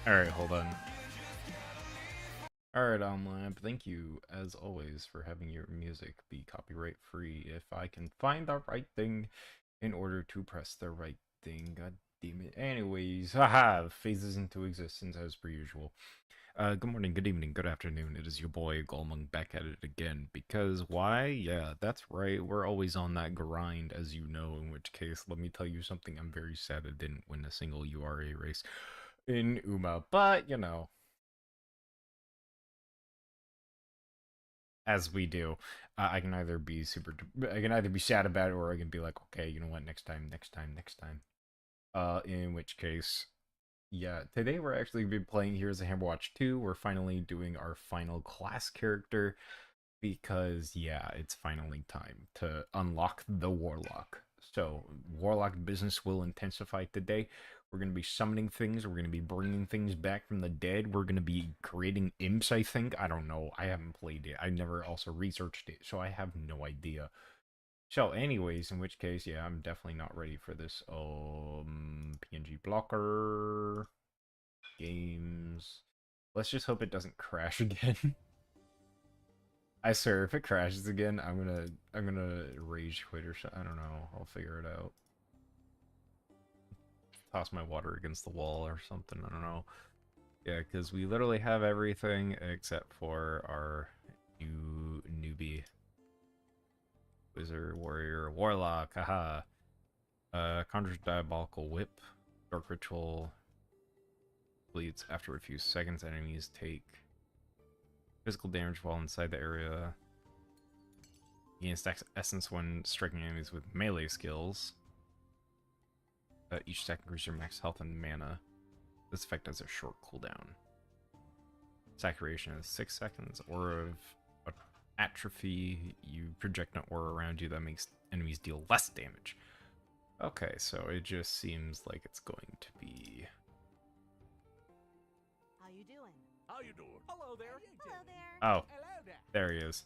Alright, hold on. Alright, Lamp, thank you, as always, for having your music be copyright free. If I can find the right thing in order to press the right thing, god damn it. Anyways, haha, phases into existence as per usual. Good morning, good evening, good afternoon. It is your boy Golmung back at it again. Because why? Yeah, that's right. We're always on that grind, as you know. In which case, let me tell you something. I'm very sad I didn't win a single URA race in Uma. But, you know, as we do, I can either be I can either be sad about it, or I can be like, okay, you know what, next time, next time, next time. In which case, yeah, today we're actually be playing Here's a Hammerwatch 2. We're finally doing our final class character because, yeah, it's finally time to unlock the Warlock. So, Warlock business will intensify today. We're going to be summoning things. We're going to be bringing things back from the dead. We're going to be creating imps, I think. I don't know. I haven't played it. I never also researched it, so I have no idea. So, anyways, in which case, yeah, I'm definitely not ready for this. PNG blocker. Games. Let's just hope it doesn't crash again. I swear, if it crashes again, I'm gonna rage quit or I don't know. I'll figure it out. Toss my water against the wall or something. I don't know. Yeah, because we literally have everything except for our newbie wizard, warrior, warlock. Haha. Conjures diabolical whip, dark ritual. Bleeds after a few seconds. Enemies take physical damage while inside the area. Gain stacks essence when striking enemies with melee skills. Each stack increases your max health and mana. This effect has a short cooldown. Saturation is 6 seconds. Aura of atrophy. You project an aura around you that makes enemies deal less damage. Okay, so it just seems like it's going to be... How you doing? How you doing? Hello there. Hello there. Oh, Hello there. there he is.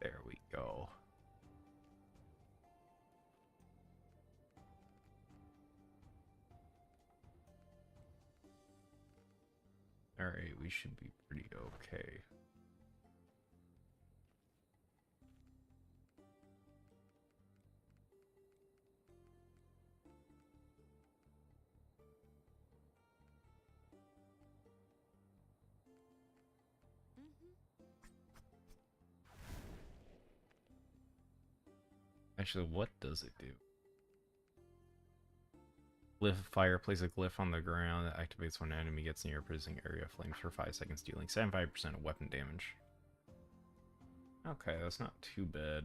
There we go. Alright, we should be pretty okay. Actually, what does it do? Glyph fire, place a glyph on the ground that activates when an enemy gets near a prising area. Flames for 5 seconds, dealing 75% of weapon damage. Okay, that's not too bad.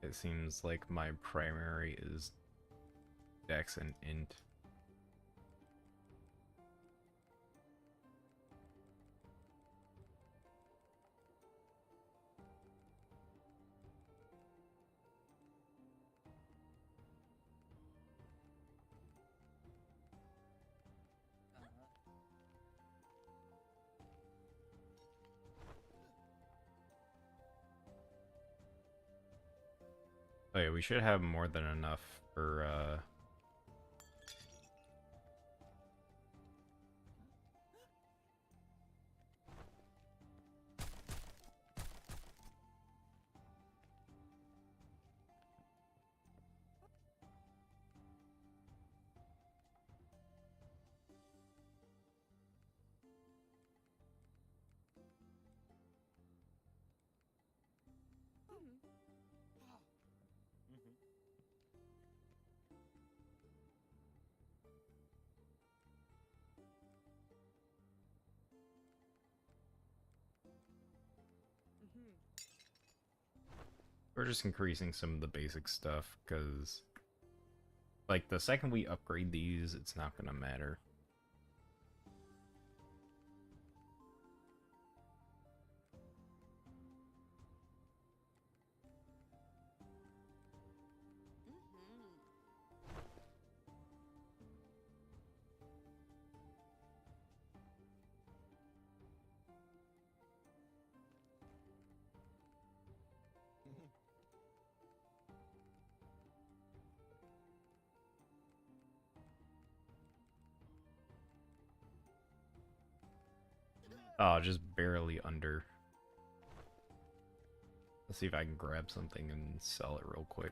It seems like my primary is Dex and Int. Oh yeah, we should have more than enough for we're just increasing some of the basic stuff, because like the second we upgrade these, it's not gonna matter. Oh, just barely under. Let's see if I can grab something and sell it real quick.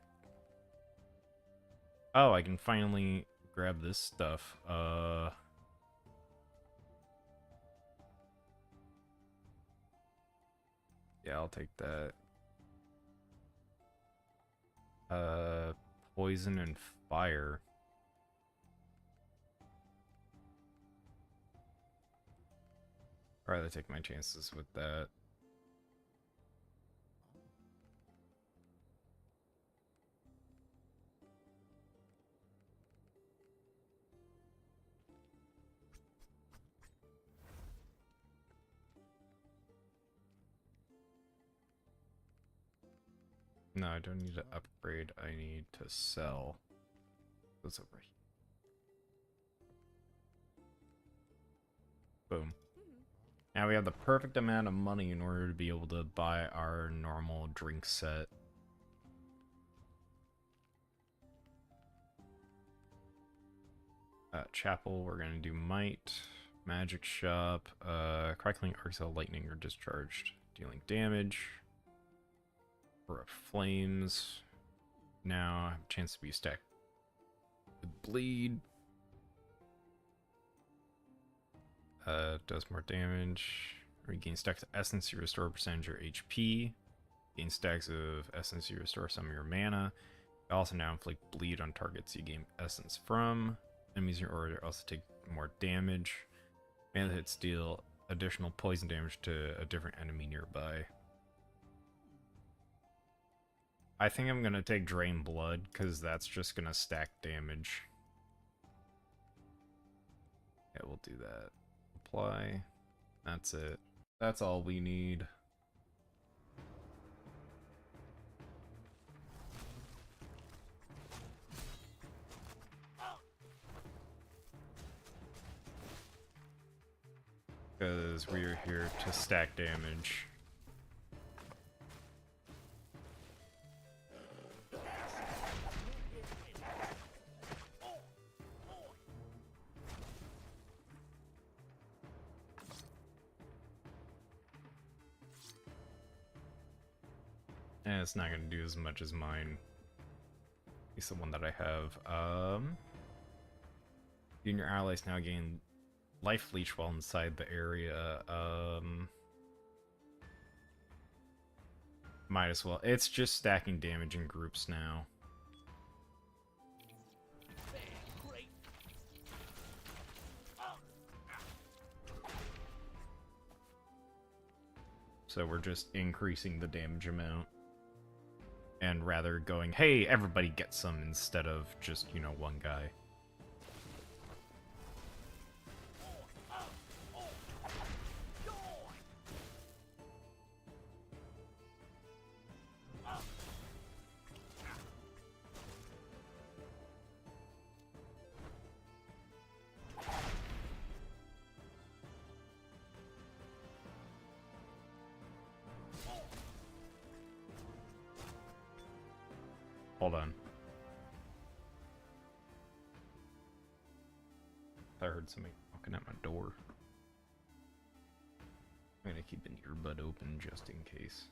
Oh, I can finally grab this stuff. Yeah, I'll take that. Poison and fire. I'd rather take my chances with that. No, I don't need to upgrade. I need to sell. What's over here? Boom. Now we have the perfect amount of money in order to be able to buy our normal drink set. Chapel, we're gonna do might. Magic shop, crackling arcs of lightning are discharged, dealing damage. Corrupt flames. Now have a chance to be stacked with bleed. Does more damage. Regain stacks of essence, you restore a percentage of your HP. Gain stacks of essence, you restore some of your mana. You also now inflict bleed on targets you gain essence from. Enemies in your order also take more damage. Melee hits deal additional poison damage to a different enemy nearby. I think I'm gonna take Drain Blood, because that's just gonna stack damage. Yeah, we'll do that. Apply. That's it. That's all we need. Because we are here to stack damage. And it's not going to do as much as mine. At least the one that I have. You and your allies now gain life leech while inside the area. Might as well. It's just stacking damage in groups now. So we're just increasing the damage amount. And rather going, hey, everybody get some, instead of just, you know, one guy. Hold on. I heard somebody knocking at my door. I'm gonna keep an earbud open just in case.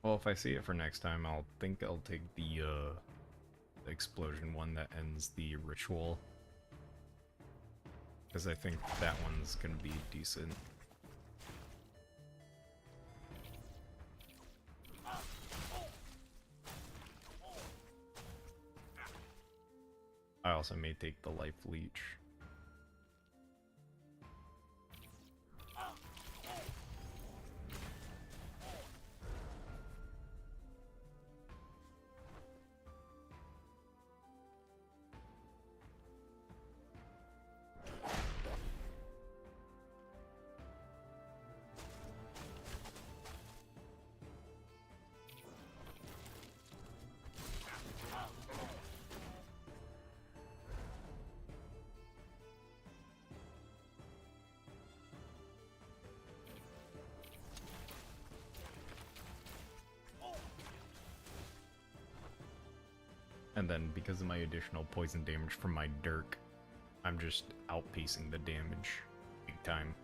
Well, if I see it for next time, I'll take the explosion one that ends the ritual. Because I think that one's gonna be decent. I also may take the life leech. And then because of my additional poison damage from my Dirk, I'm just outpacing the damage big time.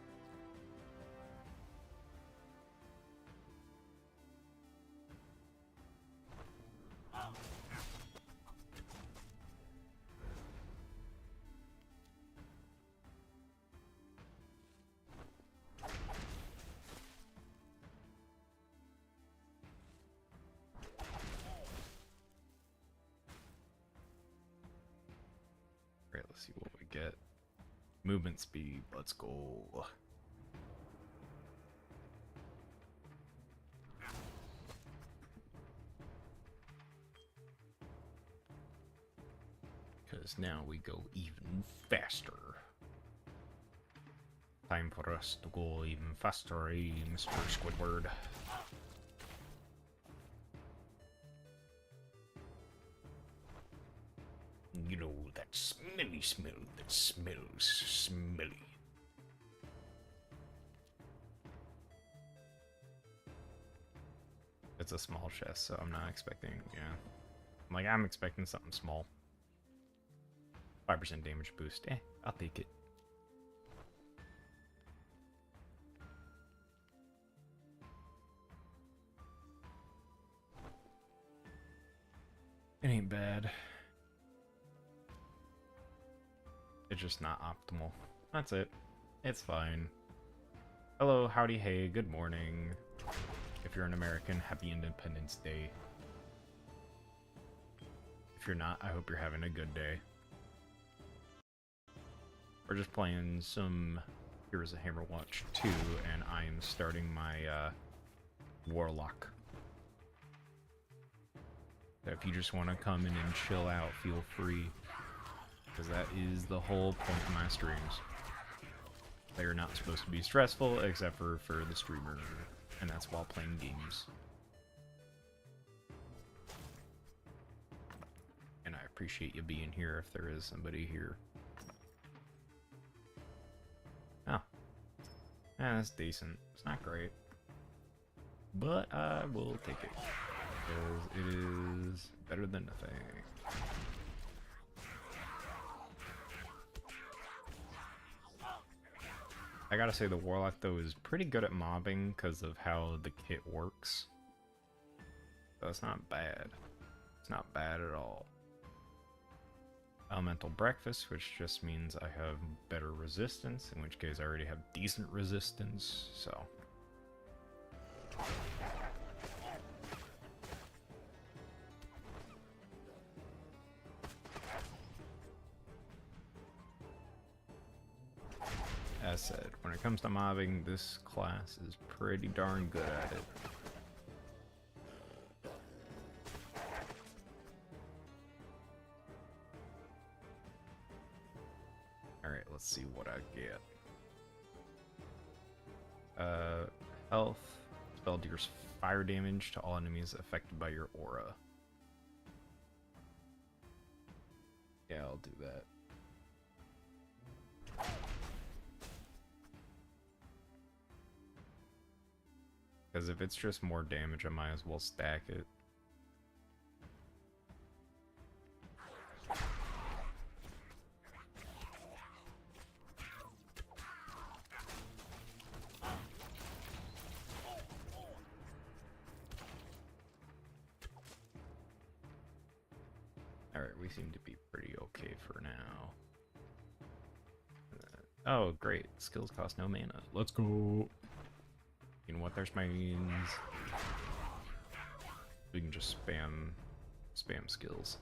Alright, let's see what we get. Movement speed, let's go. Because now we go even faster. Time for us to go even faster, eh, Mr. Squidward? You know, that smelly smell that smells smelly. It's a small chest, so I'm not expecting, yeah. I'm expecting something small. 5% damage boost. I'll take it. It ain't bad. It's just not optimal. That's it. It's fine. Hello, howdy, hey, good morning. If you're an American, happy Independence Day. If you're not, I hope you're having a good day. We're just playing some Heroes of Hammerwatch 2, and I am starting my Warlock. So if you just want to come in and chill out, feel free. Because that is the whole point of my streams. They are not supposed to be stressful, except for the streamer. And that's while playing games. And I appreciate you being here if there is somebody here. Oh. Yeah, that's decent. It's not great. But I will take it. Because it is better than nothing. I gotta say the Warlock though is pretty good at mobbing because of how the kit works. So it's not bad. It's not bad at all. Elemental Breakfast, which just means I have better resistance, in which case I already have decent resistance, so. As said, when it comes to mobbing, this class is pretty darn good at it. Alright, let's see what I get. Health. Spell deals fire damage to all enemies affected by your aura. Yeah, I'll do that. Because if it's just more damage, I might as well stack it. Alright, we seem to be pretty okay for now. Oh, great. Skills cost no mana. Let's go. You know what? There's my means. We can just spam skills.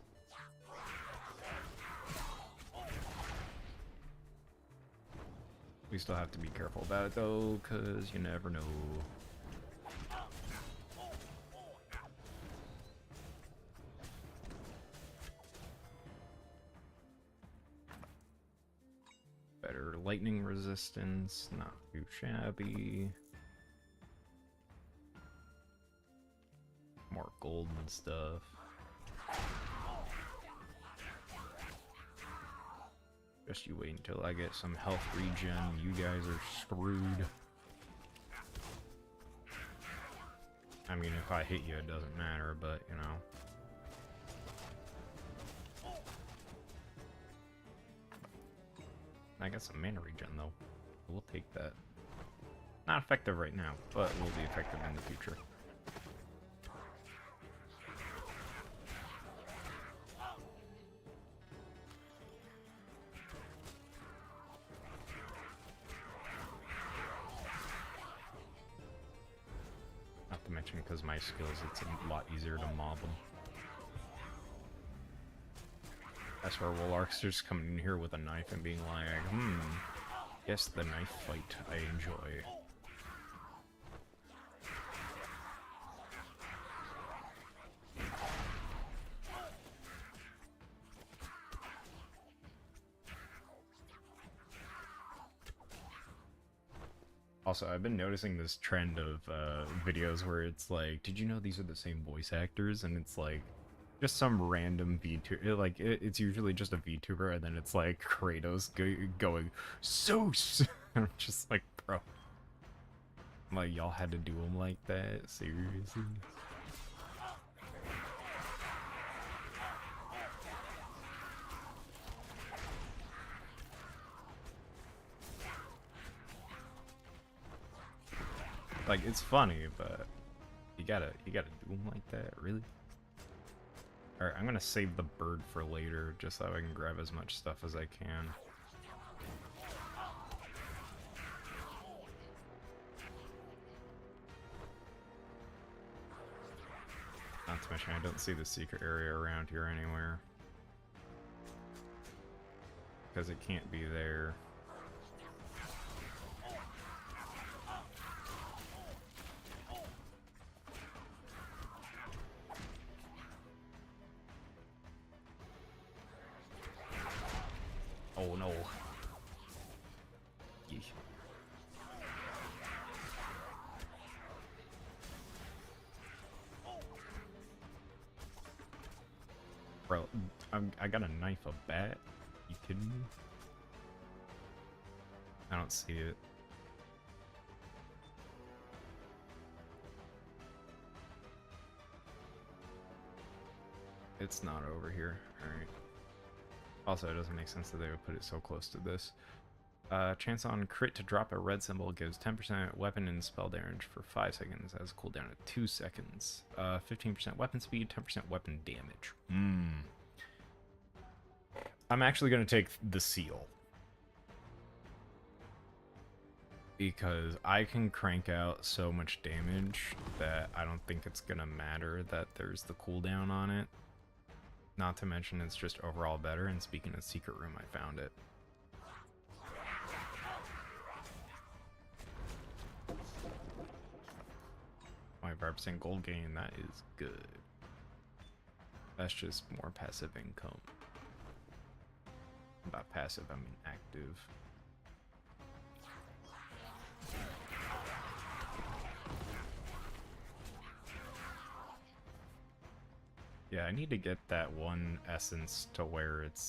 We still have to be careful about it though, because you never know. Better lightning resistance, not too shabby. More gold and stuff. Just you wait until I get some health regen. You guys are screwed. I mean, if I hit you, it doesn't matter, but you know. I got some mana regen though. We'll take that. Not effective right now, but will be effective in the future. Not to mention, because my skills, it's a lot easier to mob them. That's where Wolark's just coming in here with a knife and being like, yes, the knife fight I enjoy. Also, I've been noticing this trend of videos where it's like, did you know these are the same voice actors? And it's like, just some random VTuber, like, it's usually just a VTuber, and then it's like Kratos going, Zeus! I'm just like, bro. Like, y'all had to do him like that? Seriously? Like, it's funny, but you gotta do them like that, really? Alright, I'm gonna save the bird for later, just so I can grab as much stuff as I can. Not to mention, I don't see the secret area around here anywhere. Because it can't be there. Oh no. Yeesh. Bro, I got a knife, a bat? You kidding me? I don't see it. It's not over here. Alright. Also, it doesn't make sense that they would put it so close to this. Chance on crit to drop a red symbol gives 10% weapon and spell damage for 5 seconds. Has a cooldown of 2 seconds. 15% weapon speed, 10% weapon damage. I'm actually going to take the seal. Because I can crank out so much damage that I don't think it's going to matter that there's the cooldown on it. Not to mention it's just overall better, and speaking of secret room, I found it. My 5% gold gain, that is good. That's just more passive income. By passive, I mean active. Yeah, I need to get that one essence to where it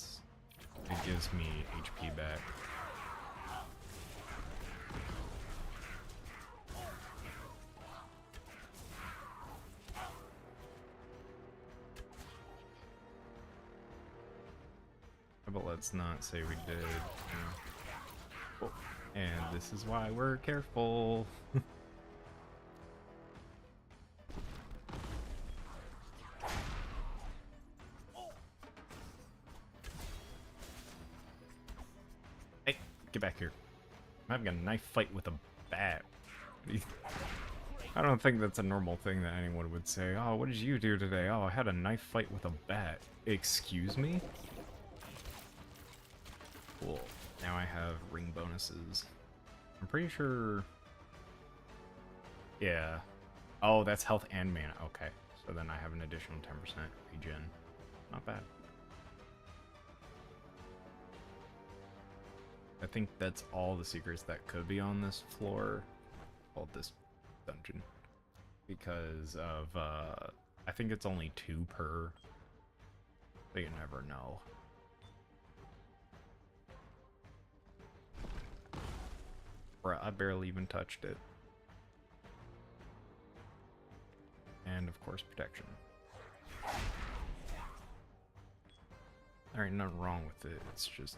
gives me HP back. But let's not say we did. Oh, and this is why we're careful. Hey, get back here. I'm having a knife fight with a bat. I don't think that's a normal thing that anyone would say. Oh, what did you do today? Oh, I had a knife fight with a bat. Excuse me? Cool. Now I have ring bonuses. I'm pretty sure... Yeah. Oh, that's health and mana. Okay. So then I have an additional 10% regen. Not bad. I think that's all the secrets that could be on this floor. Well, this dungeon. Because of, I think it's only 2 per. But you never know. Bruh, I barely even touched it. And of course, protection. There ain't nothing wrong with it, it's just...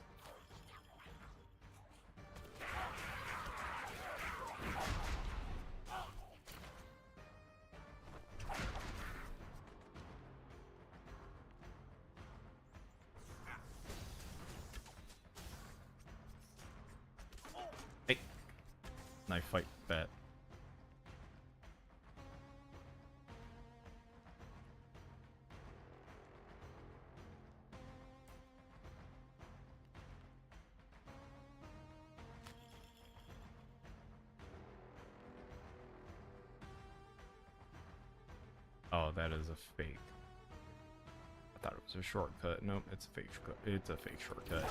Knife fight bet. Oh, that is a fake. I thought it was a shortcut. Nope, it's a fake. It's a fake shortcut.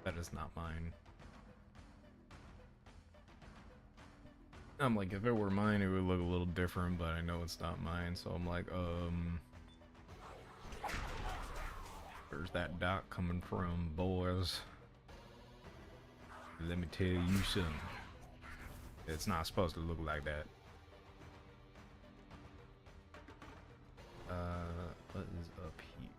That is not mine. I'm like, if it were mine, it would look a little different, but I know it's not mine, so I'm like, where's that dot coming from, boys? Let me tell you something. It's not supposed to look like that. What is up here?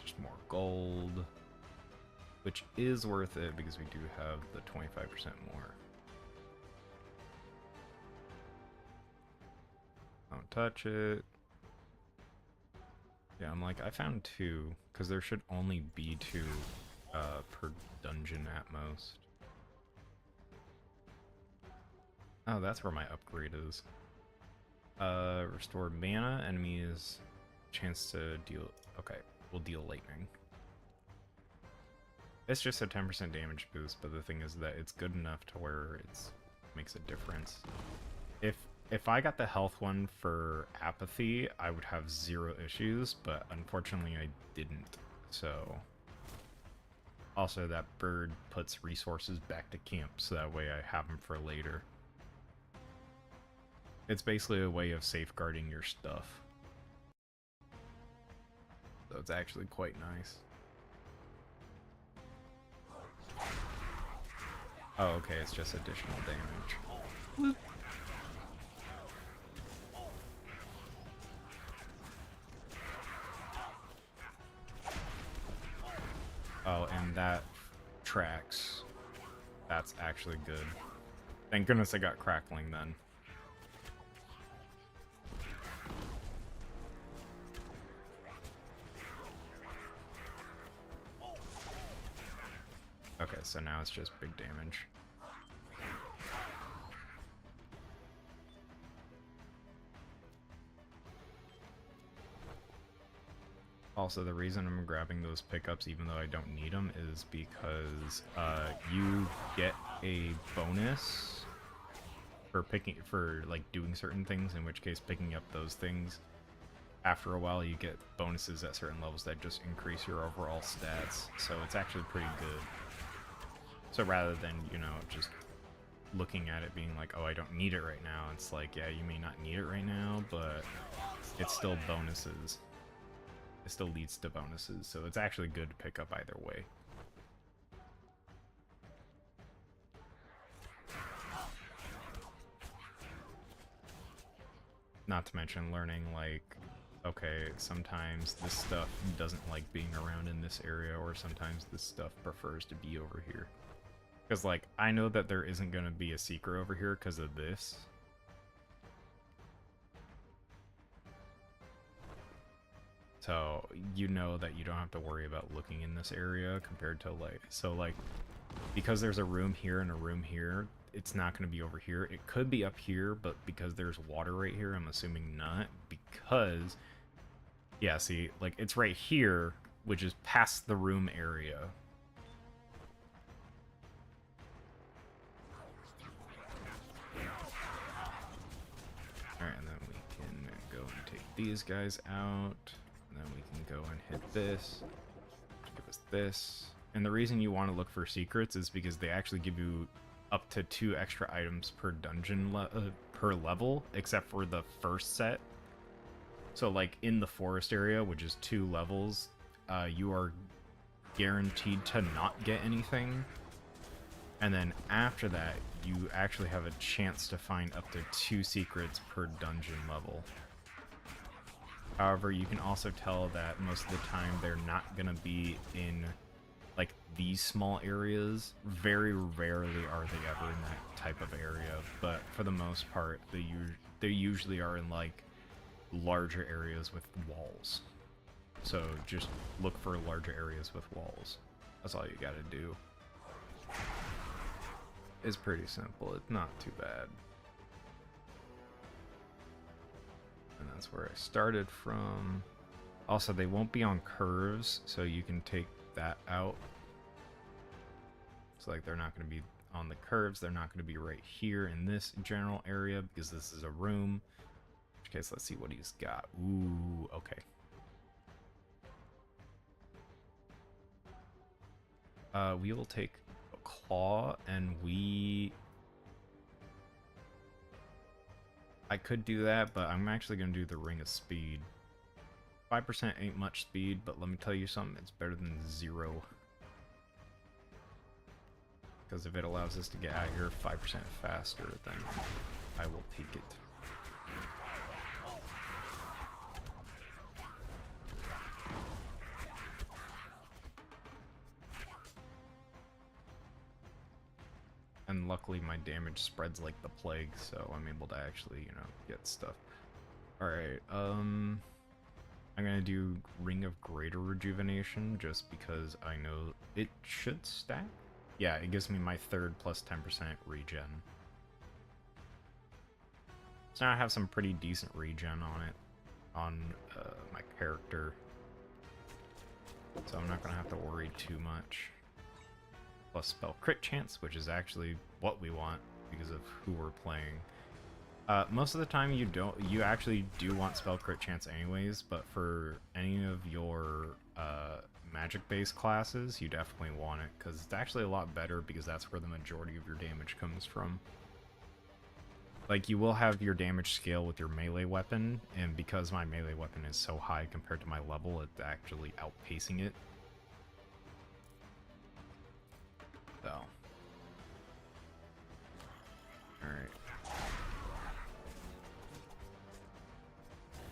Just more gold, which is worth it because we do have the 25% more. Don't touch it. Yeah, I'm like, I found 2, because there should only be 2 per dungeon at most. Oh, that's where my upgrade is. Restore mana, enemies, chance to deal... Okay, we'll deal lightning. It's just a 10% damage boost, but the thing is that it's good enough to where it makes a difference. If I got the health one for apathy, I would have 0 issues, but unfortunately I didn't, so... Also, that bird puts resources back to camp, so that way I have them for later. It's basically a way of safeguarding your stuff. So it's actually quite nice. Oh, okay, it's just additional damage. Oh, and that tracks. That's actually good. Thank goodness I got crackling then. Okay, so now it's just big damage. Also, the reason I'm grabbing those pickups, even though I don't need them, is because you get a bonus for like doing certain things. In which case, picking up those things after a while, you get bonuses at certain levels that just increase your overall stats. So it's actually pretty good. So rather than, you know, just looking at it being like, oh, I don't need it right now, it's like, yeah, you may not need it right now, but it's still bonuses. It still leads to bonuses, so it's actually good to pick up either way. Not to mention learning, like, okay, sometimes this stuff doesn't like being around in this area, or sometimes this stuff prefers to be over here. Because, like, I know that there isn't going to be a secret over here because of this. So, you know that you don't have to worry about looking in this area compared to, like... So, like, because there's a room here and a room here, it's not going to be over here. It could be up here, but because there's water right here, I'm assuming not. Because, yeah, see, like, it's right here, which is past the room area. Alright, and then we can go and take these guys out. And then we can go and hit this. Give us this. And the reason you want to look for secrets is because they actually give you up to 2 extra items per dungeon per level, except for the first set. So, like, in the forest area, which is 2 levels, you are guaranteed to not get anything. And then after that, you actually have a chance to find up to 2 secrets per dungeon level. However, you can also tell that most of the time they're not going to be in like these small areas, very rarely are they ever in that type of area, but for the most part, they usually are in like larger areas with walls. So just look for larger areas with walls. That's all you gotta do. It's pretty simple. It's not too bad. And that's where I started from. Also, they won't be on curves, so you can take that out. So like they're not going to be on the curves. They're not going to be right here in this general area because this is a room. In which case, let's see what he's got. Ooh, okay. We will take a claw and I could do that, but I'm actually going to do the Ring of Speed. 5% ain't much speed, but let me tell you something, it's better than 0. Because if it allows us to get out here 5% faster, then I will take it. And luckily my damage spreads like the plague, so I'm able to actually, you know, get stuff. Alright, I'm gonna do Ring of Greater Rejuvenation, just because I know it should stack. Yeah, it gives me my third plus 10% regen. So now I have some pretty decent regen on it, on my character. So I'm not gonna have to worry too much. Plus spell crit chance, which is actually what we want because of who we're playing. Most of the time you actually do want spell crit chance anyways, but for any of your magic-based classes, you definitely want it, because it's actually a lot better because that's where the majority of your damage comes from. Like, you will have your damage scale with your melee weapon, and because my melee weapon is so high compared to my level, it's actually outpacing it. So. Alright.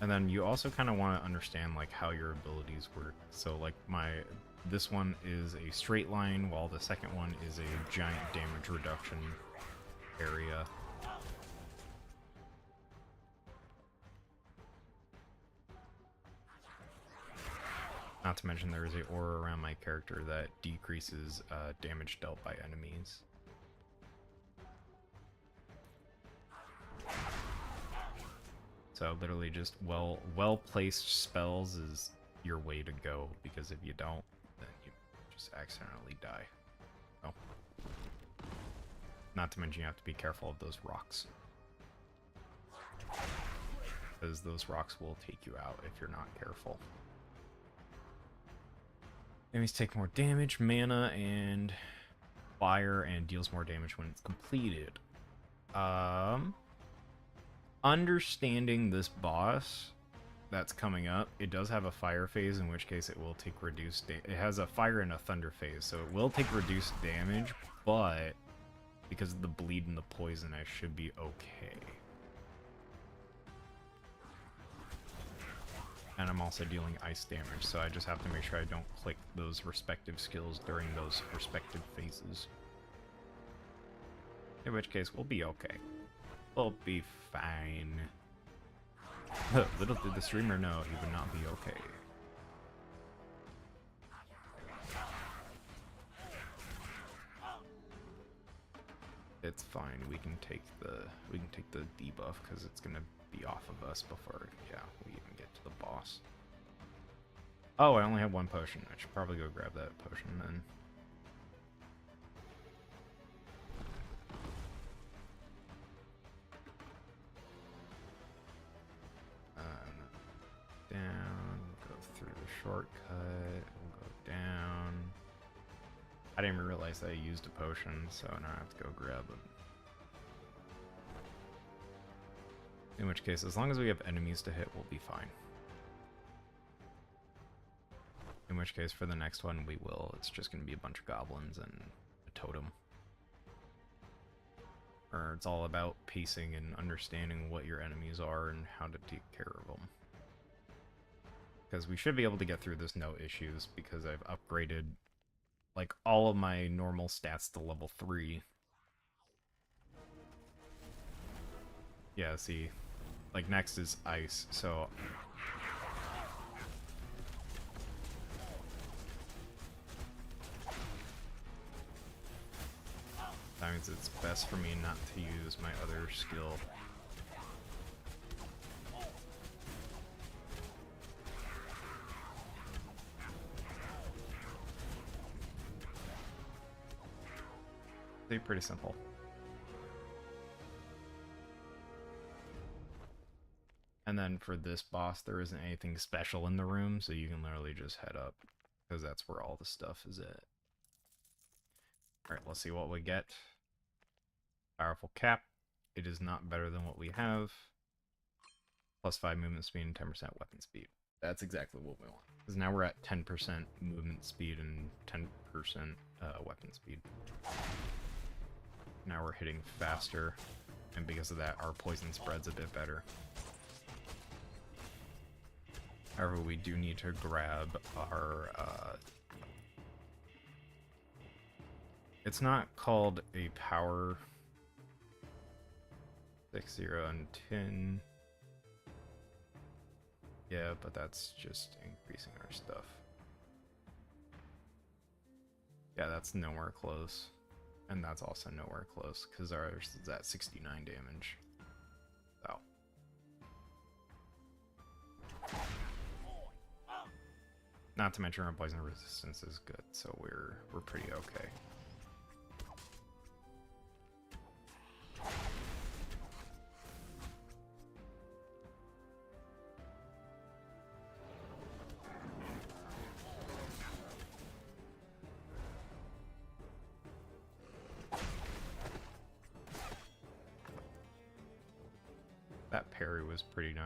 And then you also kind of want to understand like how your abilities work. So like this one is a straight line, while the second one is a giant damage reduction area. Not to mention there is a aura around my character that decreases damage dealt by enemies. So literally just well-placed spells is your way to go, because if you don't, then you just accidentally die. Oh. Not to mention you have to be careful of those rocks, because those rocks will take you out if you're not careful. Enemies take more damage, mana, and fire, and deals more damage when it's completed. Understanding this boss that's coming up, it does have a fire phase, in which case it will take reduced it has a fire and a thunder phase, so it will take reduced damage, but because of the bleed and the poison, I should be okay. And I'm also dealing ice damage, so I just have to make sure I don't click those respective skills during those respective phases. In which case, we'll be okay. We'll be fine. Little did the streamer know he would not be okay. It's fine. We can take the debuff because it's gonna be off of us before, yeah, we even get to the boss. Oh, I only have one potion. I should probably go grab that potion then. Down, go through the shortcut, we'll go down. I didn't even realize I used a potion, so now I have to go grab it. In which case, as long as we have enemies to hit, we'll be fine. In which case, for the next one, we will. It's just going to be a bunch of goblins and a totem. Or it's all about pacing and understanding what your enemies are and how to take care of them. Because we should be able to get through this no issues, because I've upgraded like all of my normal stats to level 3. Yeah, see, like next is ice, so that means it's best for me not to use my other skill. They're pretty simple. And then for this boss, there isn't anything special in the room, so you can literally just head up, because that's where all the stuff is at. Alright, let's see what we get. Powerful cap. It is not better than what we have. Plus 5 movement speed and 10% weapon speed. That's exactly what we want. Because now we're at 10% movement speed and 10% weapon speed. Now we're hitting faster, and because of that, our poison spread's a bit better. However, we do need to grab our... it's not called a power... 6, 0, and 10. Yeah, but that's just increasing our stuff. Yeah, that's nowhere close. And that's also nowhere close, because ours is at 69 damage. So. Not to mention our poison resistance is good, so we're pretty okay. That parry was pretty nice.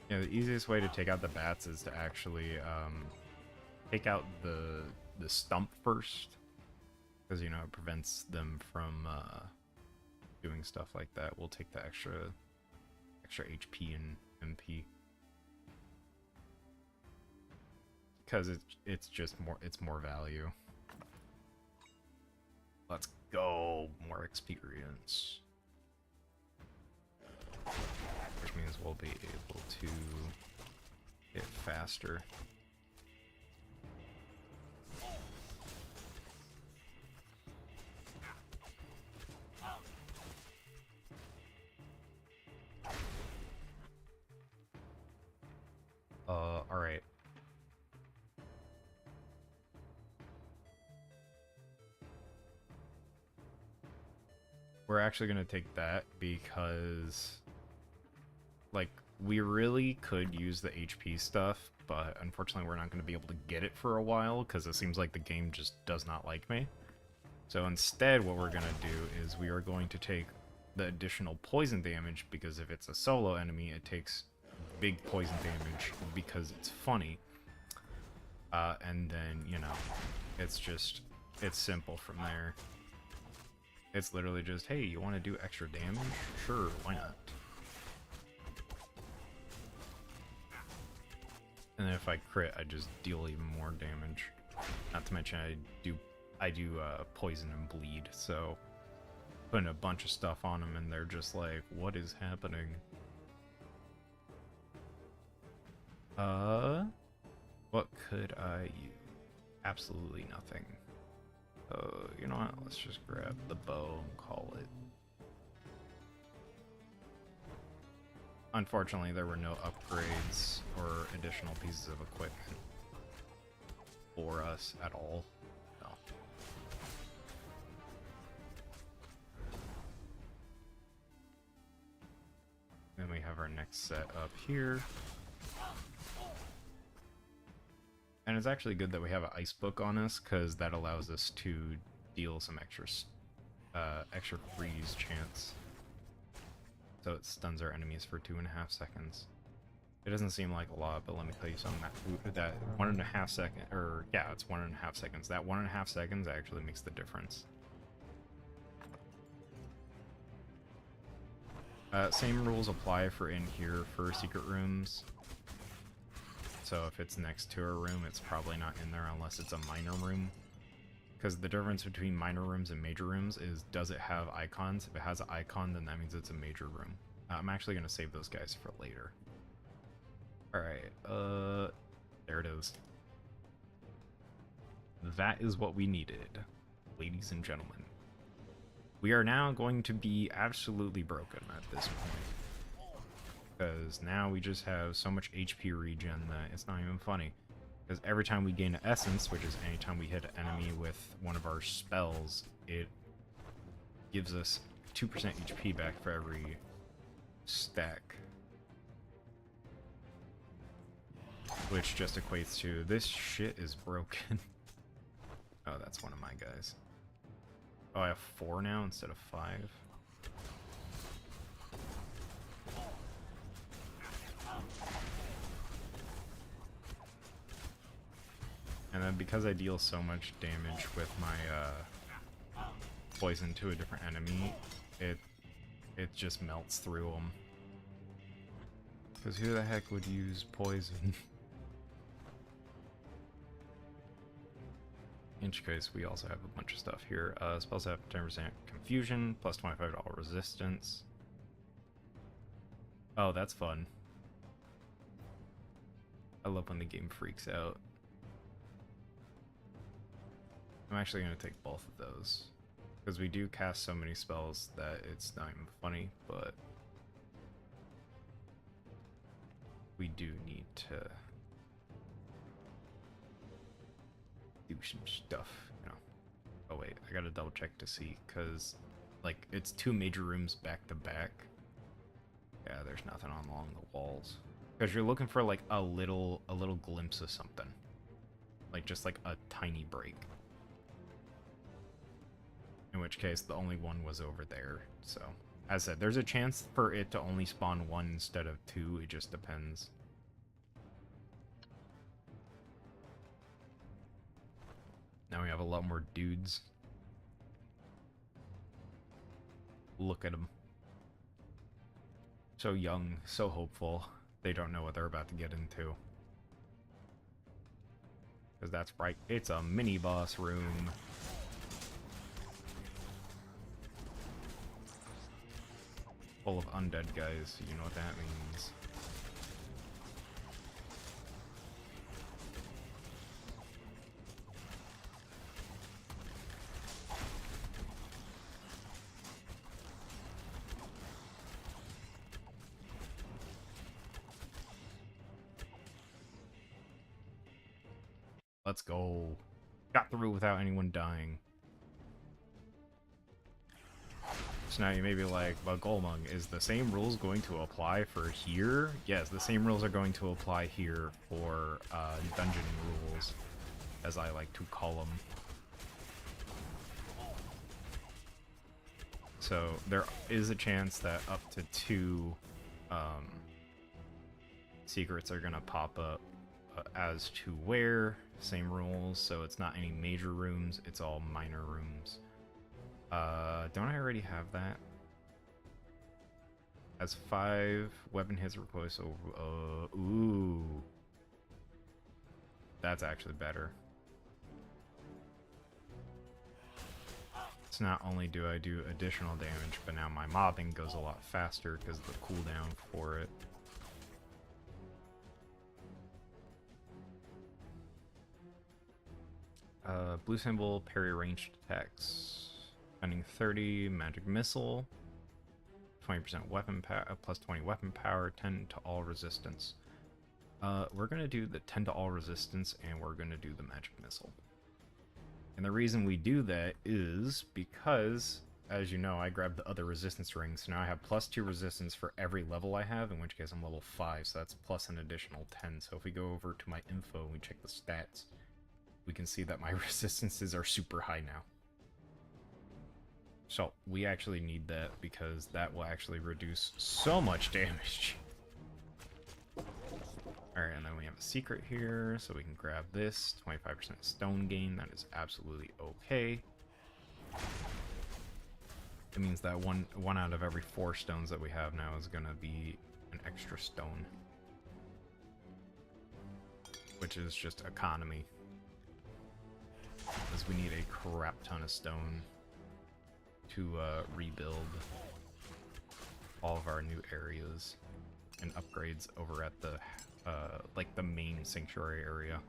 Yeah, the easiest way to take out the bats is to actually take out the stump first, because you know it prevents them from doing stuff like that. We'll take the extra HP and MP. Because it's just more value. Let's go, more experience. Which means we'll be able to hit faster. Alright. We're actually gonna take that because, like, we really could use the HP stuff, but unfortunately we're not gonna be able to get it for a while because it seems like the game just does not like me. So instead what we're gonna do is we are going to take the additional poison damage, because if it's a solo enemy it takes big poison damage because it's funny. And then, you know, it's simple from there. It's literally just, hey, you want to do extra damage? Sure, why not? And then if I crit, I just deal even more damage. Not to mention I do poison and bleed, so putting a bunch of stuff on them and they're just like, what is happening? What could I use? Absolutely nothing. You know what? Let's just grab the bow and call it. Unfortunately, there were no upgrades or additional pieces of equipment for us at all. No. Then we have our next set up here. And it's actually good that we have an ice book on us, because that allows us to deal some extra freeze chance. So it stuns our enemies for 2.5 seconds. It doesn't seem like a lot, but let me tell you something. That 1.5 second, or yeah, it's 1.5 seconds. That 1.5 seconds actually makes the difference. Same rules apply for in here for secret rooms. So if it's next to a room, it's probably not in there unless it's a minor room. Because the difference between minor rooms and major rooms is, does it have icons? If it has an icon, then that means it's a major room. I'm actually going to save those guys for later. Alright, there it is. That is what we needed, ladies and gentlemen. We are now going to be absolutely broken at this point. Because now we just have so much HP regen that it's not even funny. Because every time we gain an essence, which is anytime we hit an enemy with one of our spells, it gives us 2% HP back for every stack. Which just equates to, this shit is broken. Oh, that's one of my guys. Oh, I have 4 now instead of 5. And then because I deal so much damage with my poison to a different enemy, it just melts through them. Because who the heck would use poison? In which case, we also have a bunch of stuff here. Spells have 10% confusion, plus $25 resistance. Oh, that's fun. I love when the game freaks out. I'm actually going to take both of those. Because we do cast so many spells that it's not even funny, but we do need to do some stuff, you know. Oh wait, I gotta double check to see, because like it's 2 major rooms back to back. Yeah, there's nothing along the walls. Because you're looking for like a little glimpse of something. Like just like a tiny break. In which case the only one was over there, so. As I said, there's a chance for it to only spawn 1 instead of 2, it just depends. Now we have a lot more dudes. Look at them. So young, so hopeful. They don't know what they're about to get into. Because that's right, it's a mini-boss room. Full of undead guys, you know what that means. Let's go. Got through without anyone dying. So now you may be like, but Golmung, is the same rules going to apply for here? Yes, the same rules are going to apply here for dungeon rules, as I like to call them. So there is a chance that up to 2 secrets are going to pop up as to where. Same rules, so it's not any major rooms, it's all minor rooms. Don't I already have that? As 5 weapon hits or close over. Ooh. That's actually better. So not only do I do additional damage, but now my mobbing goes a lot faster because of the cooldown for it. Blue symbol, parry ranged attacks. Spending 30, magic missile. 20% weapon power, plus 20 weapon power, 10 to all resistance. We're going to do the 10 to all resistance, and we're going to do the magic missile. And the reason we do that is because, as you know, I grabbed the other resistance ring, so now I have plus 2 resistance for every level I have, in which case I'm level 5, so that's plus an additional 10. So if we go over to my info and we check the stats, we can see that my resistances are super high now. So we actually need that because that will actually reduce so much damage. Alright, and then we have a secret here, so we can grab this. 25% stone gain, that is absolutely okay. It means that one out of every 4 stones that we have now is gonna be an extra stone. Which is just economy. Because we need a crap ton of stone to rebuild all of our new areas and upgrades over at the like the main sanctuary area.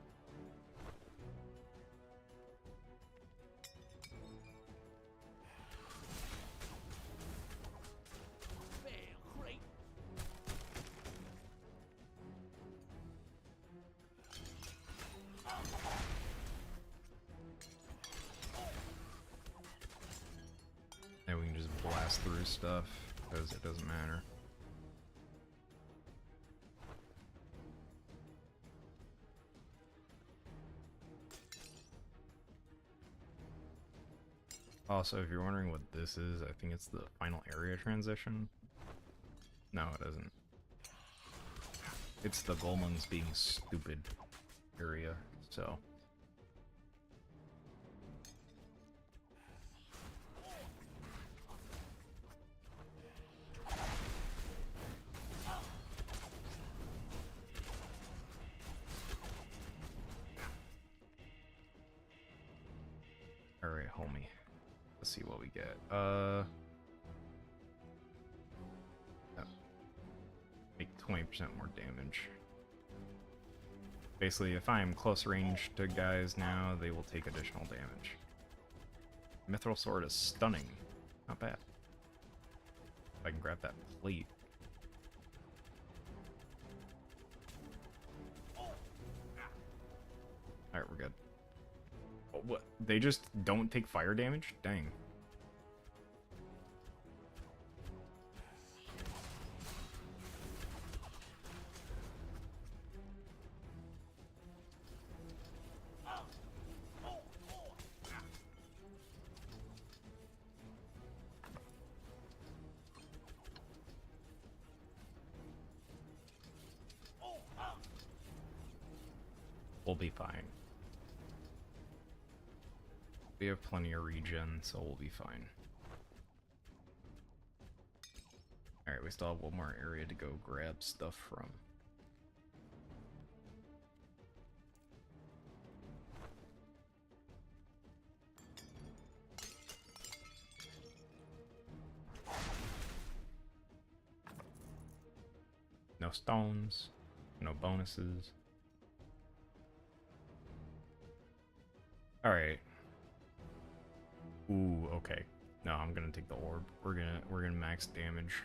And we can just blast through stuff because it doesn't matter. Also, if you're wondering what this is, I think it's the final area transition. No, it isn't. It's the Golmungs being stupid area, so. Alright, homie. Let's see what we get. Oh. Make 20% more damage. Basically, if I am close range to guys now, they will take additional damage. Mithril Sword is stunning. Not bad. If I can grab that plate. Alright, we're good. Oh, what? They just don't take fire damage? Dang. We'll be fine. We have plenty of regen, so we'll be fine. Alright, we still have one more area to go grab stuff from. No stones, no bonuses. Alright. Ooh, okay. No, I'm gonna take the orb. We're gonna max damage.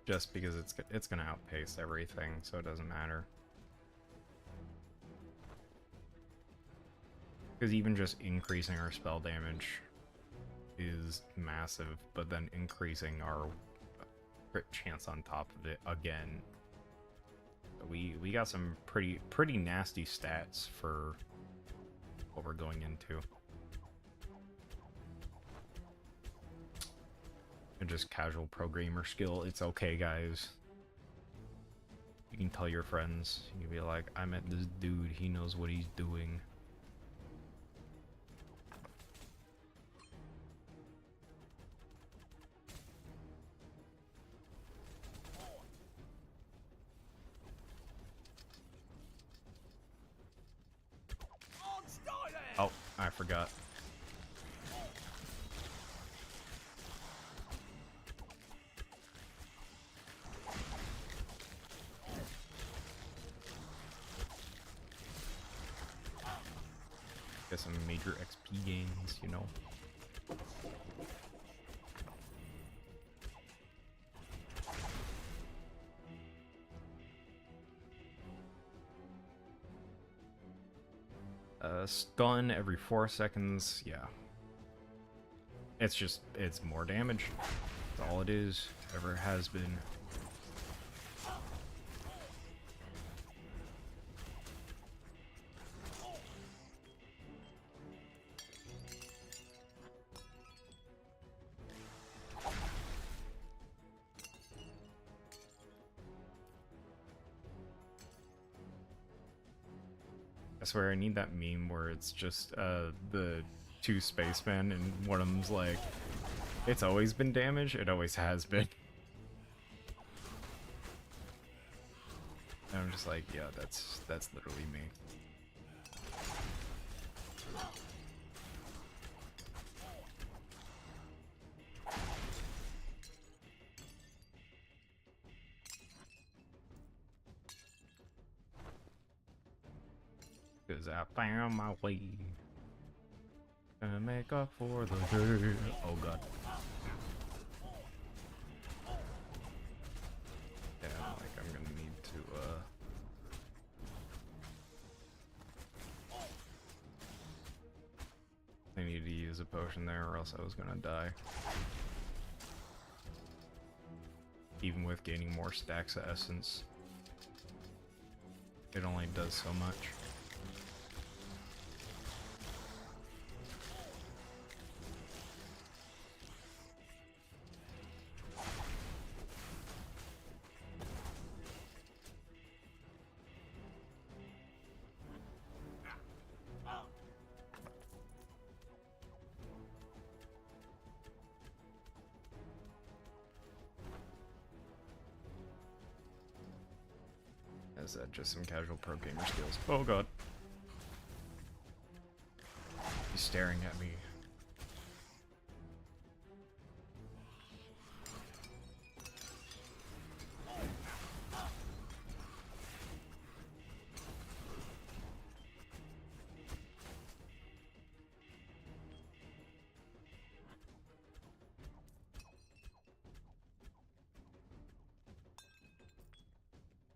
Just because it's gonna outpace everything, so it doesn't matter. Because even just increasing our spell damage is massive, but then increasing our crit chance on top of it again. We got some pretty nasty stats for what we're going into. And just casual pro gamer skill. It's okay, guys. You can tell your friends. You can be like, I met this dude. He knows what he's doing. Oh, I forgot. Get some major XP gains, you know. Stun every 4 seconds, yeah. It's more damage. That's all it is. Ever has been. I swear I need that meme where it's just the two spacemen and one of them's like, it's always been damaged, it always has been. And I'm just like, yeah, that's literally me. Cause I found my way to make up for the day. Oh god. Yeah, like I'm gonna need to I need to use a potion there or else I was gonna die. Even with gaining more stacks of essence, it only does so much. Is that just some casual pro gamer skills? Oh god. He's staring at me.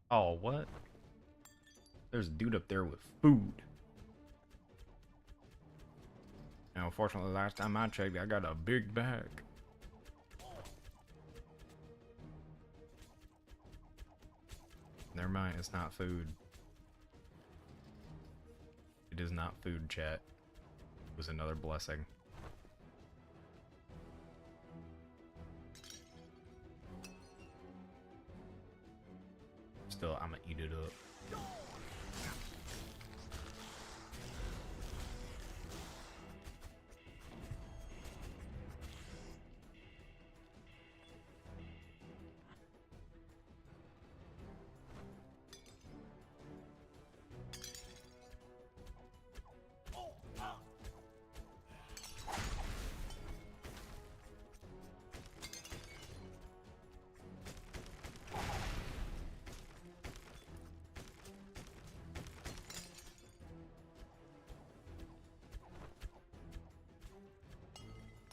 Oh, what? There's a dude up there with food. Now, unfortunately, last time I checked, I got a big bag. Never mind, it's not food. It is not food, chat. It was another blessing. Still, I'm gonna eat it up.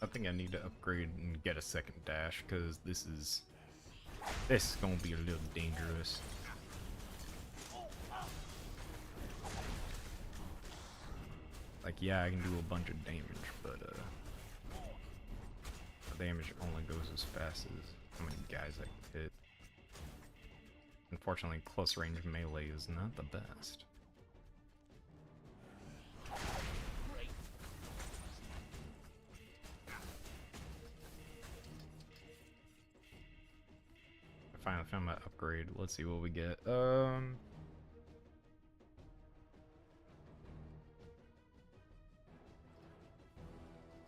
I think I need to upgrade and get a second dash because this is gonna be a little dangerous. Like, yeah, I can do a bunch of damage, but the damage only goes as fast as how many guys I can hit. Unfortunately, close range melee is not the best. I finally found my upgrade. Let's see what we get.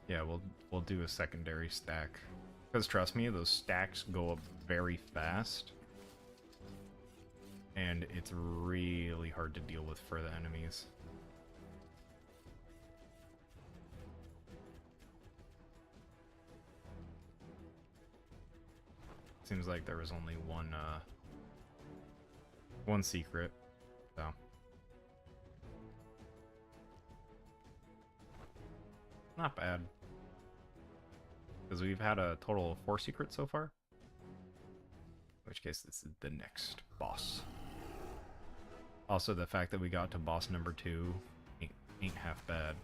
Yeah, we'll do a secondary stack. Because trust me, those stacks go up very fast. And it's really hard to deal with for the enemies. Seems like there was only one secret, so. Not bad. Because we've had a total of 4 secrets so far. In which case, this is the next boss. Also, the fact that we got to boss number 2 ain't half bad.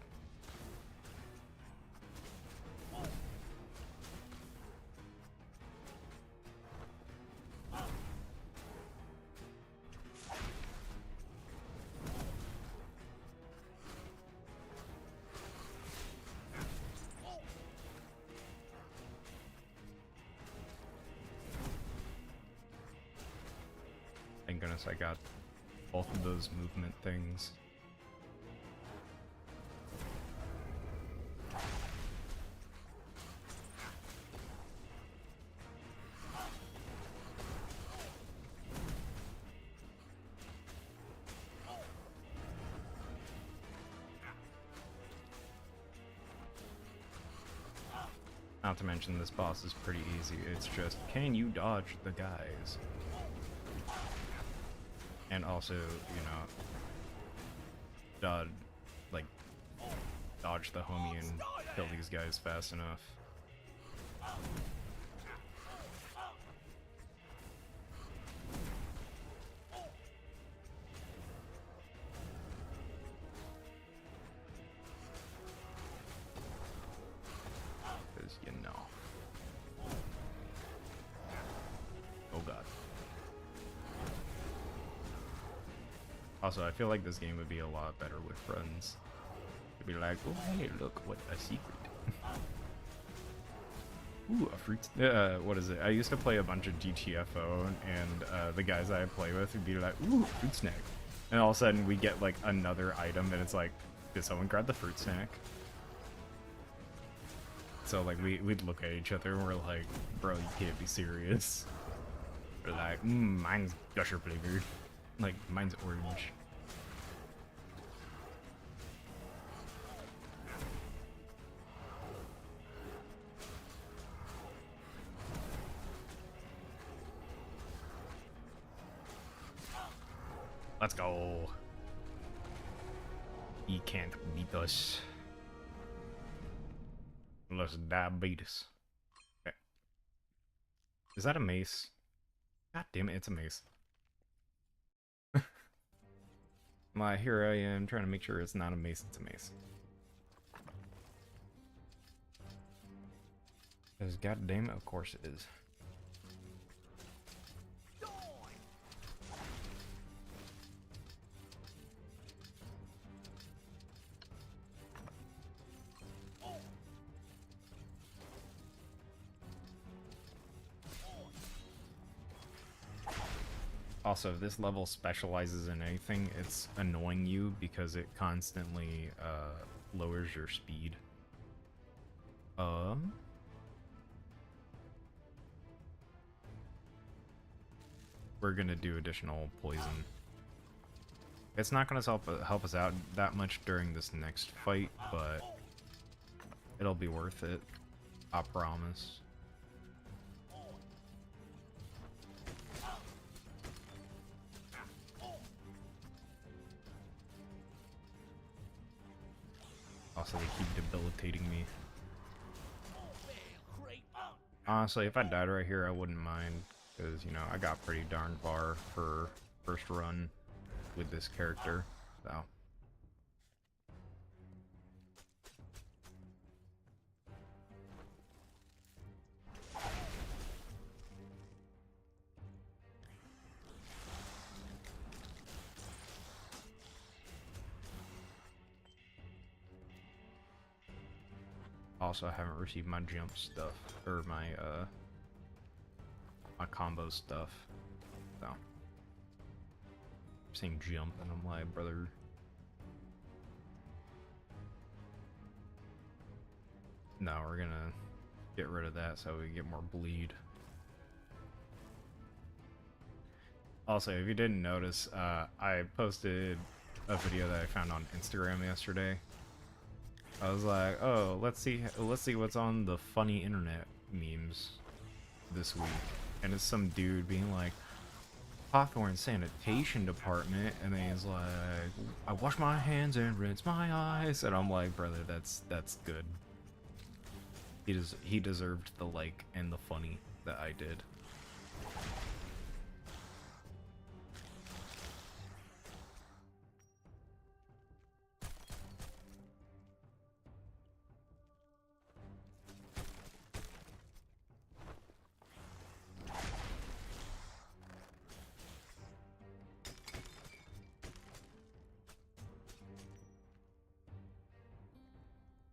Thank goodness I got both of those movement things. Not to mention this boss is pretty easy. It's just, can you dodge the guys? And also, you know, like, dodge the homie and kill these guys fast enough. Because, you know. Oh god. Also, I feel like this game would be a lot better with friends. It'd be like, oh hey, look, what a secret. Ooh, a fruit. What is it? I used to play a bunch of GTFO, and the guys I play with would be like, ooh, fruit snack. And all of a sudden, we get like another item, and it's like, did someone grab the fruit snack? So like, we'd look at each other, and we're like, bro, you can't be serious. We're like, mine's gusher flavored. Like, mine's orange. Let's go. He can't beat us. Unless diabetes. Okay. Is that a mace? God damn it, it's a mace. Here I am trying to make sure it's not a mace, it's a mace. Because god damn it, of course it is. Also, if this level specializes in anything, it's annoying you because it constantly lowers your speed. We're gonna do additional poison. It's not gonna help us out that much during this next fight, but it'll be worth it. I promise. Also, they keep debilitating me. Honestly, if I died right here, I wouldn't mind, because, you know, I got pretty darn far for first run with this character, so. Also, I haven't received my jump stuff, or my combo stuff, so. I'm saying jump, and I'm like, brother. No, we're gonna get rid of that so we get more bleed. Also, if you didn't notice, I posted a video that I found on Instagram yesterday. I was like, oh, let's see what's on the funny internet memes this week. And it's some dude being like, Hawthorne sanitation department, and then he's like, I wash my hands and rinse my eyes, and I'm like, brother, that's good. He deserved the like and the funny that I did.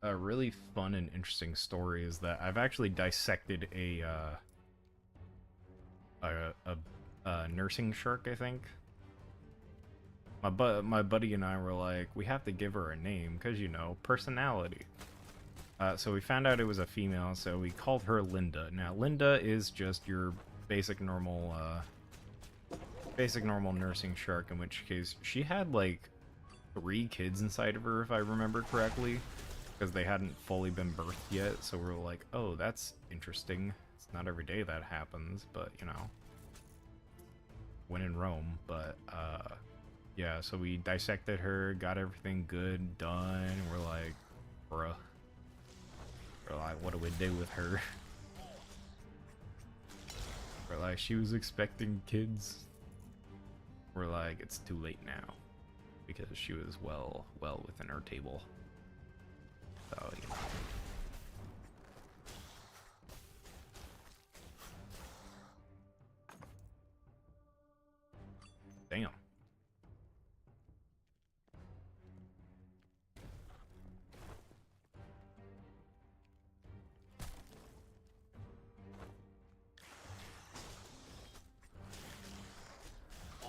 A really fun and interesting story is that I've actually dissected a nursing shark, I think. My buddy and I were like, we have to give her a name because, you know, personality. So we found out it was a female, so we called her Linda. Now, Linda is just your basic normal nursing shark, in which case she had like 3 kids inside of her, if I remember correctly. because they hadn't fully been birthed yet, so we were like, oh, that's interesting. It's not every day that happens, but, you know, when in Rome. But, yeah, so we dissected her, got everything good, done, and we're like, bruh. We're like, what do we do with her? We're like, she was expecting kids. We're like, it's too late now, because she was well within her table. So, you know. Damn.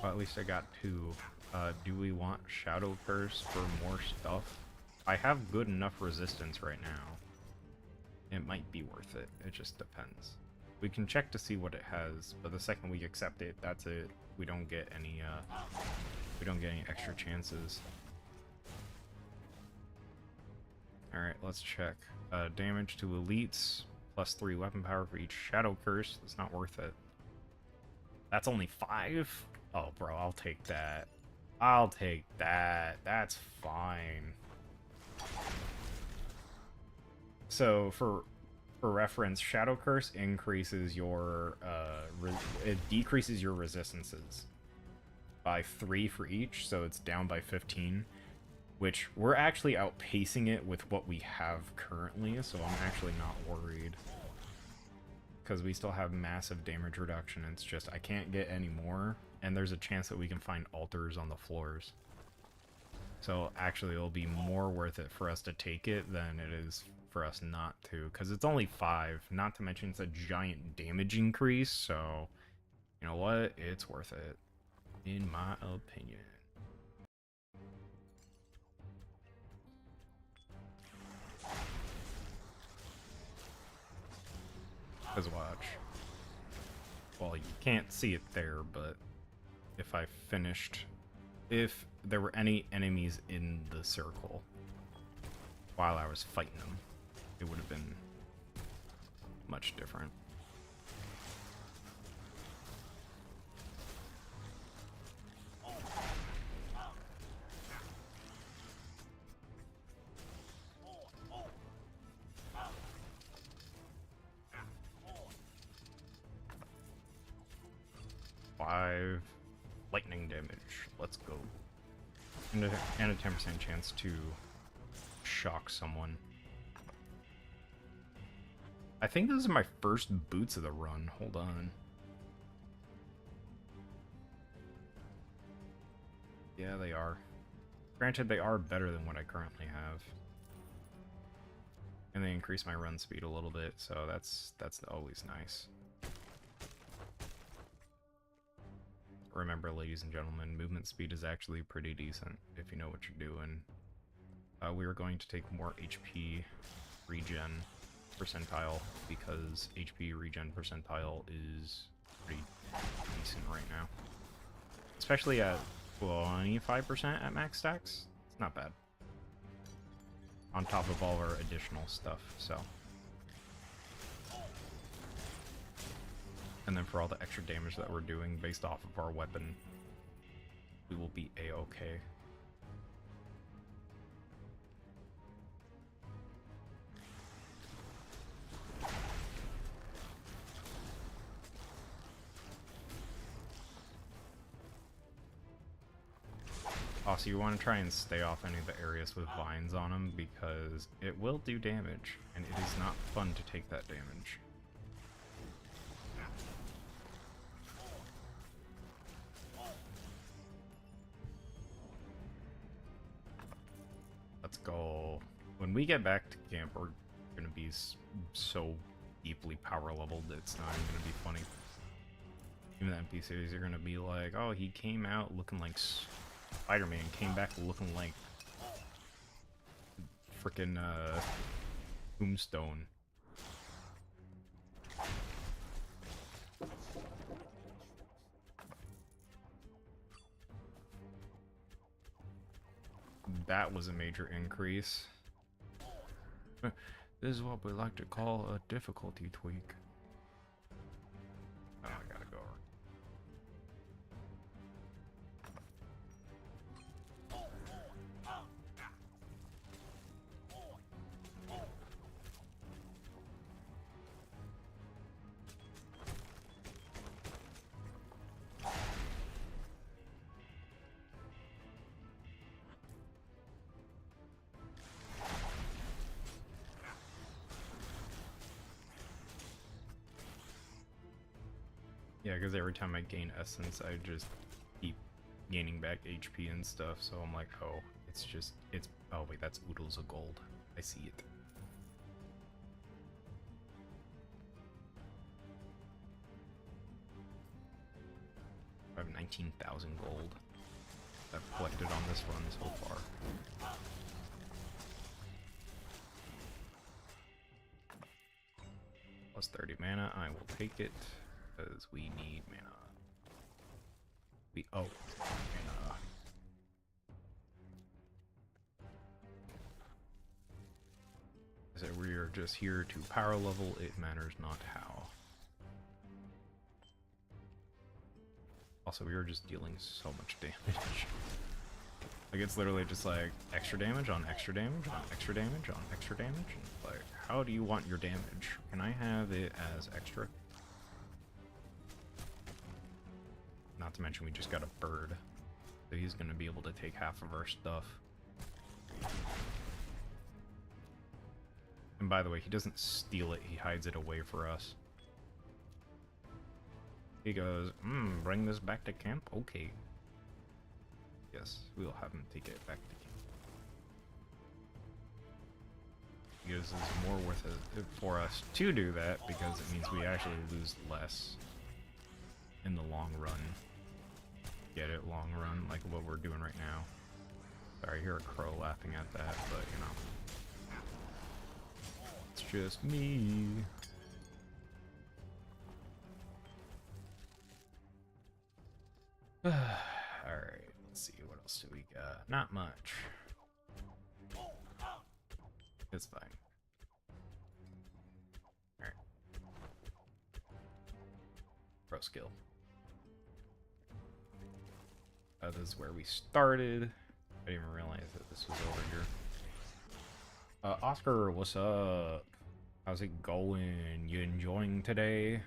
Well, at least I got two. Do we want Shadow Curse for more stuff? I have good enough resistance right now. It might be worth it. It just depends. We can check to see what it has, but the second we accept it, that's it. We don't get any extra chances. Alright, let's check. Damage to elites, +3 weapon power for each Shadow Curse. That's not worth it. That's only 5? Oh, bro, I'll take that. I'll take that. That's fine. So, for reference, Shadow Curse increases your, it decreases your resistances by 3 for each, so it's down by 15. Which, we're actually outpacing it with what we have currently, so I'm actually not worried. Because we still have massive damage reduction, it's just I can't get any more, and there's a chance that we can find altars on the floors. So actually it'll be more worth it for us to take it than it is for us not to, because it's only 5, not to mention it's a giant damage increase, so you know what, it's worth it, in my opinion. Because watch. Well, you can't see it there, but if I finished... If there were any enemies in the circle while I was fighting them, it would have been much different. Lightning damage. Let's go. And a 10% chance to shock someone. I think this is my first boots of the run. Hold on. Yeah, they are. Granted, they are better than what I currently have. And they increase my run speed a little bit, so that's always nice. Remember, ladies and gentlemen, movement speed is actually pretty decent if you know what you're doing. We are going to take more HP regen percentile because HP regen percentile is pretty decent right now. Especially at 25% at max stacks. It's not bad. On top of all our additional stuff, so. And then for all the extra damage that we're doing based off of our weapon, we will be a-okay. Also, you want to try and stay off any of the areas with vines on them because it will do damage, and it is not fun to take that damage. Let's go. When we get back to camp, we're going to be so deeply power leveled, it's not even going to be funny. Even the NPCs are going to be like, oh, he came out looking like Spider-Man, came back looking like frickin' Tombstone. That was a major increase. This is what we like to call a difficulty tweak. Oh, I gotta go. Yeah, because every time I gain essence, I just keep gaining back HP and stuff, so I'm like, oh, oh wait, that's oodles of gold. I see it. I have 19,000 gold I've collected on this run so far. Plus 30 mana, I will take it, because we need mana. Mana. So we are just here to power level, it matters not how. Also, we are just dealing so much damage. Like, it's literally just like extra damage on extra damage on extra damage on extra damage. And like, how do you want your damage? Can I have it as extra? Not to mention we just got a bird, so he's gonna be able to take half of our stuff. And by the way, he doesn't steal it, he hides it away for us. He goes, bring this back to camp? Okay. Yes, we'll have him take it back to camp. Because it's more worth it for us to do that, because it means we actually lose less in the long run. Get it? Long run, like what we're doing right now. Sorry, I hear a crow laughing at that, but you know. It's just me. Alright, let's see, what else do we got? Not much. It's fine. Alright. Pro skill. This is where we started. I didn't even realize that this was over here. Oscar, what's up? How's it going? You enjoying today?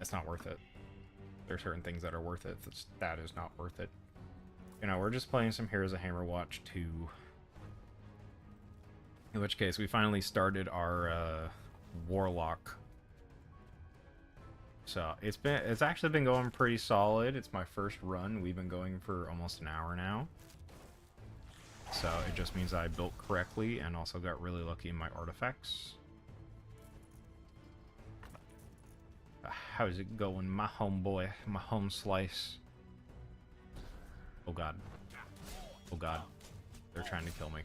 It's not worth it. There are certain things that are worth it. That is not worth it. You know, we're just playing some Heroes of Hammerwatch 2. In which case, we finally started our Warlock. So it's actually been going pretty solid. It's my first run. We've been going for almost an hour now. So it just means I built correctly and also got really lucky in my artifacts. How's it going, my homeboy, my home slice? Oh god. Oh god. They're trying to kill me.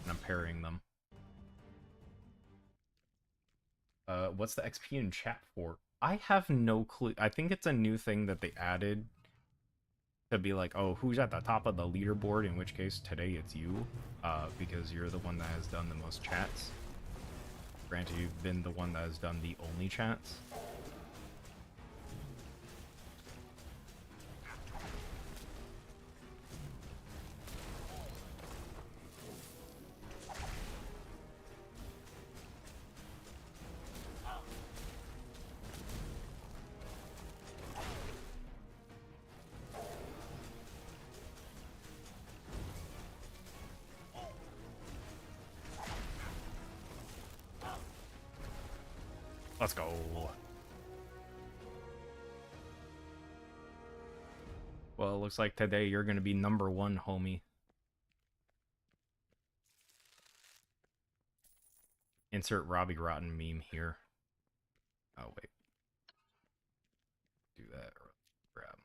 And I'm parrying them. What's the XP in chat for? I have no clue. I think it's a new thing that they added to be like, oh, who's at the top of the leaderboard? In which case, today it's you, because you're the one that has done the most chats. Granted, you've been the one that has done the only chats. Let's go. Well, it looks like today you're going to be number one, homie. Insert Robbie Rotten meme here. Oh, wait. Do that or grab him.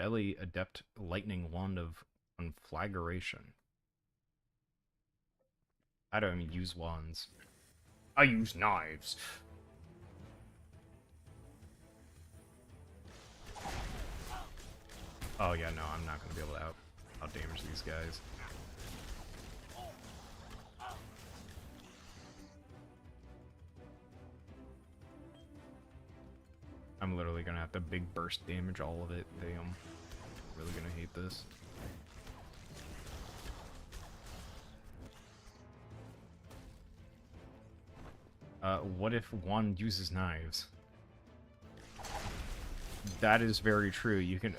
Belly Adept Lightning Wand of Conflagration. I don't even use wands. I use knives. Oh yeah, no, I'm not gonna be able to out damage these guys. I'm literally gonna have to big burst damage all of it. Damn. Really gonna hate this. What if one uses knives? That is very true. You can...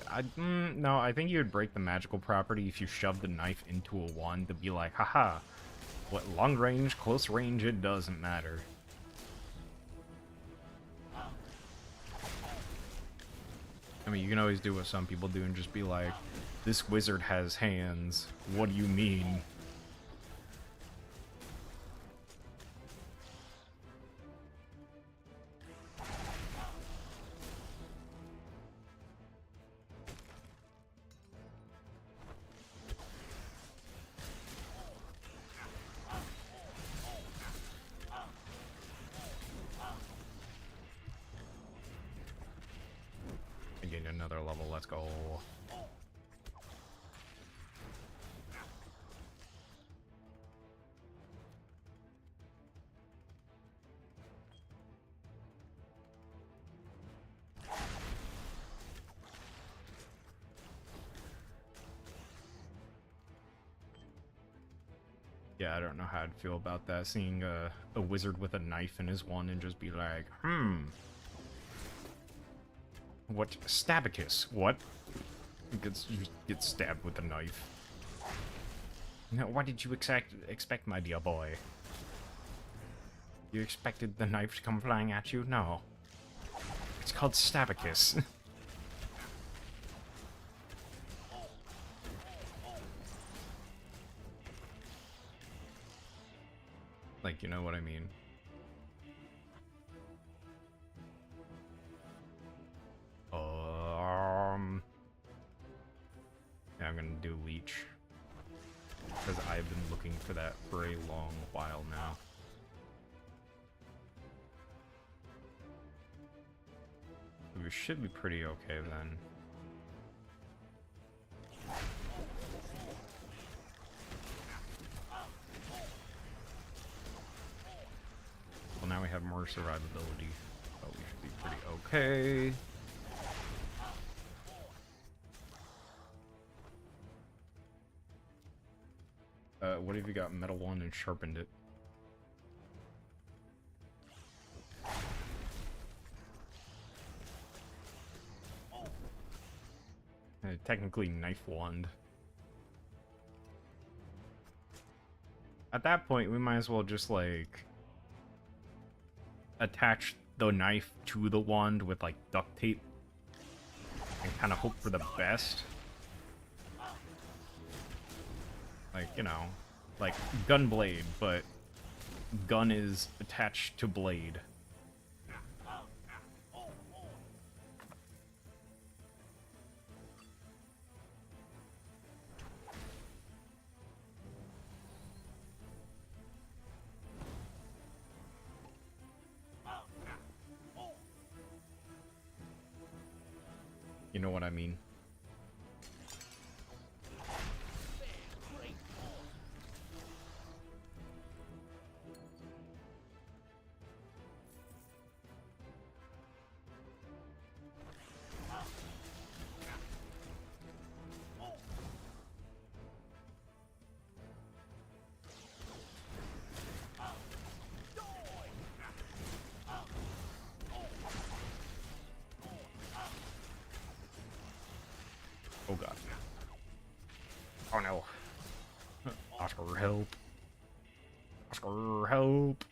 no, I think you would break the magical property if you shoved the knife into a wand to be like, haha, what long range, close range, it doesn't matter. I mean, you can always do what some people do and just be like, this wizard has hands. What do you mean? I gained another level, let's go. Yeah, I don't know how I'd feel about that, seeing a wizard with a knife in his wand and just be like, what? Stabicus? What? You get stabbed with a knife. No, what did you expect, my dear boy? You expected the knife to come flying at you? No. It's called Stabicus. Like, you know what I mean? Yeah, I'm gonna do Leech. Because I've been looking for that for a long while now. We should be pretty okay then. Well, now we have more survivability, but we should be pretty okay. What if you got Metal One and sharpened it? Technically Knife Wand. At that point, we might as well just, like, attach the knife to the wand with, like, duct tape. And kind of hope for the best. Like, you know, like gun blade, but gun is attached to blade. You know what I mean? Oh god. Oh no. Oscar, help. Oscar, help.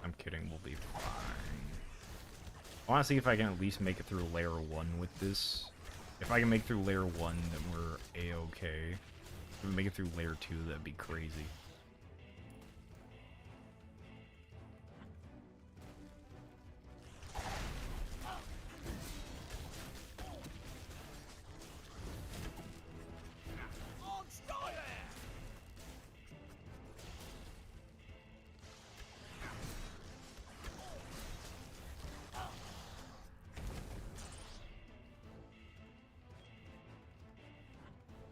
I'm kidding, we'll be fine. I want to see if I can at least make it through layer 1 with this. If I can make it through layer 1, then we're a-okay. If we make it through layer 2, that'd be crazy.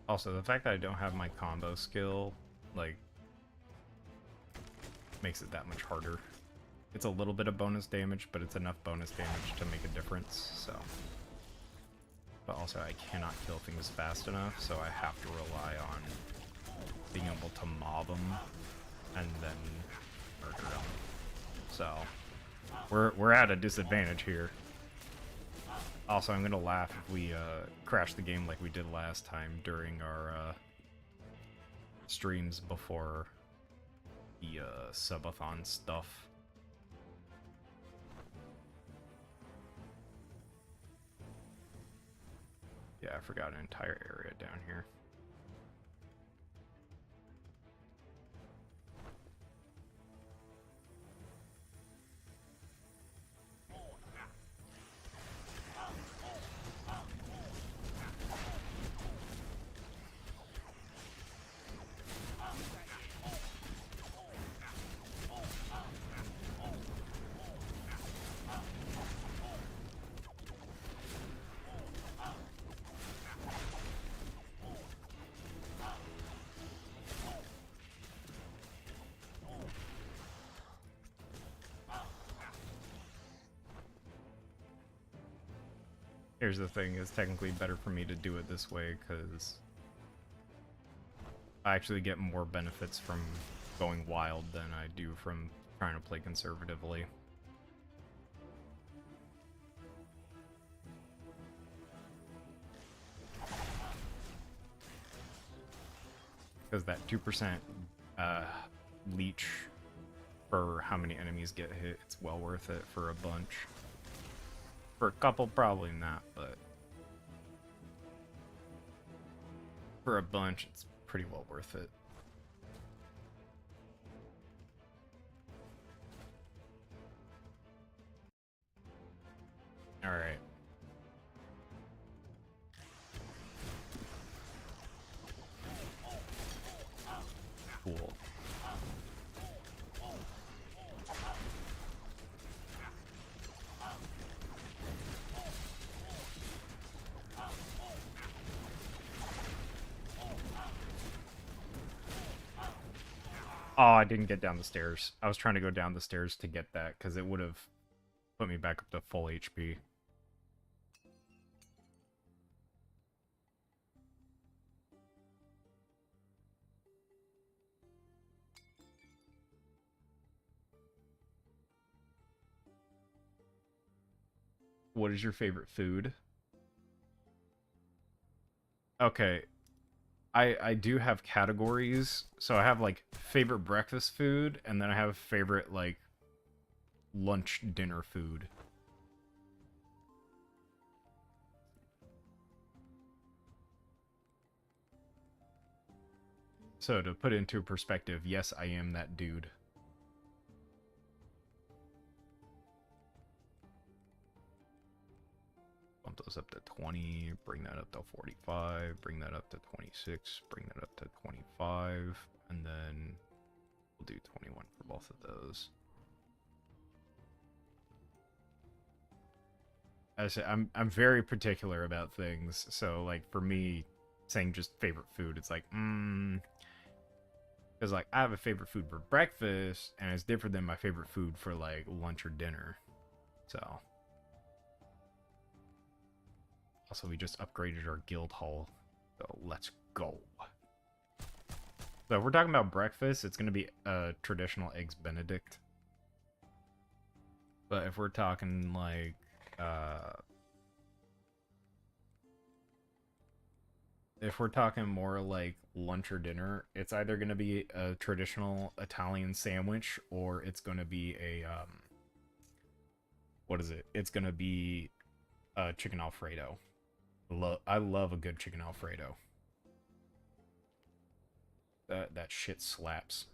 Also, the fact that I don't have my combo skill, like, makes it that much harder. It's a little bit of bonus damage, but it's enough bonus damage to make a difference, so. But also, I cannot kill things fast enough, so I have to rely on being able to mob them and then murder them. So, we're at a disadvantage here. Also, I'm gonna laugh if we crash the game like we did last time during our streams before the subathon stuff. Yeah, I forgot an entire area down here. Here's the thing, it's technically better for me to do it this way, because I actually get more benefits from going wild than I do from trying to play conservatively. Because that 2% leech for how many enemies get hit, it's well worth it for a bunch. For a couple, probably not, but for a bunch, it's pretty well worth it. Alright. Cool. Oh, I didn't get down the stairs. I was trying to go down the stairs to get that, because it would have put me back up to full HP. What is your favorite food? Okay, I do have categories. So I have like favorite breakfast food, and then I have favorite like lunch dinner food. So to put it into perspective, yes, I am that dude. Bump those up to 20, bring that up to 45, bring that up to 26, bring that up to 25, and then we'll do 21 for both of those. As I say, I'm very particular about things, so like for me, saying just favorite food, it's like, because like I have a favorite food for breakfast, and it's different than my favorite food for like lunch or dinner. So also we just upgraded our guild hall, so let's go. So if we're talking about breakfast, it's gonna be a traditional eggs Benedict. But if we're talking like if we're talking more like lunch or dinner, it's either going to be a traditional Italian sandwich, or it's going to be a what is it? It's going to be a chicken Alfredo. I love a good chicken Alfredo. That shit slaps.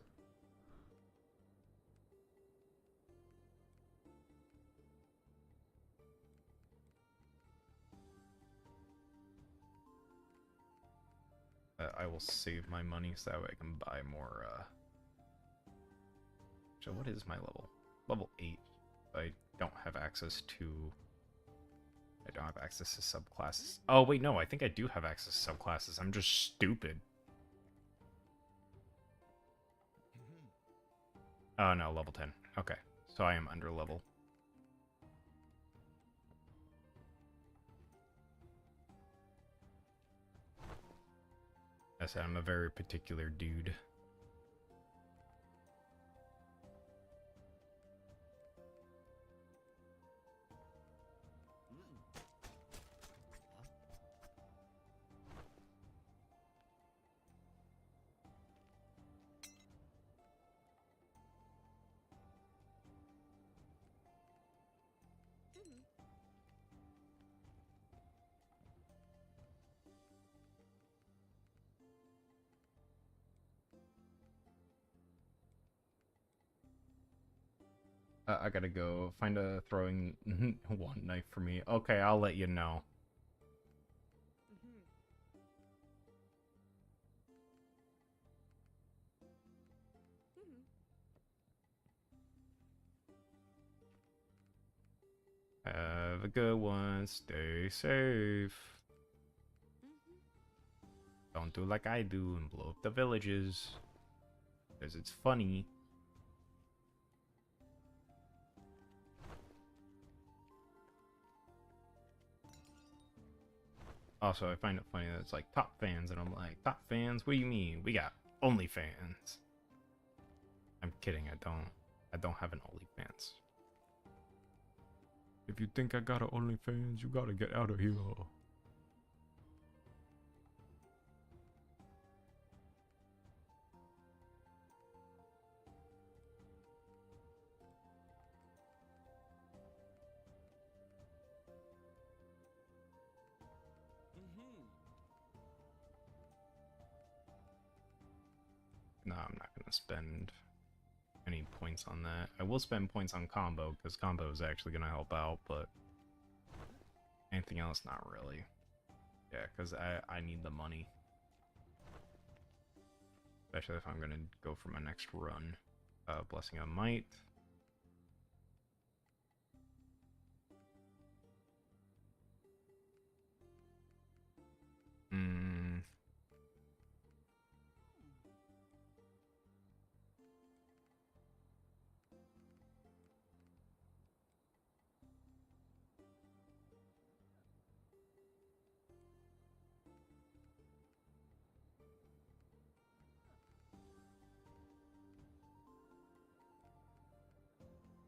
I will save my money so that way I can buy more. So what is my level? Level 8. I don't have access to I don't have access to subclasses. Oh, wait, no, I think I do have access to subclasses. I'm just stupid. Oh, no, level 10. Okay, so I am under level. I said I'm a very particular dude. I gotta go find a throwing one knife for me. Okay, I'll let you know. Have a good one. Stay safe. Don't do like I do and blow up the villages. Because it's funny. Also, I find it funny that it's like top fans, and I'm like, top fans? What do you mean? We got OnlyFans. I'm kidding. I don't have an OnlyFans. If you think I got an OnlyFans, you gotta get out of here. No, I'm not gonna spend any points on that. I will spend points on combo, because combo is actually gonna help out, but anything else, not really. Yeah, because I need the money. Especially if I'm gonna go for my next run. Blessing of Might.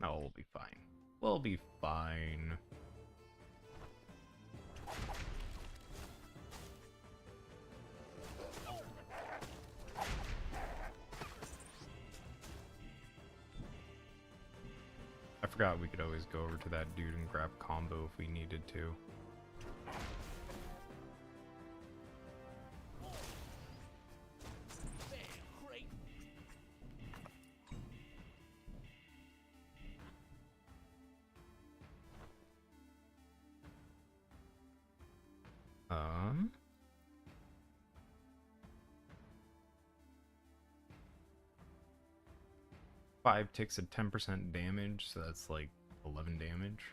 No, we'll be fine. We'll be fine. I forgot we could always go over to that dude and grab combo if we needed to. Um... 5 ticks at 10% damage, so that's like 11 damage.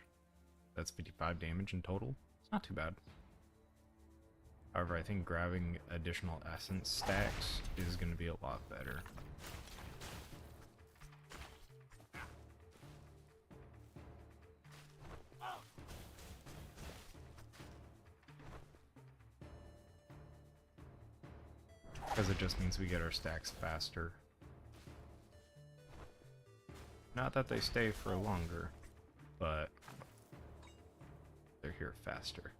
That's 55 damage in total. It's not too bad. However, I think grabbing additional essence stacks is going to be a lot better. Because it just means we get our stacks faster. Not that they stay for longer, but they're here faster.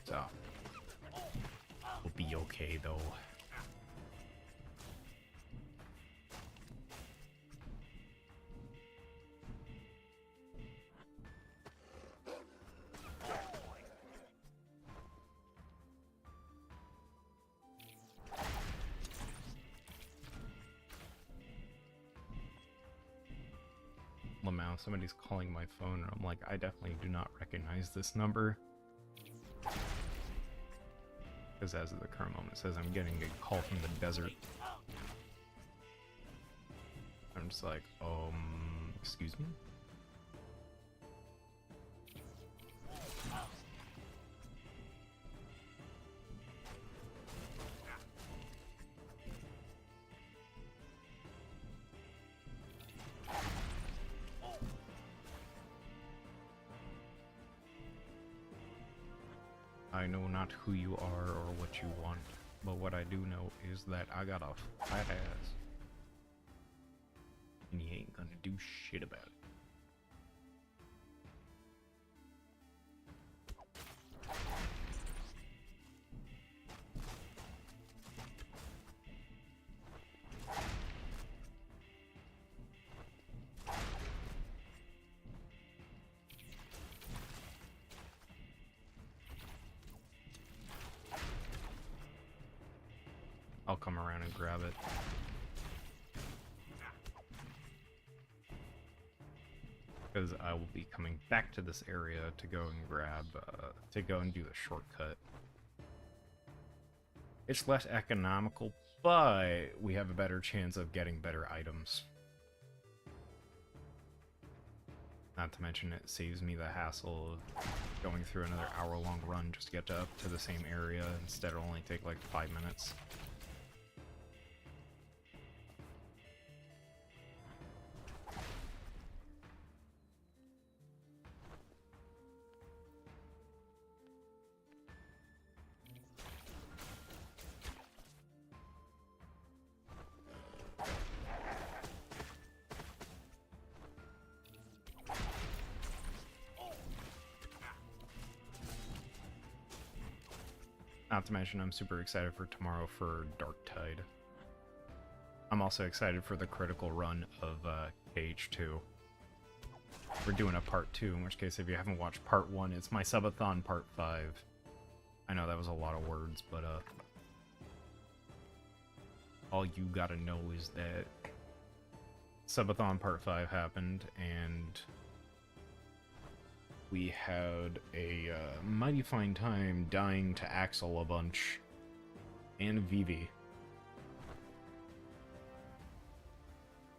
So, we'll be okay though. Lamau, somebody's calling my phone, and I'm like, I definitely do not recognize this number. Because as of the current moment, it says I'm getting a call from the desert. I'm just like, excuse me? I know not who you are or what you want, but what I do know is that I got a fat ass. And you ain't gonna do shit about it. I'll come around and grab it. Because I will be coming back to this area to go and grab, to go and do the shortcut. It's less economical, but we have a better chance of getting better items. Not to mention it saves me the hassle of going through another hour-long run just to get up to the same area. Instead it'll only take like 5 minutes. Not to mention, I'm super excited for tomorrow for Dark Tide. I'm also excited for the critical run of KH2. We're doing a part 2, in which case if you haven't watched part 1, it's my subathon part 5. I know that was a lot of words, but all you gotta know is that subathon part 5 happened, and we had a mighty fine time dying to Axel a bunch, and Vivi.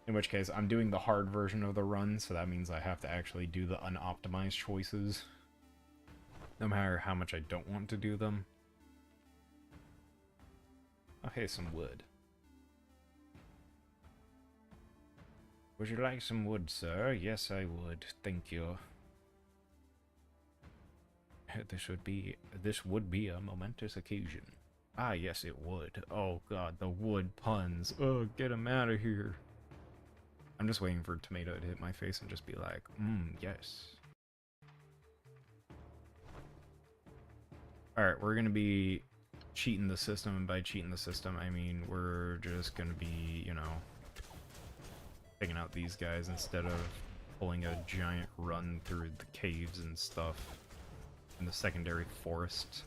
In which case, I'm doing the hard version of the run, so that means I have to actually do the unoptimized choices, no matter how much I don't want to do them. Okay, some wood. Would you like some wood, sir? Yes, I would. Thank you. This would be a momentous occasion. Ah, yes, it would. Oh god, the wood puns. Oh, get him out of here. I'm just waiting for Tomato to hit my face and just be like, yes. Alright, we're gonna be cheating the system, and by cheating the system, I mean we're just gonna be, you know, taking out these guys instead of pulling a giant run through the caves and stuff in the secondary forest.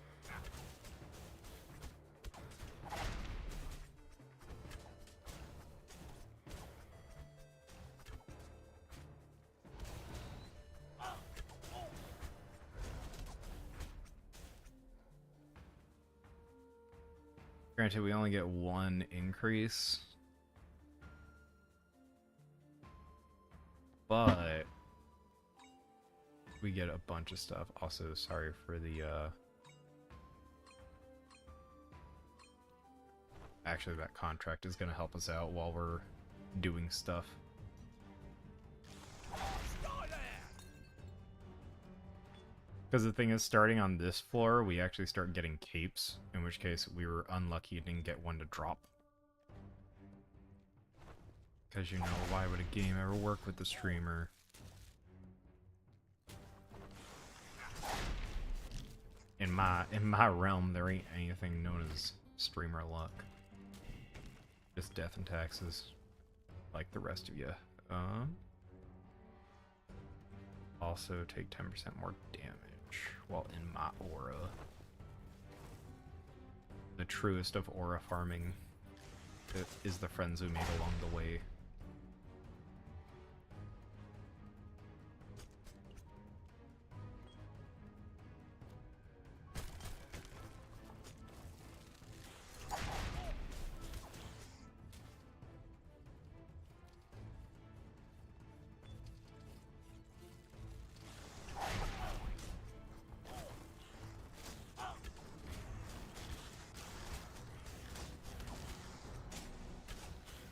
Granted, we only get one increase, but we get a bunch of stuff. Also, sorry for the, actually, that contract is going to help us out while we're doing stuff. Because the thing is, starting on this floor, we actually start getting capes, in which case we were unlucky and didn't get one to drop. Because, you know, why would a game ever work with the streamer? In my realm, there ain't anything known as streamer luck. Just death and taxes, like the rest of you. Also take 10% more damage while in my aura. The truest of aura farming is the friends we made along the way.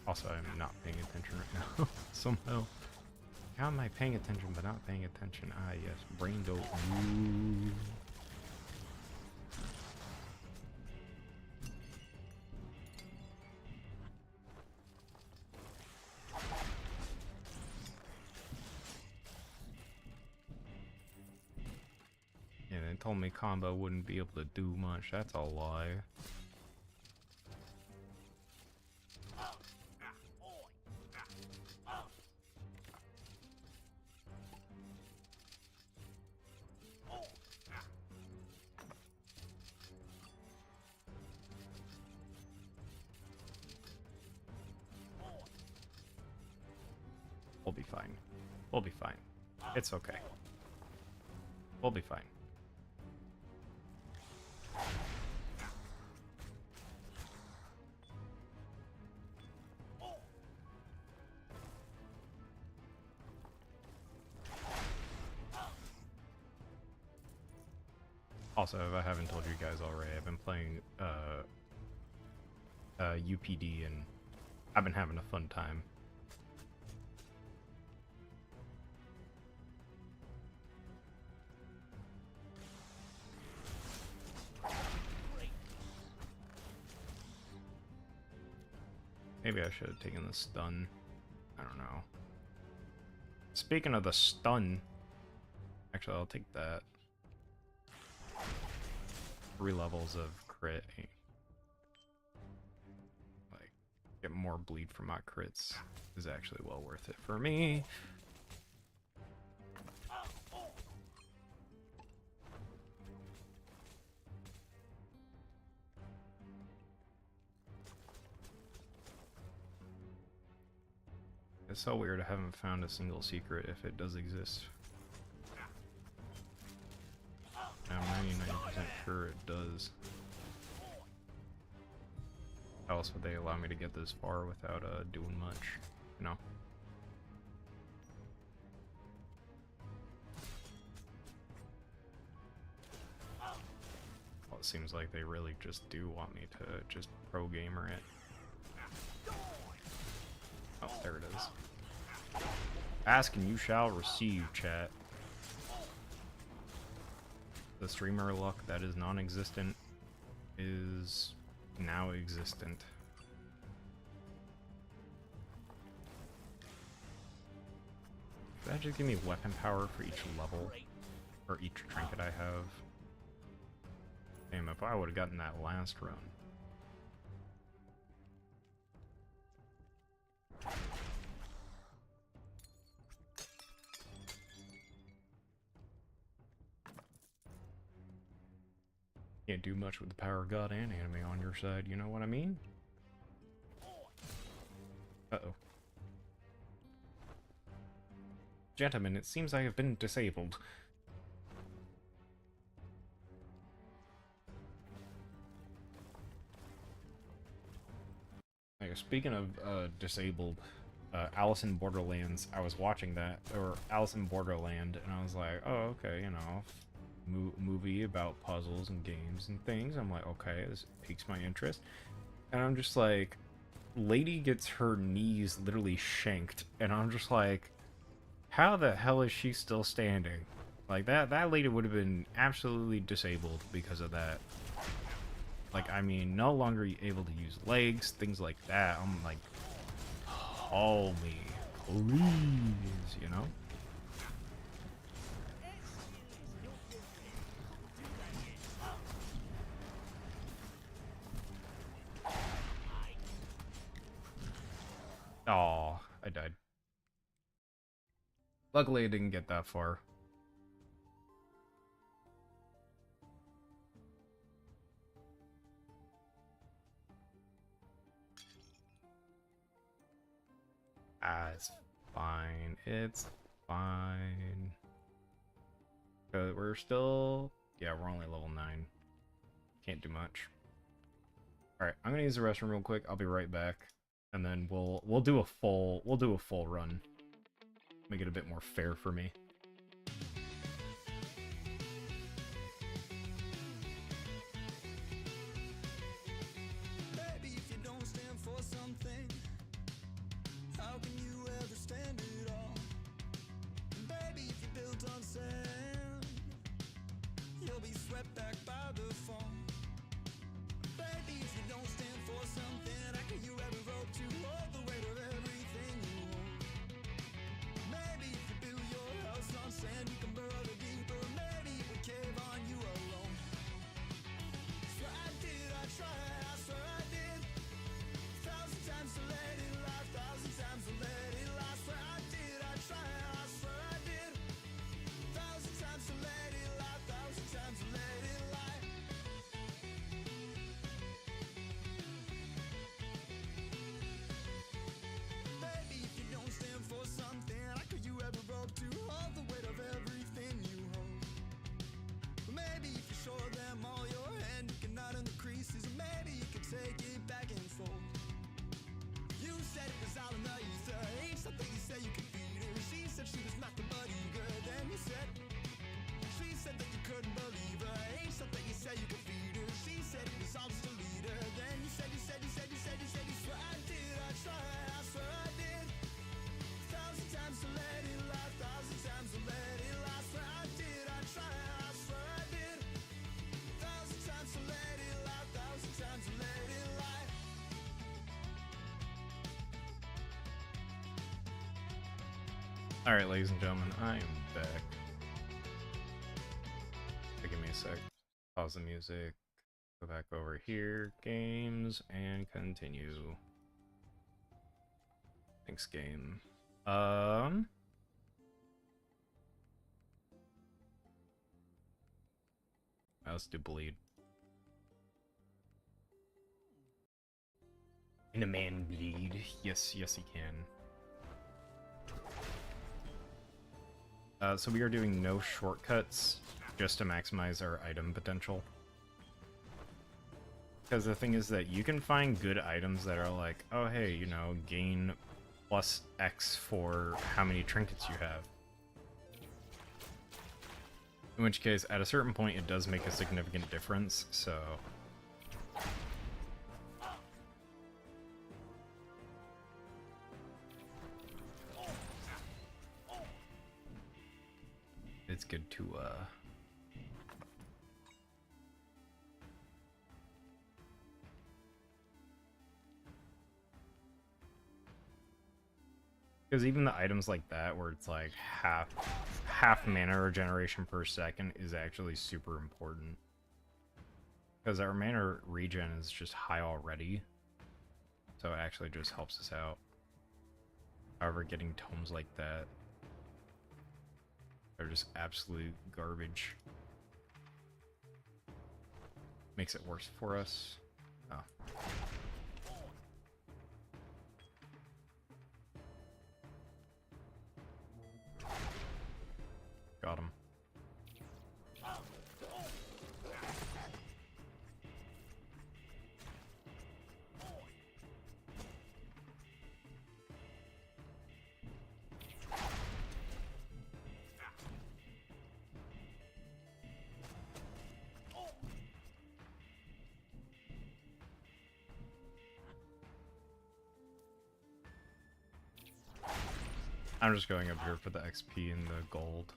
Also, I'm not paying attention right now, somehow. How am I paying attention but not paying attention? Ah, yes, brain dope. Ooh. told me combo wouldn't be able to do much. That's a lie. We'll be fine. We'll be fine. It's okay. We'll be fine. Also, if I haven't told you guys already, I've been playing UPD and I've been having a fun time. Maybe I should have taken the stun. I don't know. Speaking of the stun, actually I'll take that. 3 levels of crit. Like, get more bleed from my crits is actually well worth it for me. It's so weird I haven't found a single secret if it does exist. I'm 99% sure it does. How else would they allow me to get this far without doing much, you know? Well, it seems like they really just do want me to just pro gamer it. Oh, there it is. Ask and you shall receive, chat. The streamer luck that is non-existent is now existent. Should that just give me weapon power for each level? Or each trinket I have? Damn, if I would have gotten that last run. Can't do much with the power of God and anime on your side, you know what I mean? Uh-oh. Gentlemen, it seems I have been disabled. Okay, speaking of disabled, Alice in Borderlands, I was watching that, or Alice in Borderland, and I was like, oh, okay, you know, movie about puzzles and games and things. I'm like, okay, this piques my interest. And I'm just like, lady gets her knees literally shanked, and I'm just like, how the hell is she still standing? Like, that lady would have been absolutely disabled because of that. Like, I mean, no longer able to use legs, things like that. I'm like, call me, please, you know? Aw, I died. Luckily, I didn't get that far. Ah, it's fine. It's fine. We're still... Yeah, we're only level 9. Can't do much. Alright, I'm gonna use the restroom real quick. I'll be right back. And then we'll do a full run. Make it a bit more fair for me. Baby, if you don't stand for something, how can you ever stand it all? Baby, if you're built on sand, you'll be swept back by the fall. Baby, if you don't stand for something, how can you ever hope to hold the weight of everything you own? Maybe if you build your house on sand, you can burrow the deeper. Maybe if we cave on you a said you could feed her. She said she was not the buddy girl. Then you said she said that you couldn't believe her. He said that you said you could feed her. She said it was all just a leader. Then you said you swear I did. I tried, I swear I did. 1,000 times to let it lie, 1,000 times to let it lie. Swear I did, I tried, I swear I did. 1,000 times to let it lie, 1,000 times to let it lie. Alright, ladies and gentlemen, I am back. Give me a sec. Pause the music. Go back over here. Games. And continue. Thanks, game. Let's do bleed. Can a man bleed? Yes, yes he can. So we are doing no shortcuts, just to maximize our item potential. Because the thing is that you can find good items that are like, oh hey, you know, gain plus X for how many trinkets you have. In which case, at a certain point, it does make a significant difference, so... it's good to, because even the items like that, where it's like half mana regeneration per second, is actually super important. Because our mana regen is just high already, so it actually just helps us out. However, getting tomes like that are just absolute garbage. Makes it worse for us. Oh. Got him. I'm just going up here for the XP and the gold.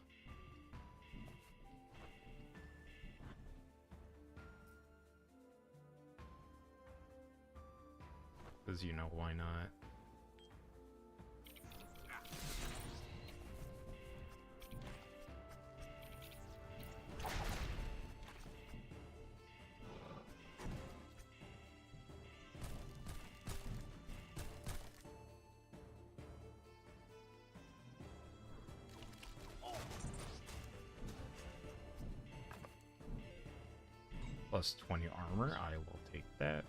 Because, you know, why not? Plus 20 armor, I will take that.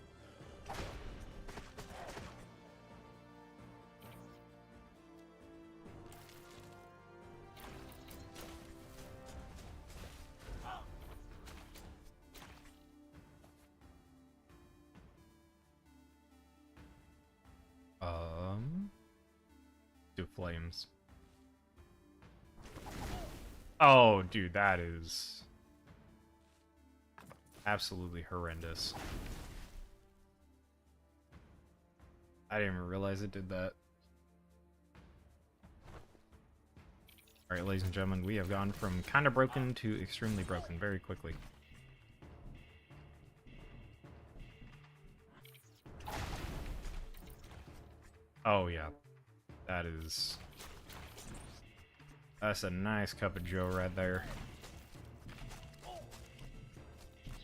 Do flames. Oh, dude, that is absolutely horrendous. I didn't even realize it did that. Alright, ladies and gentlemen, we have gone from kind of broken to extremely broken very quickly. Oh, yeah. That's a nice cup of Joe right there.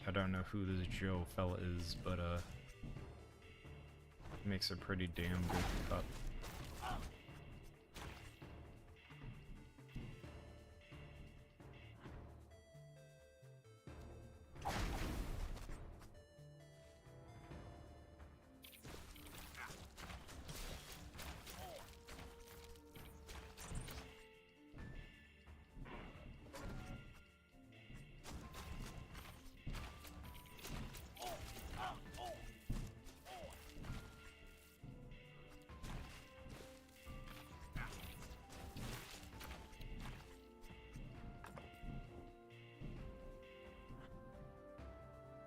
I don't know who this Joe fella is, but makes a pretty damn good cup.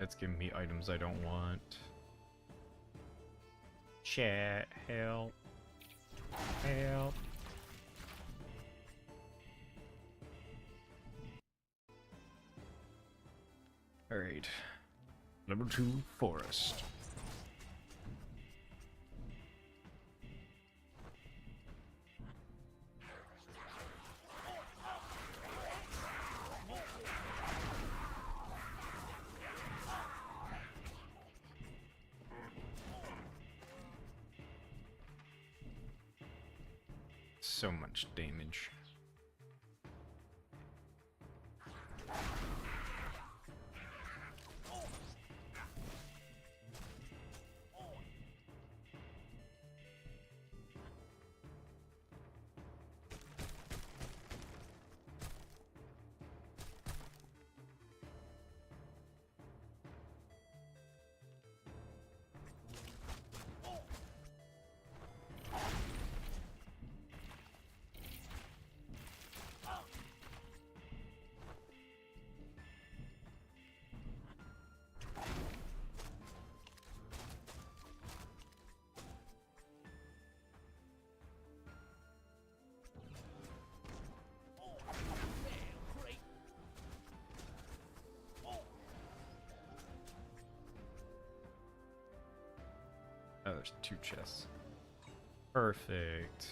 It's giving me items I don't want. Chat, help. Help. Alright. Level 2 forest. So much damage. Oh, there's 2 chests. Perfect.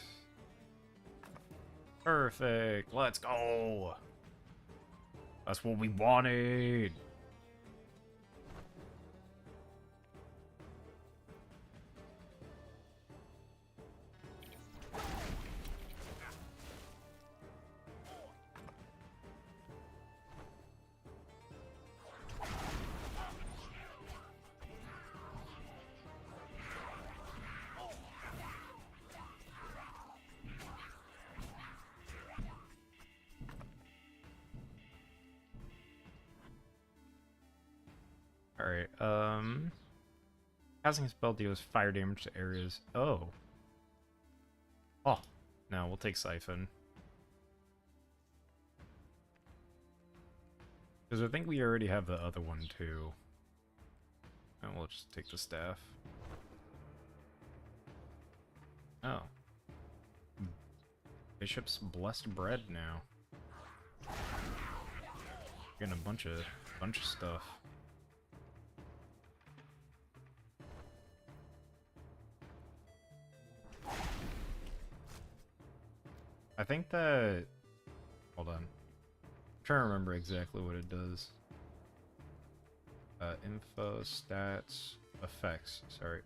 Perfect. Let's go. That's what we wanted. Alright, casting a spell deals fire damage to areas. Oh. Oh. No, we'll take Siphon. Because I think we already have the other one, too. And we'll just take the staff. Oh. Bishop's blessed bread now. Getting a bunch of stuff. I think that... Hold on. I'm trying to remember exactly what it does. Info, stats, effects, sorry.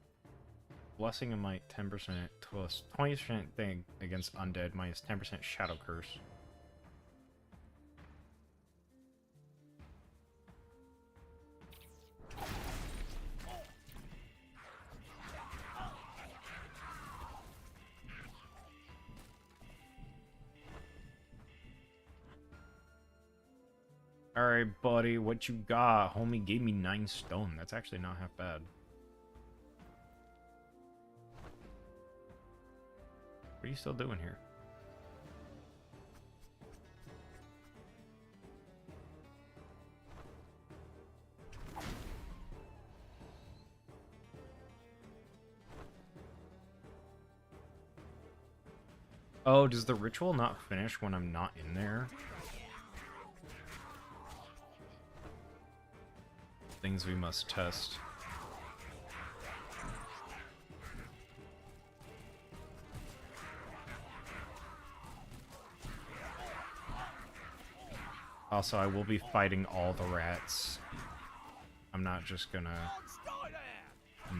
Blessing of Might, 10%, plus 20% thing against undead, minus 10% shadow curse. Alright, buddy, what you got? Homie gave me 9 stone. That's actually not half bad. What are you still doing here? Oh, does the ritual not finish when I'm not in there? Things we must test. Also, I will be fighting all the rats. I'm not just gonna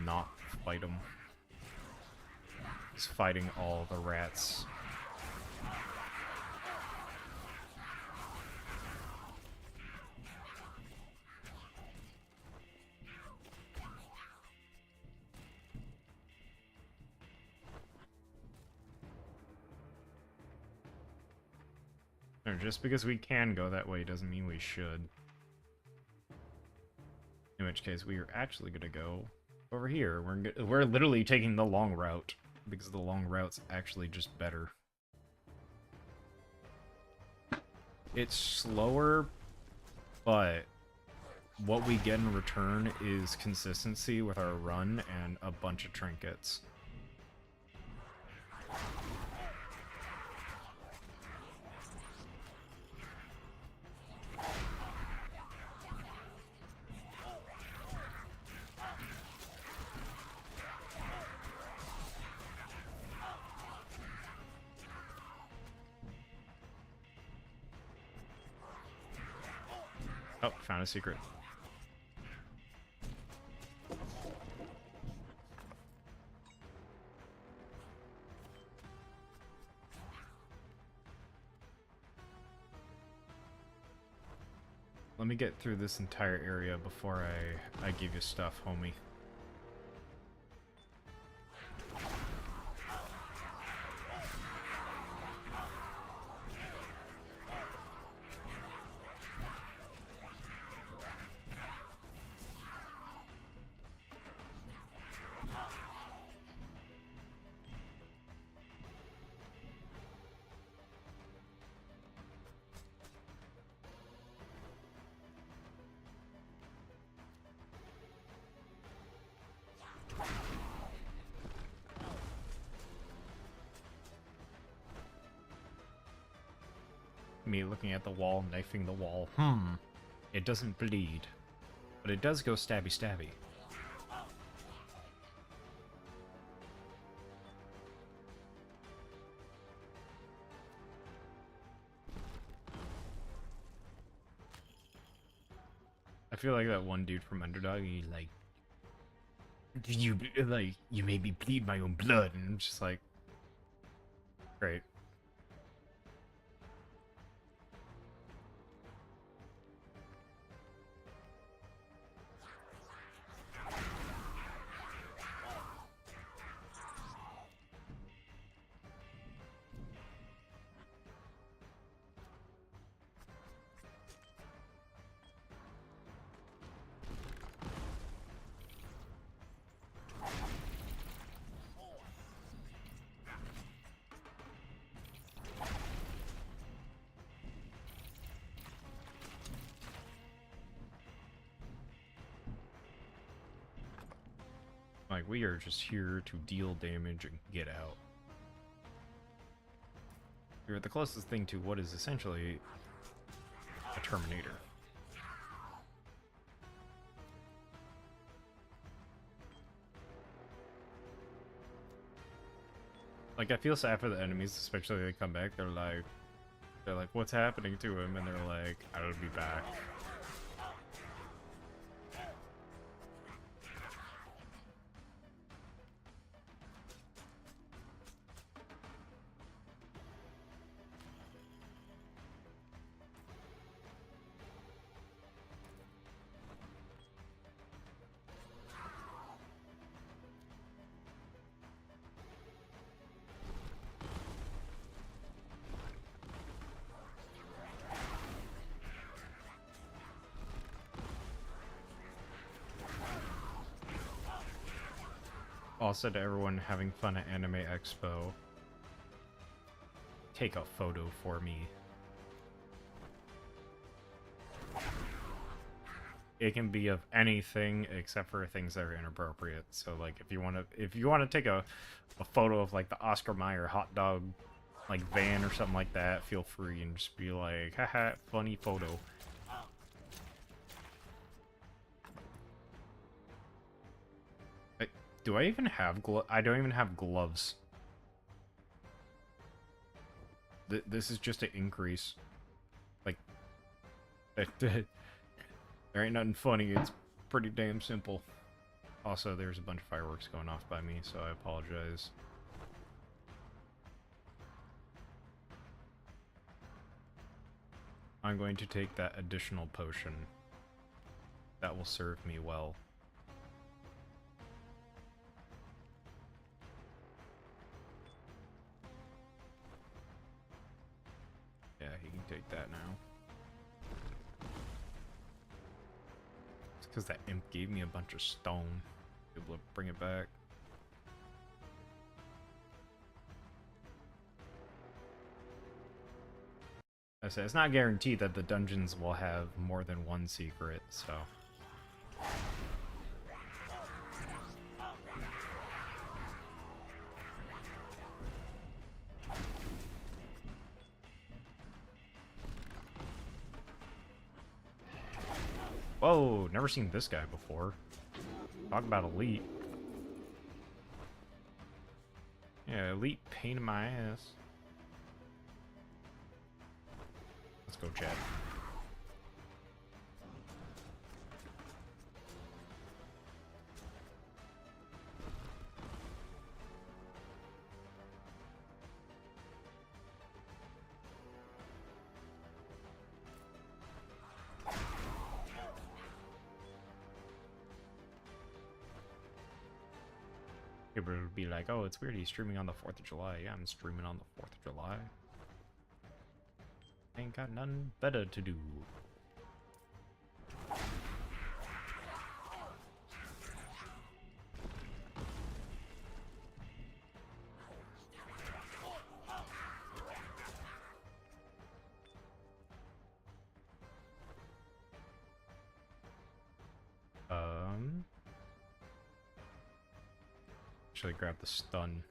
not fight them. Just fighting all the rats. No, just because we can go that way doesn't mean we should. In which case, we are actually gonna go over here. We're literally taking the long route because the long route's actually just better. It's slower, but what we get in return is consistency with our run and a bunch of trinkets. Oh, found a secret. Let me get through this entire area before I give you stuff, homie. Me looking at the wall, knifing the wall. It doesn't bleed. But it does go stabby stabby. I feel like that one dude from Underdog, he like, you made me bleed my own blood, and I'm just like, great. Like, we are just here to deal damage and get out. You're the closest thing to what is essentially a Terminator. Like, I feel sad for the enemies, especially they come back, they're like, what's happening to him? And they're like, I'll be back. Also, to everyone having fun at Anime Expo, take a photo for me. It can be of anything except for things that are inappropriate. So, like, if you want to take a photo of like the Oscar Mayer hot dog like van or something like that, feel free and just be like, haha, funny photo. Do I even have gloves? I don't even have gloves. This is just an increase. Like, there ain't nothing funny. It's pretty damn simple. Also, there's a bunch of fireworks going off by me, so I apologize. I'm going to take that additional potion. That will serve me well. Yeah, he can take that now. It's because that imp gave me a bunch of stone. Able to bring it back. I say it's not guaranteed that the dungeons will have more than one secret, so Whoa, never seen this guy before. Talk about elite. Yeah, elite pain in my ass. Let's go, chat. People would be like, oh, it's weird he's streaming on the 4th of July. Yeah, I'm streaming on the 4th of July. Ain't got nothing better to do. Actually grab the stun.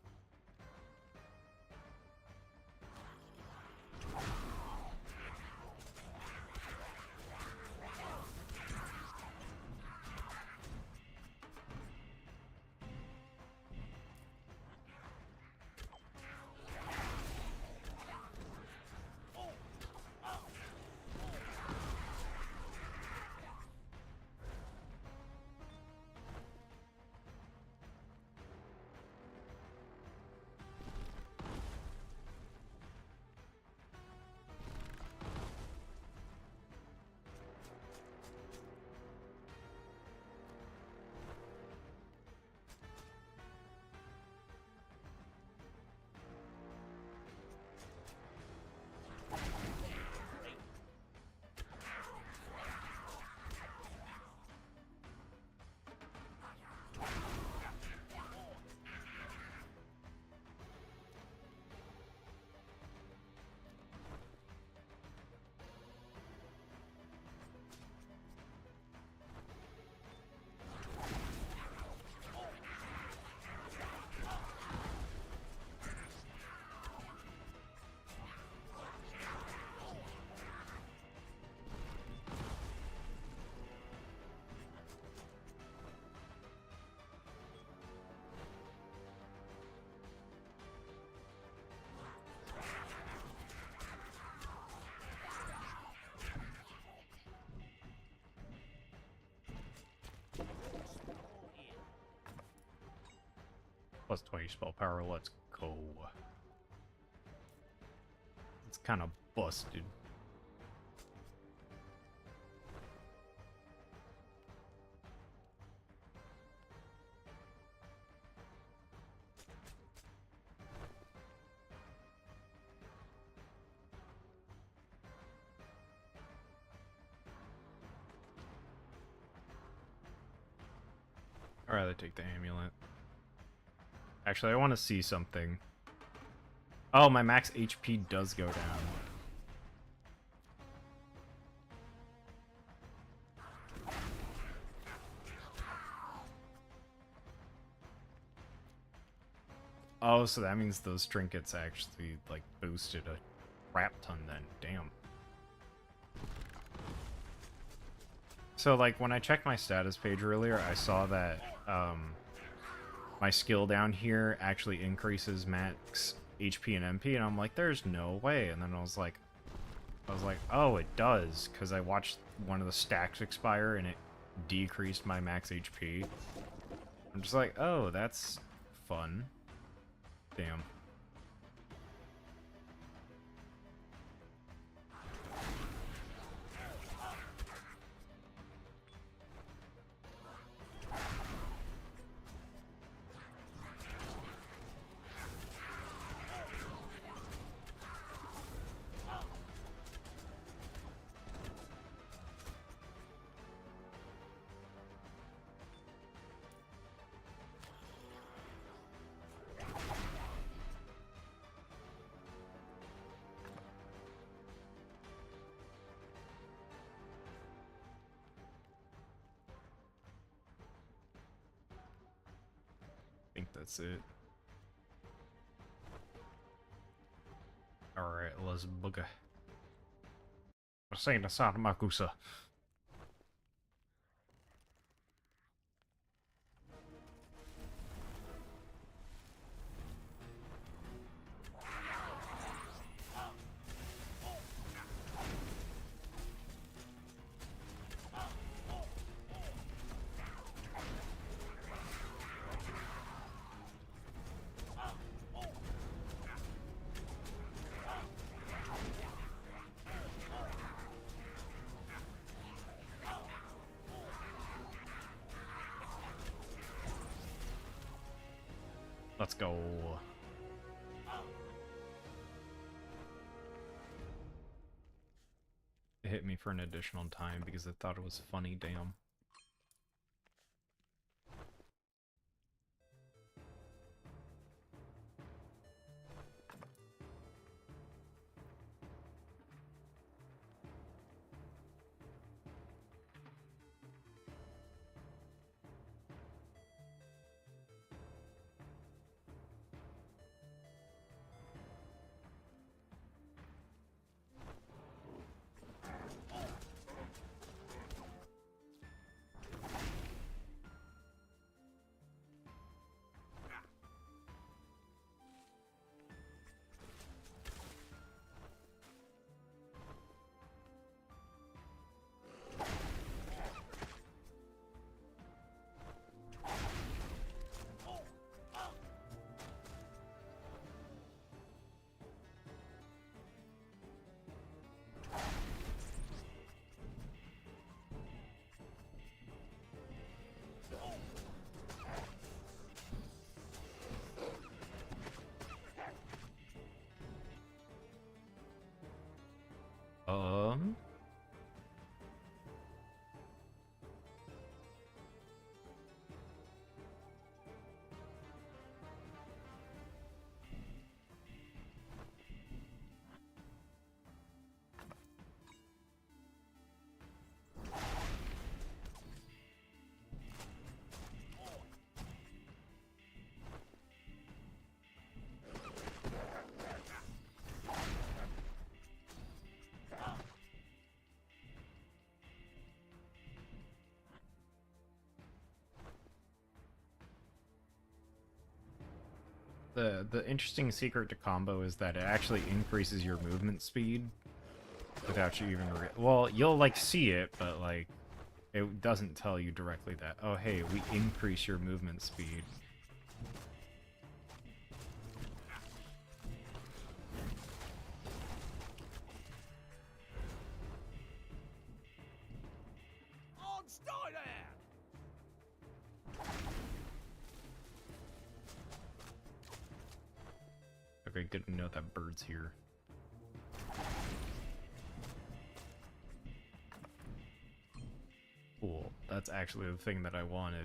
Plus 20 spell power, let's go. It's kind of busted. I'd rather take the amulet. Actually, I want to see something. Oh, my max HP does go down. Oh, so that means those trinkets actually, like, boosted a crap ton then. Damn. So, like, when I checked my status page earlier, I saw that, my skill down here actually increases max HP and MP, and I'm like, there's no way. And then I was like, oh, it does, because I watched one of the stacks expire, and it decreased my max HP. I'm just like, oh, that's fun. Damn. I think that's it. Alright, let's booga. Saying the sound of Makusa. Let's go. It hit me for an additional time because I thought it was funny, damn. Um... The interesting secret to combo is that it actually increases your movement speed without you even well, you'll like see it, but like it doesn't tell you directly that, oh hey, we increase your movement speed. Okay, good to know that bird's here. Cool. That's actually the thing that I wanted.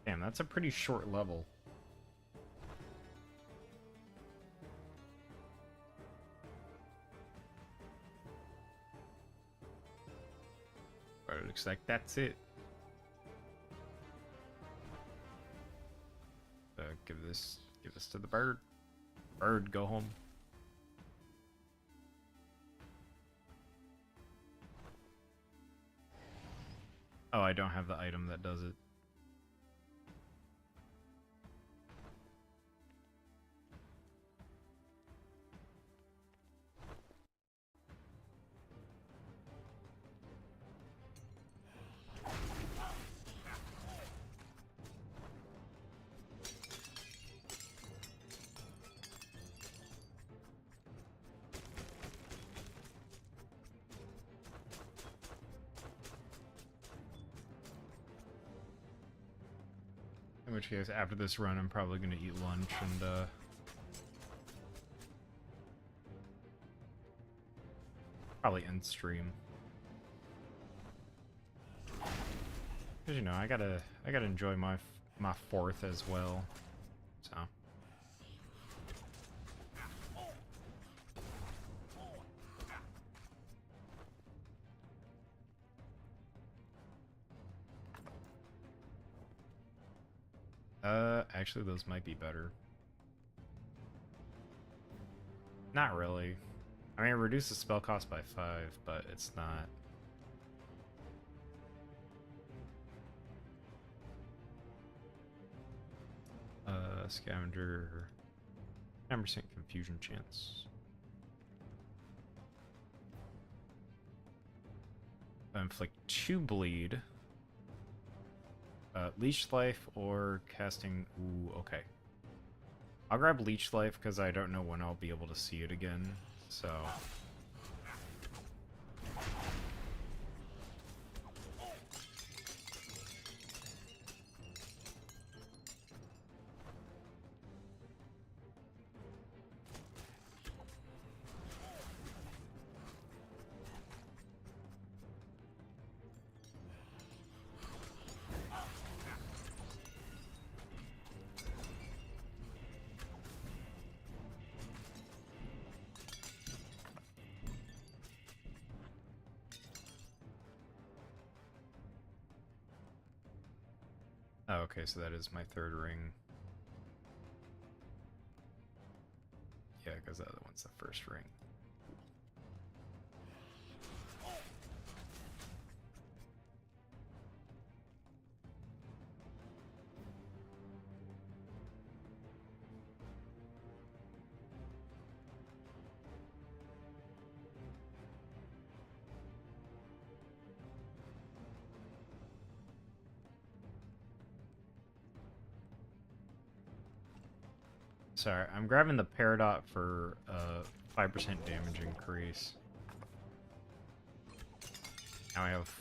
Damn, that's a pretty short level. But it looks like that's it. Give this to the bird. Bird, go home. Oh, I don't have the item that does it. In which case, after this run, I'm probably going to eat lunch and, probably end stream. Because, you know, I gotta enjoy my fourth as well, so. Actually, those might be better. Not really. I mean, reduce the spell cost by 5, but it's not. Scavenger. 10% confusion chance. Inflict 2 bleed. Leech life or casting. Ooh, okay. I'll grab leech life because I don't know when I'll be able to see it again. So. Oh, okay, so that is my third ring. Yeah, because the other one's the first ring. Sorry, I'm grabbing the Peridot for 5% damage increase. Now I have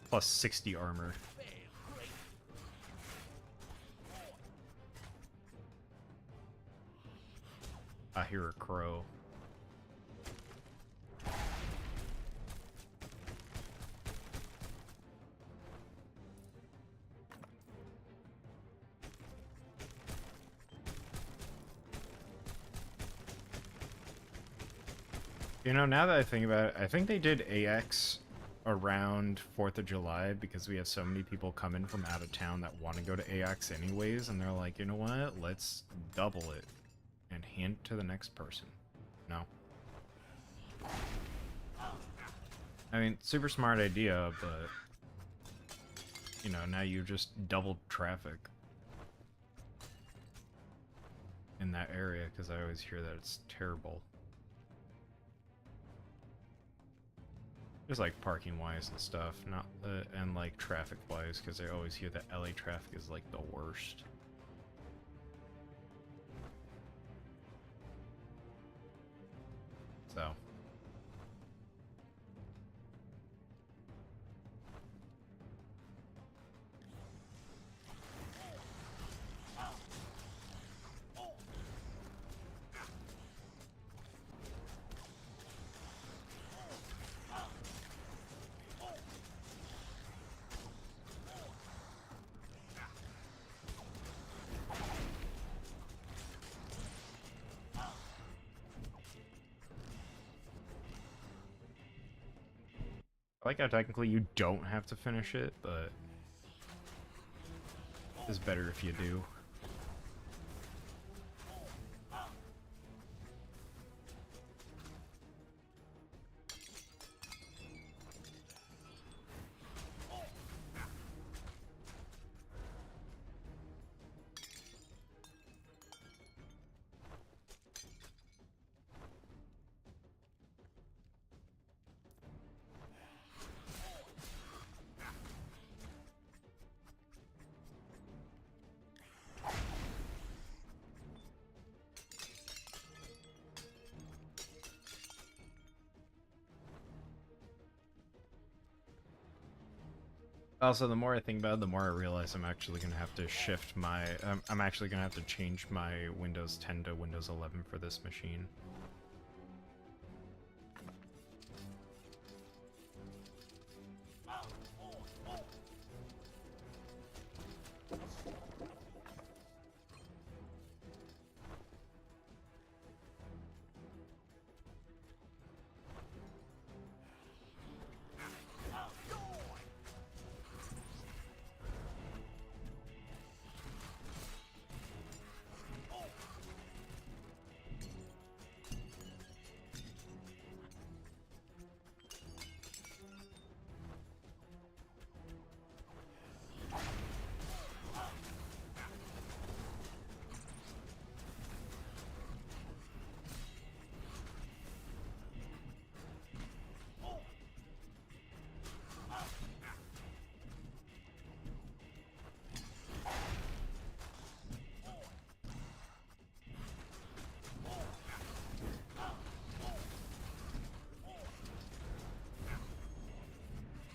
plus 60 armor. I hear a crow. You know, now that I think about it, I think they did AX around 4th of July because we have so many people coming from out of town that want to go to AX anyways, and they're like, you know what, let's double it and hand it to the next person. No. I mean, super smart idea, but, you know, now you just doubled traffic in that area because I always hear that it's terrible. Just like parking wise and stuff, not and like traffic wise, because I always hear that LA traffic is like the worst. So. I like how technically you don't have to finish it, but it's better if you do. Also, the more I think about it, the more I realize I'm actually going to have to shift my... I'm actually going to have to change my Windows 10 to Windows 11 for this machine.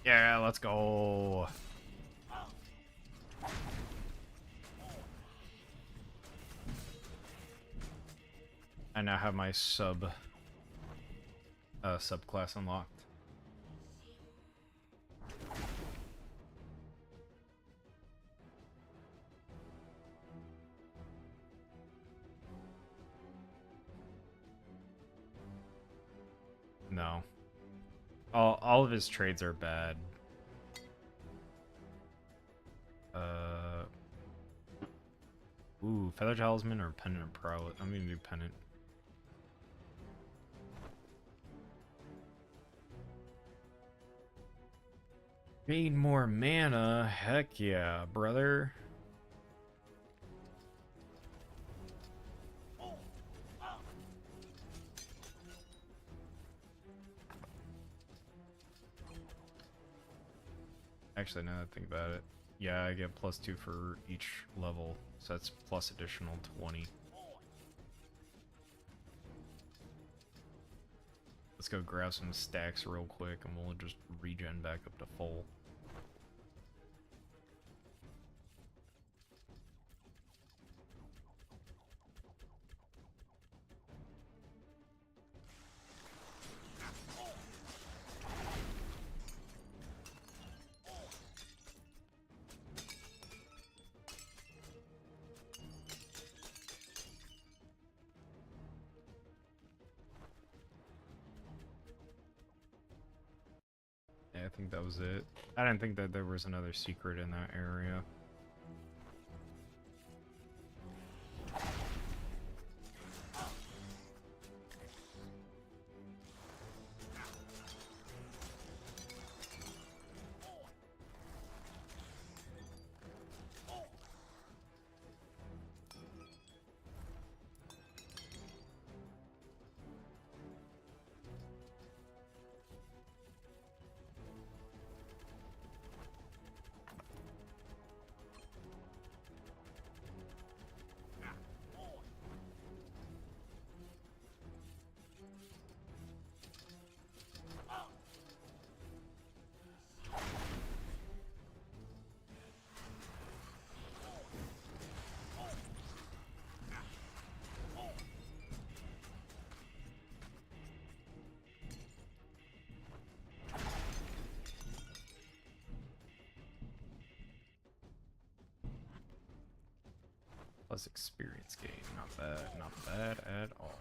Yeah, let's go. I now have my subclass unlocked. No. All of his trades are bad. Ooh, Feather Talisman or Pendant Prowess? I'm gonna do Pendant. Need more mana? Heck yeah, brother. Actually, now that I think about it, yeah, I get +2 for each level, so that's plus additional 20. Let's go grab some stacks real quick, and we'll just regen back up to full. Yeah, I think that was it. I didn't think that there was another secret in that area. Plus experience gain. Not bad. Not bad at all.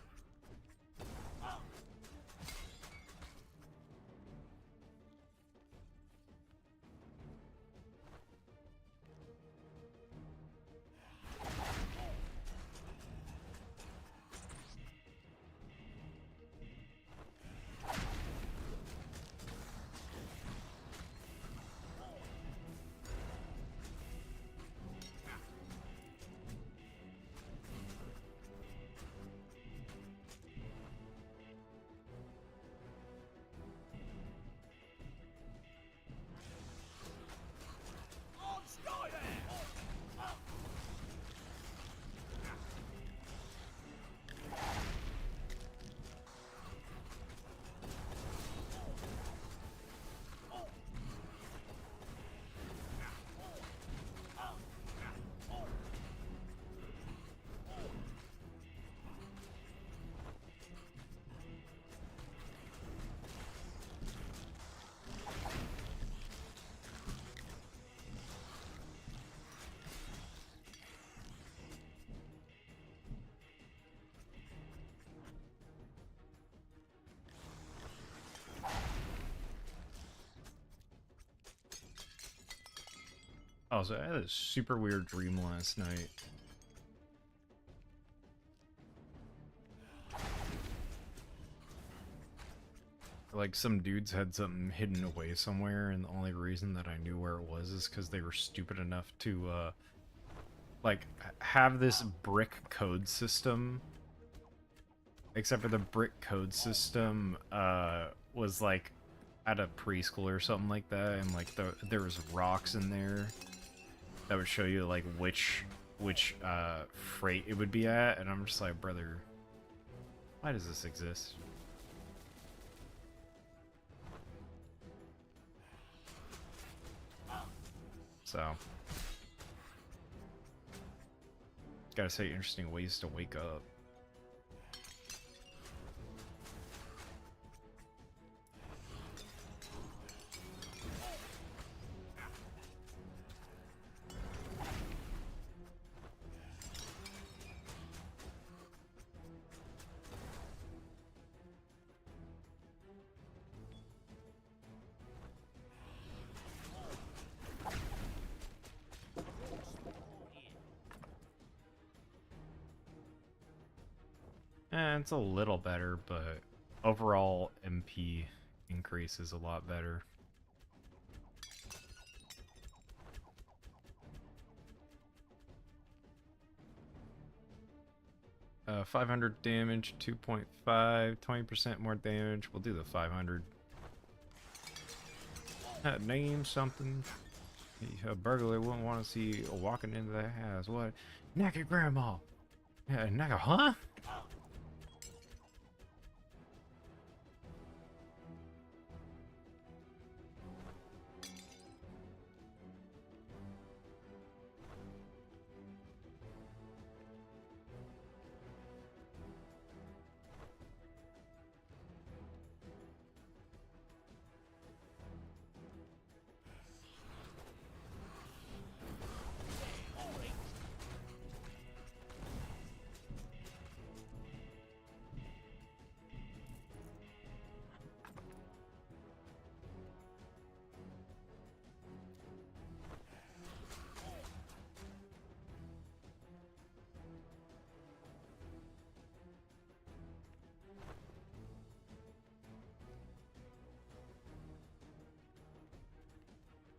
Oh, so I had a super weird dream last night. Like, some dudes had something hidden away somewhere, and the only reason that I knew where it was is because they were stupid enough to, like, have this brick code system. Except for the brick code system, was, like, at a preschool or something like that, and, like, there was rocks in there that would show you, like, which freight it would be at, and I'm just like, brother, why does this exist? So, gotta say, interesting ways to wake up. It's a little better, but overall MP increase is a lot better. Uh, 500 damage, 2.5, 20% more damage. We'll do the 500. Name something. A burglar wouldn't want to see walking into the house. What? Naked grandma. Yeah, naked, huh?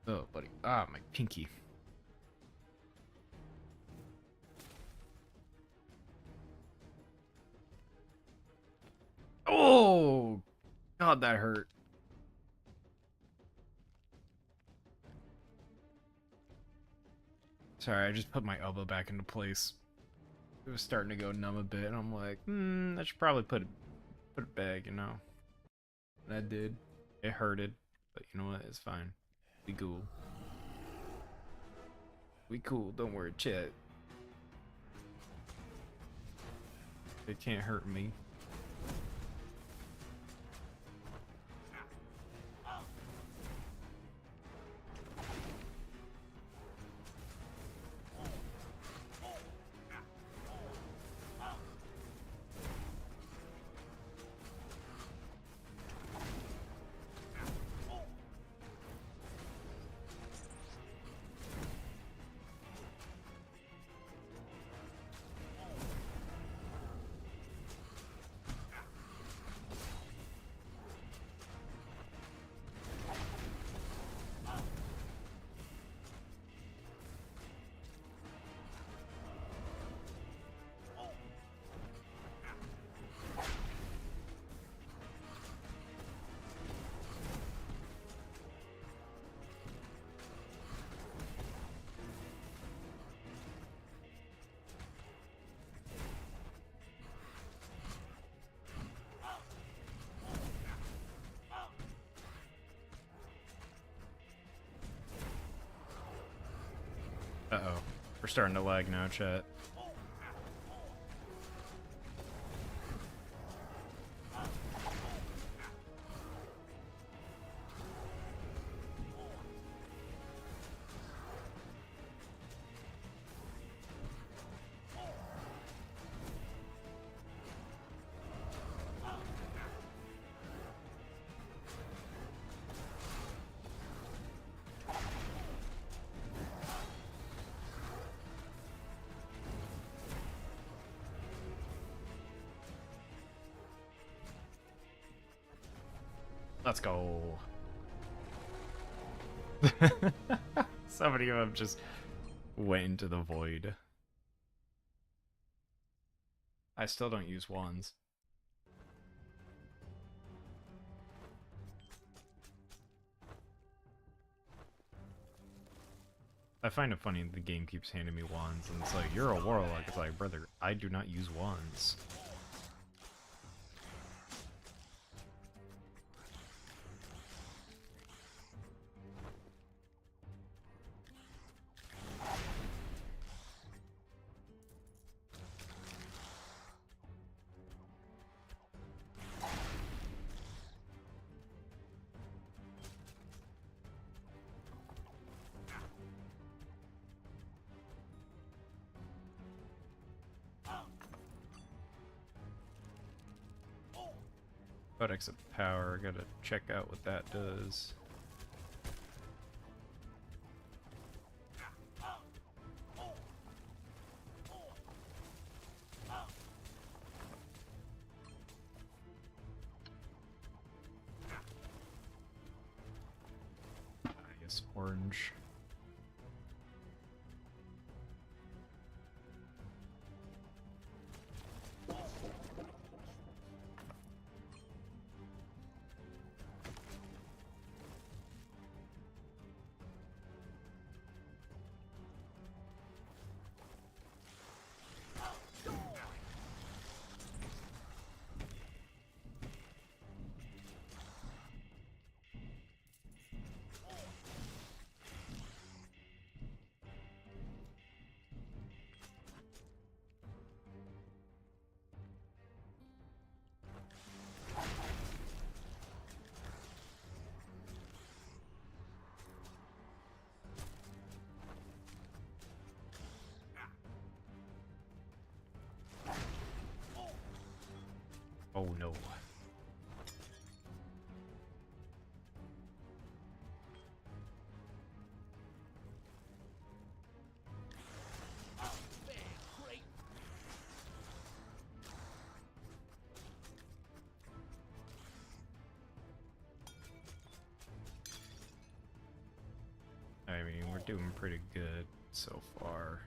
Oh, buddy. Ah, my pinky. Oh, God, that hurt. Sorry, I just put my elbow back into place. It was starting to go numb a bit, and I'm like, I should probably put it back, you know. And I did. It hurted, but you know what? It's fine. We cool. We cool. Don't worry, chat. It can't hurt me. Uh-oh. We're starting to lag now, chat. Let's go. Somebody of them just went into the void. I still don't use wands. I find it funny the game keeps handing me wands, and it's like, you're a warlock. It's like, brother, I do not use wands. Codex of Power, gotta check out what that does. I guess orange. Oh no. I mean, we're doing pretty good so far.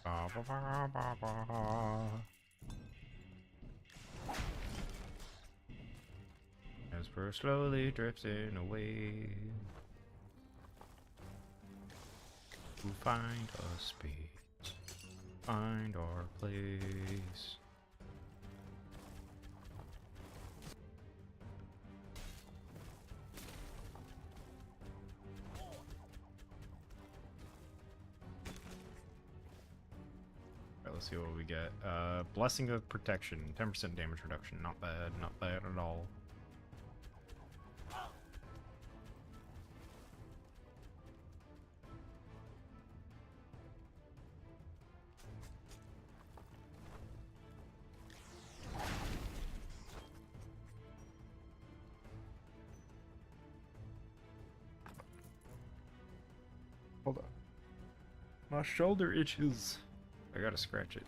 Ba, ba, ba, ba, ba. As we're slowly drifting away to find a space, find our place. Alright, let's see what we get. Blessing of Protection, 10% damage reduction. Not bad, not bad at all. Hold on. My shoulder itches. I gotta scratch it.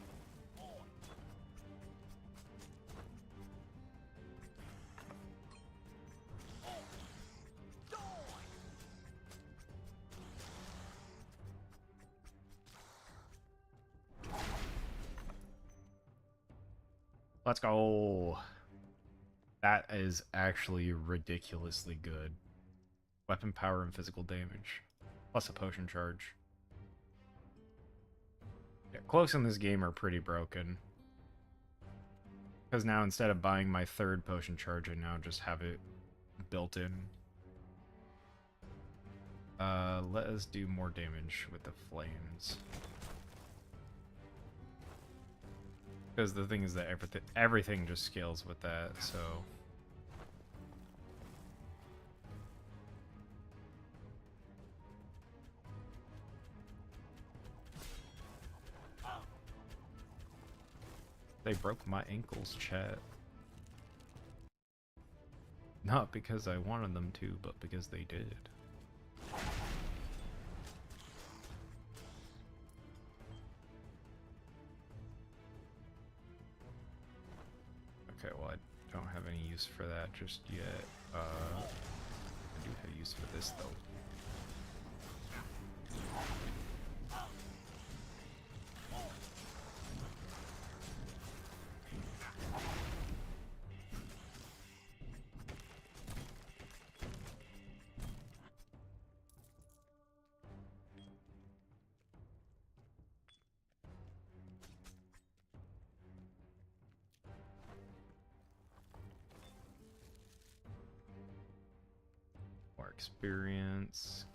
Let's go. That is actually ridiculously good. Weapon power and physical damage. Plus a potion charge. Yeah, cloaks in this game are pretty broken. Because now instead of buying my third potion charge, I now just have it built in. Let us do more damage with the flames. Because the thing is that everything just scales with that, so... They broke my ankles, chat. Not because I wanted them to, but because they did. Okay, well, I don't have any use for that just yet. I do have use for this, though. experience.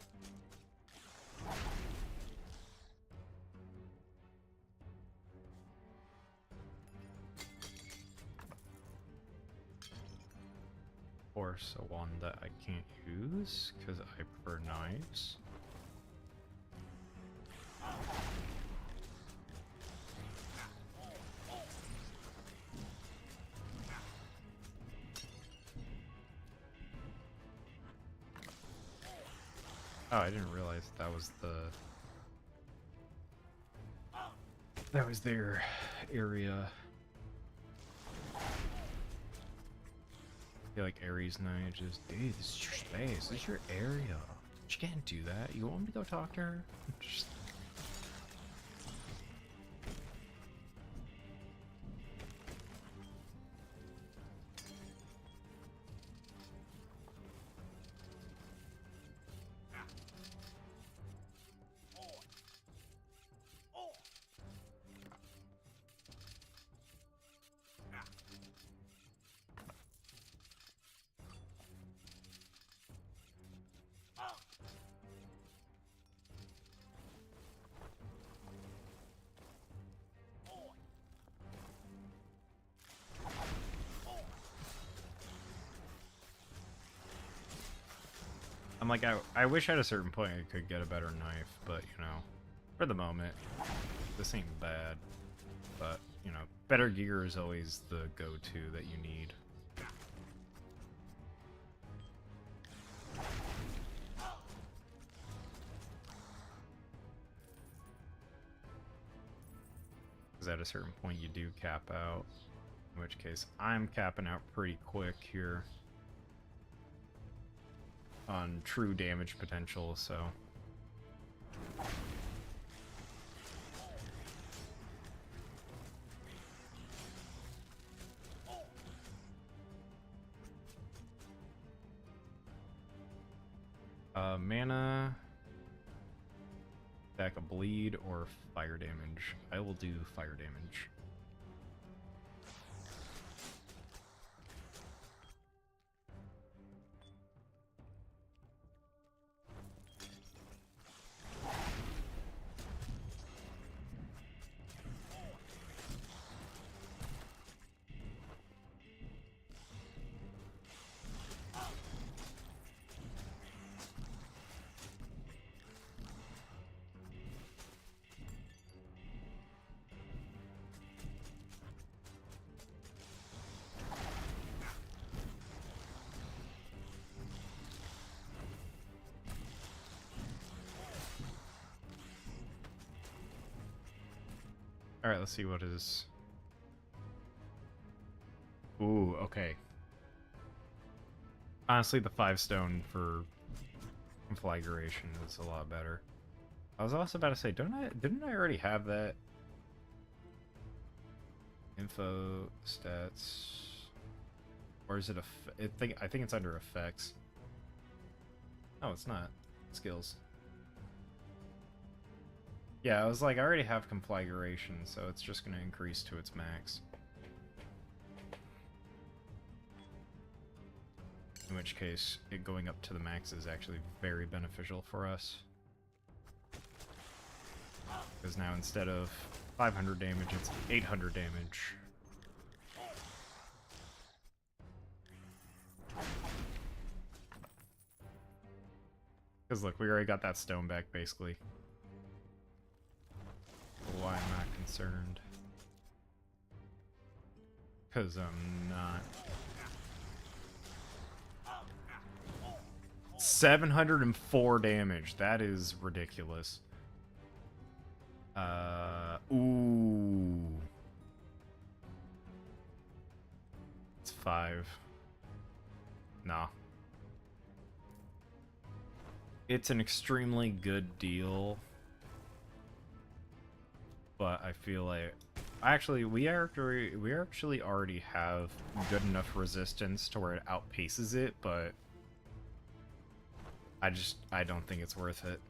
Of course, one that I can't use because I prefer knives. Oh, I didn't realize that was their area. I feel like Ares Knight just, dude, this is your space, this is your area. You can't do that. You want me to go talk to her? Just... I'm like, I wish at a certain point I could get a better knife, but, you know, for the moment, this ain't bad. But, you know, better gear is always the go-to that you need. Because at a certain point you do cap out, in which case I'm capping out pretty quick here on true damage potential, so... mana, stack a bleed, or fire damage. I will do fire damage. Alright, let's see what is... Ooh, okay. Honestly, the 5-stone for conflagration is a lot better. I was also about to say, didn't I already have that? Info, stats... Or is it I think it's under effects. No, it's not. Skills. Yeah, I was like, I already have conflagration, so it's just going to increase to its max. In which case, it going up to the max is actually very beneficial for us. Because now instead of 500 damage, it's 800 damage. Because look, we already got that stone back, basically. Why I'm not concerned. Because I'm not. 704 damage. That is ridiculous. Ooh. It's 5. Nah. It's an extremely good deal. But I feel like actually we actually already have good enough resistance to where it outpaces it, but I don't think it's worth it.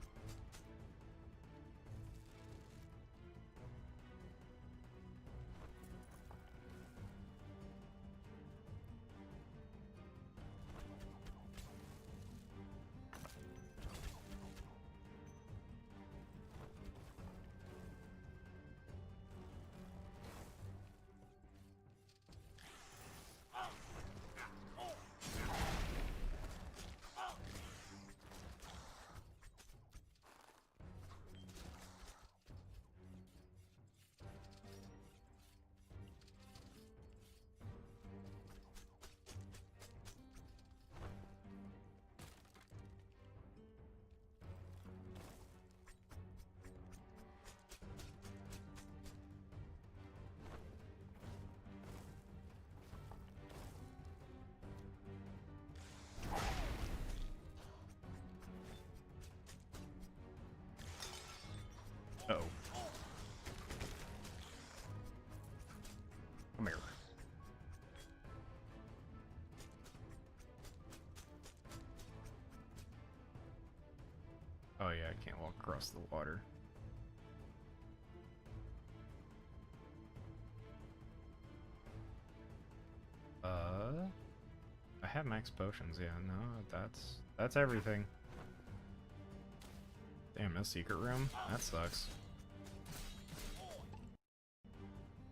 Uh-oh. Come here. Oh yeah, I can't walk across the water. I have max potions, yeah, no, that's everything. Damn, a secret room? That sucks.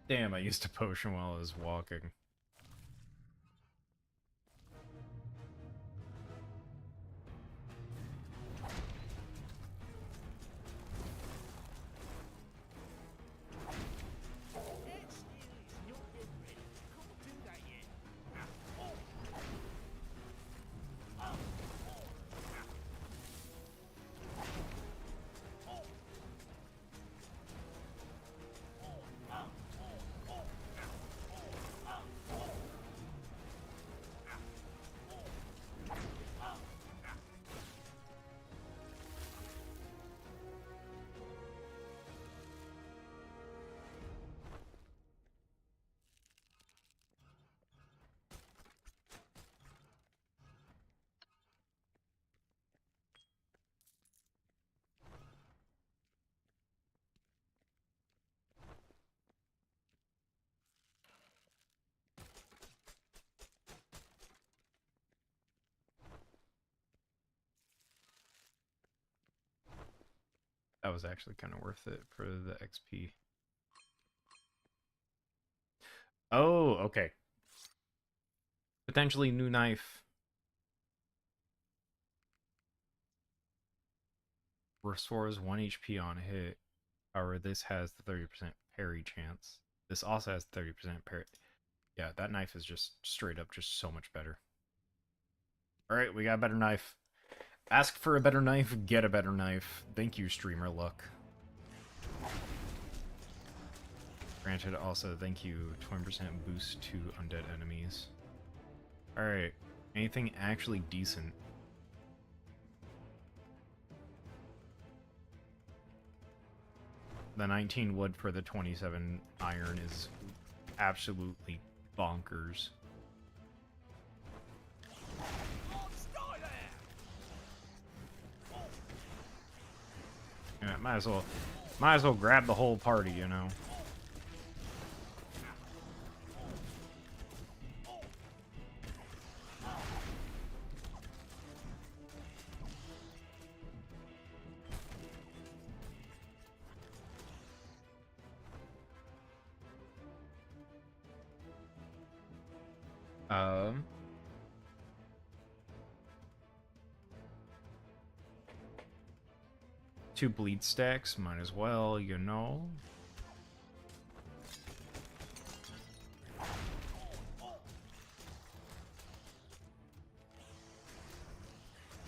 Damn, I used a potion while I was walking. That was actually kind of worth it for the XP. Oh, okay. Potentially new knife. Restores 1 HP on hit. However, this has the 30% parry chance. This also has 30% parry. Yeah, that knife is just straight up just so much better. Alright, we got a better knife. Ask for a better knife, get a better knife. Thank you, Streamer Luck. Granted, also, thank you, 20% boost to undead enemies. Alright, anything actually decent? The 19 wood for the 27 iron is absolutely bonkers. Yeah, might as well grab the whole party, you know. Um, 2 bleed stacks, might as well, you know.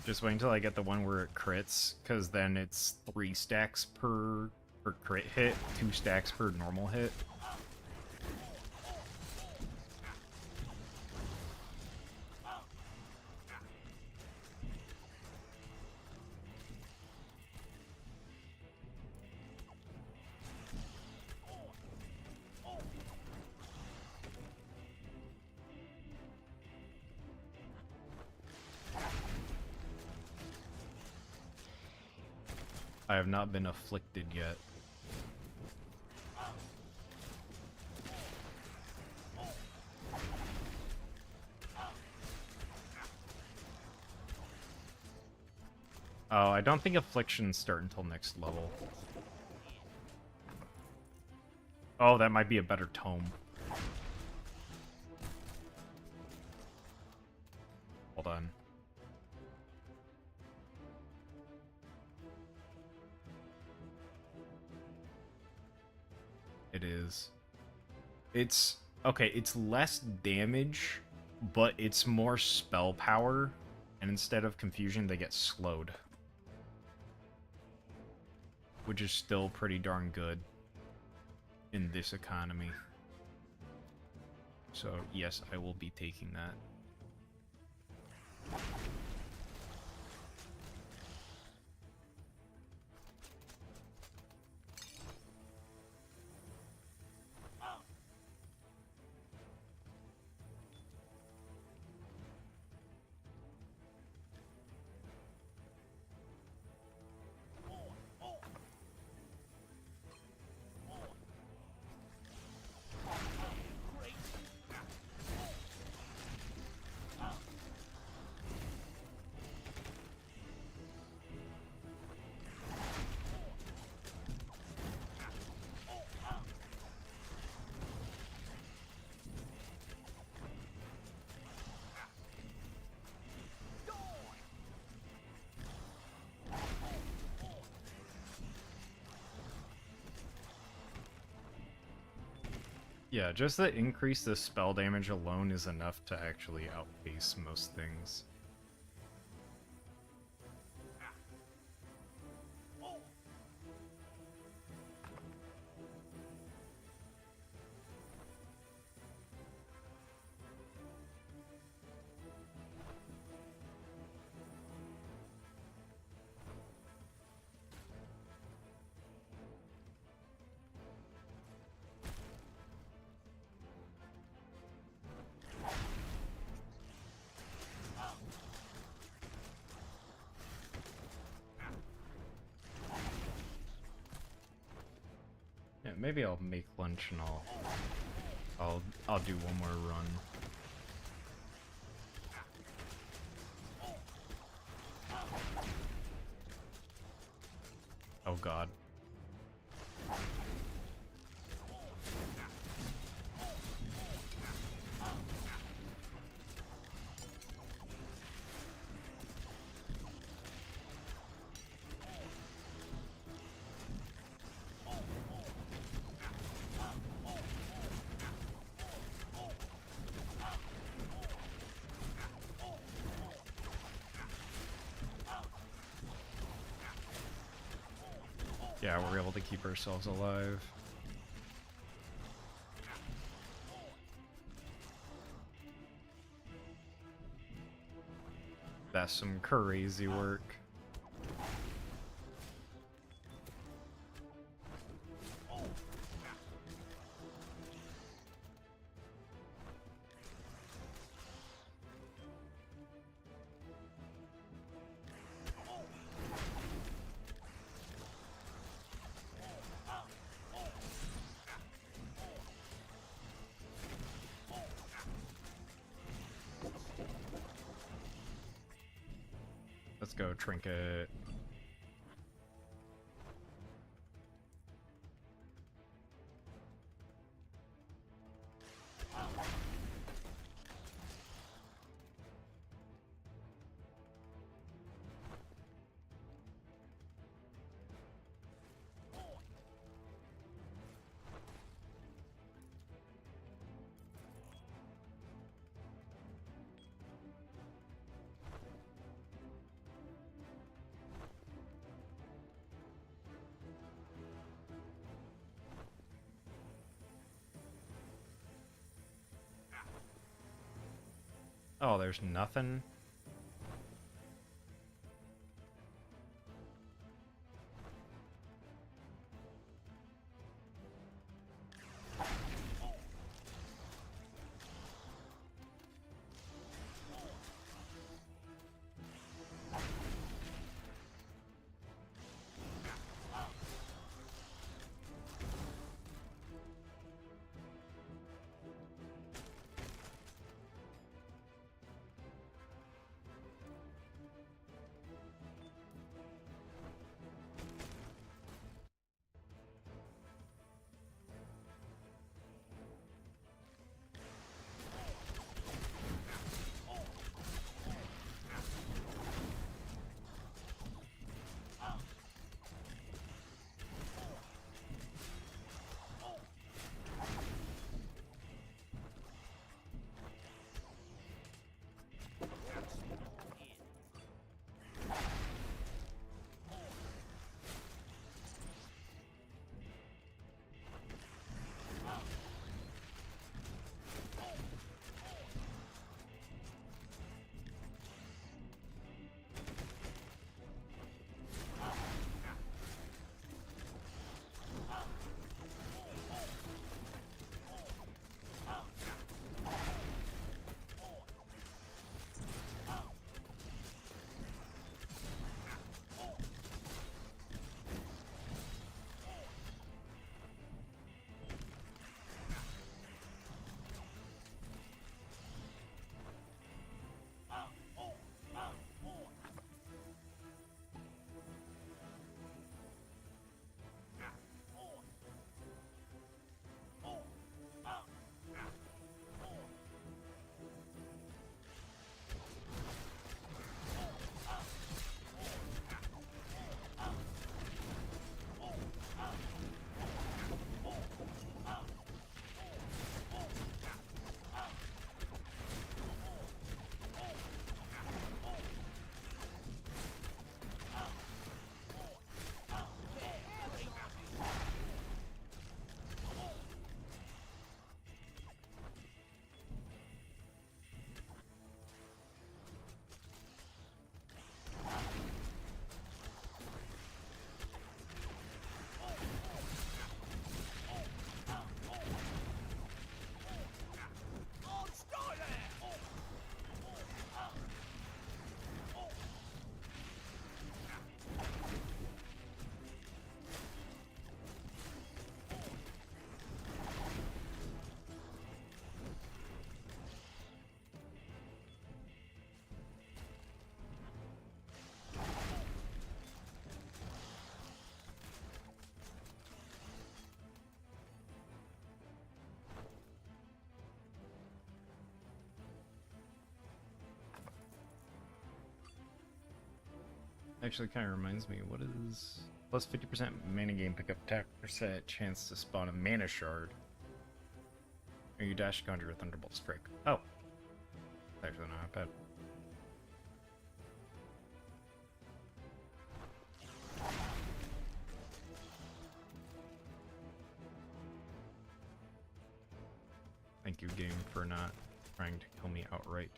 Just wait until I get the one where it crits, because then it's 3 stacks per crit hit, 2 stacks per normal hit. I have not been afflicted yet. Oh, I don't think afflictions start until next level. Oh, that might be a better tome. Hold on. It is. It's... okay, it's less damage, but it's more spell power, and instead of confusion, they get slowed. Which is still pretty darn good in this economy. So, yes, I will be taking that. Yeah, just the increase the spell damage alone is enough to actually outpace most things. Yeah, maybe I'll make lunch and I'll do one more run. Oh god. Yeah, we're able to keep ourselves alive. That's some crazy work. Let's go, Trinket. Oh, there's nothing? Actually, kind of reminds me, what is plus 50% mana game pickup attack percent chance to spawn a mana shard? Or you dash conjure a thunderbolt strike. Oh, actually not bad. Thank you, game, for not trying to kill me outright.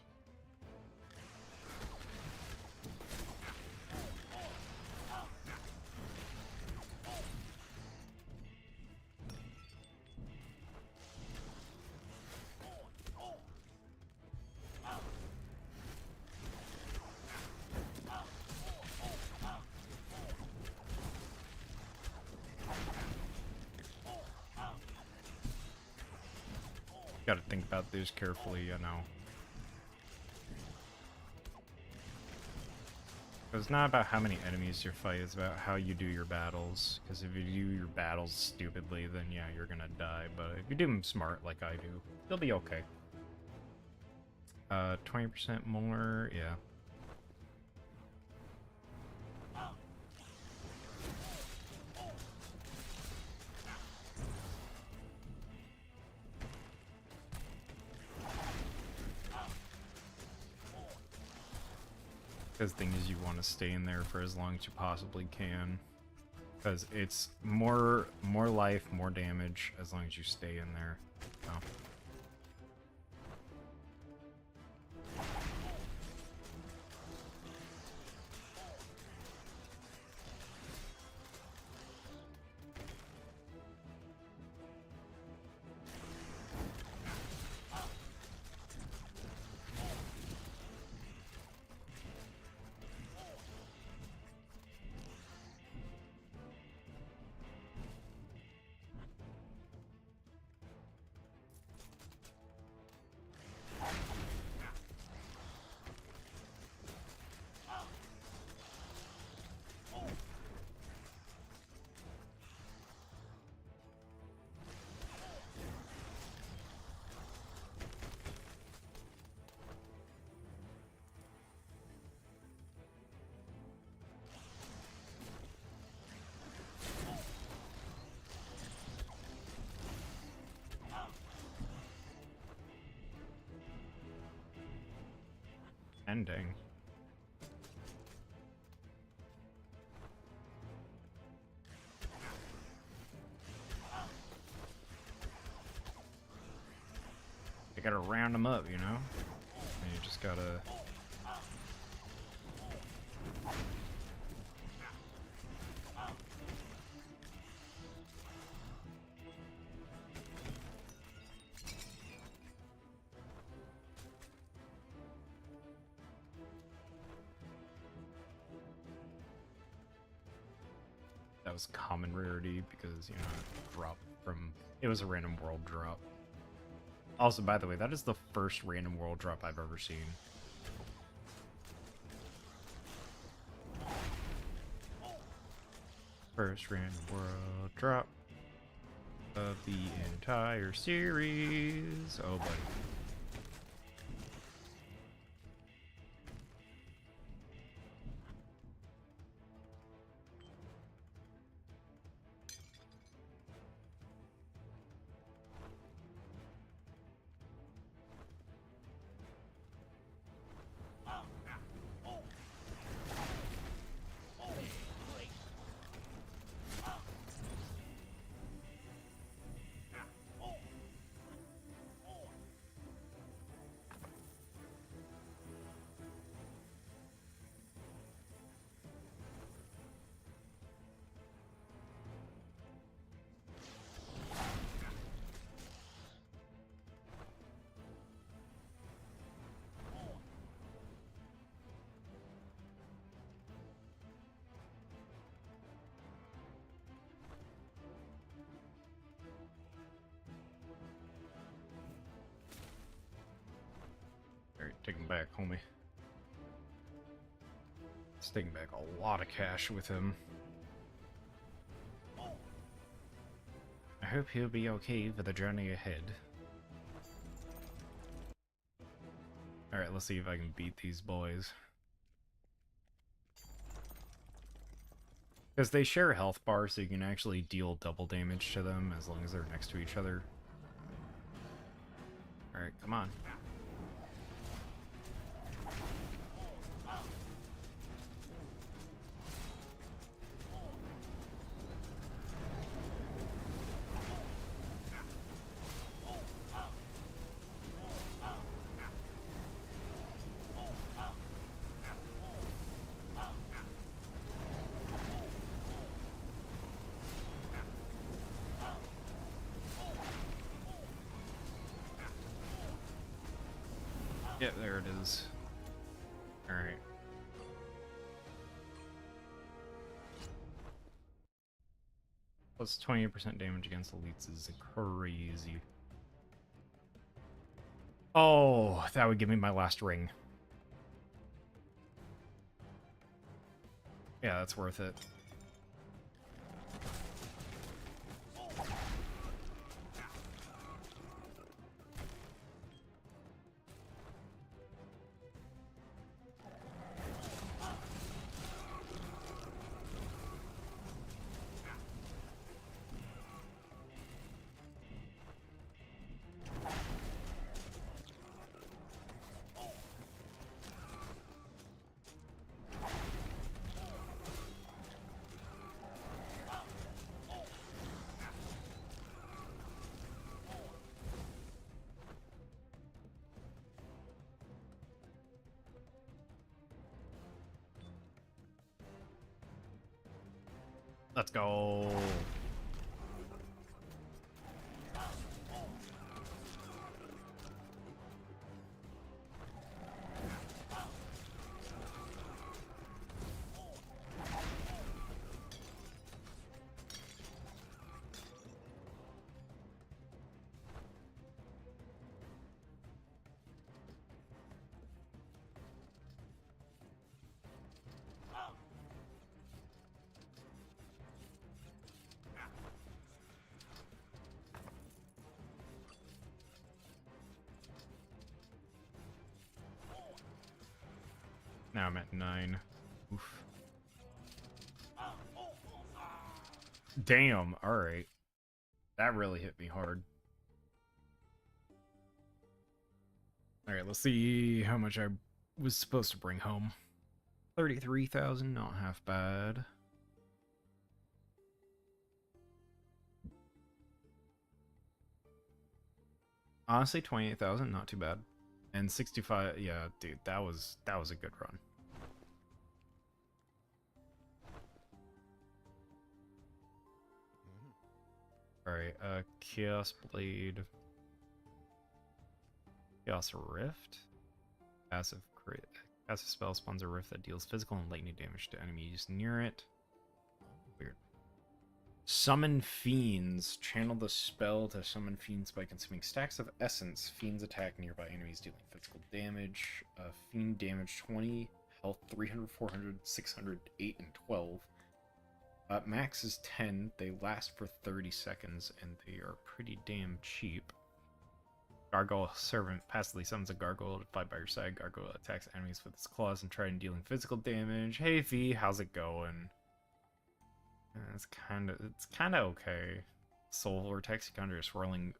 Gotta think about this carefully, you know. It's not about how many enemies you fight, it's about how you do your battles. Because if you do your battles stupidly, then yeah, you're gonna die. But if you do them smart like I do, you'll be okay. 20% more, yeah. Because the thing is, you want to stay in there for as long as you possibly can. Because it's more life, more damage as long as you stay in there. So. Ending. You gotta round them up, you know? And you just gotta... That was common rarity because, you know, it dropped from... It was a random world drop. Also, by the way, that is the first random world drop I've ever seen. First random world drop of the entire series. Oh, buddy. Alright, take him back, homie. It's taking back a lot of cash with him. I hope he'll be okay for the journey ahead. Alright, let's see if I can beat these boys. Because they share health bars, so you can actually deal double damage to them as long as they're next to each other. Alright, come on. Yeah, there it is. Alright. Plus 20% damage against elites is crazy. Oh, that would give me my last ring. Yeah, that's worth it. Let's go. Now I'm at 9. Oof. Damn, alright. That really hit me hard. Alright, let's see how much I was supposed to bring home. 33,000, not half bad. Honestly, 28,000, not too bad. And 65, yeah, dude, that was a good run. Alright, Chaos Blade. Chaos Rift. Passive spell spawns a rift that deals physical and lightning damage to enemies near it. Weird. Summon Fiends. Channel the spell to summon Fiends by consuming stacks of essence. Fiends attack nearby enemies dealing physical damage. Fiend damage 20. Health 300, 400, 600, 8, and 12. Max is 10. They last for 30 seconds, and they are pretty damn cheap. Gargoyle Servant passively summons a gargoyle to fight by your side. Gargoyle attacks enemies with its claws and tries dealing physical damage. Hey V, how's it going? It's kind of okay. Soul Vortex, you conjure a swirling.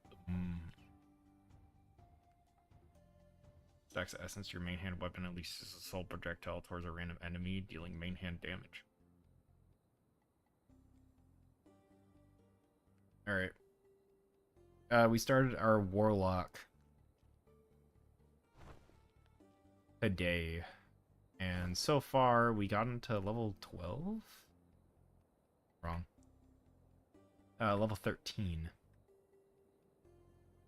Stacks of essence, your main hand weapon unleashes a soul projectile towards a random enemy, dealing main hand damage. Alright. We started our Warlock today. And so far, we got into level 12? Wrong. Level 13.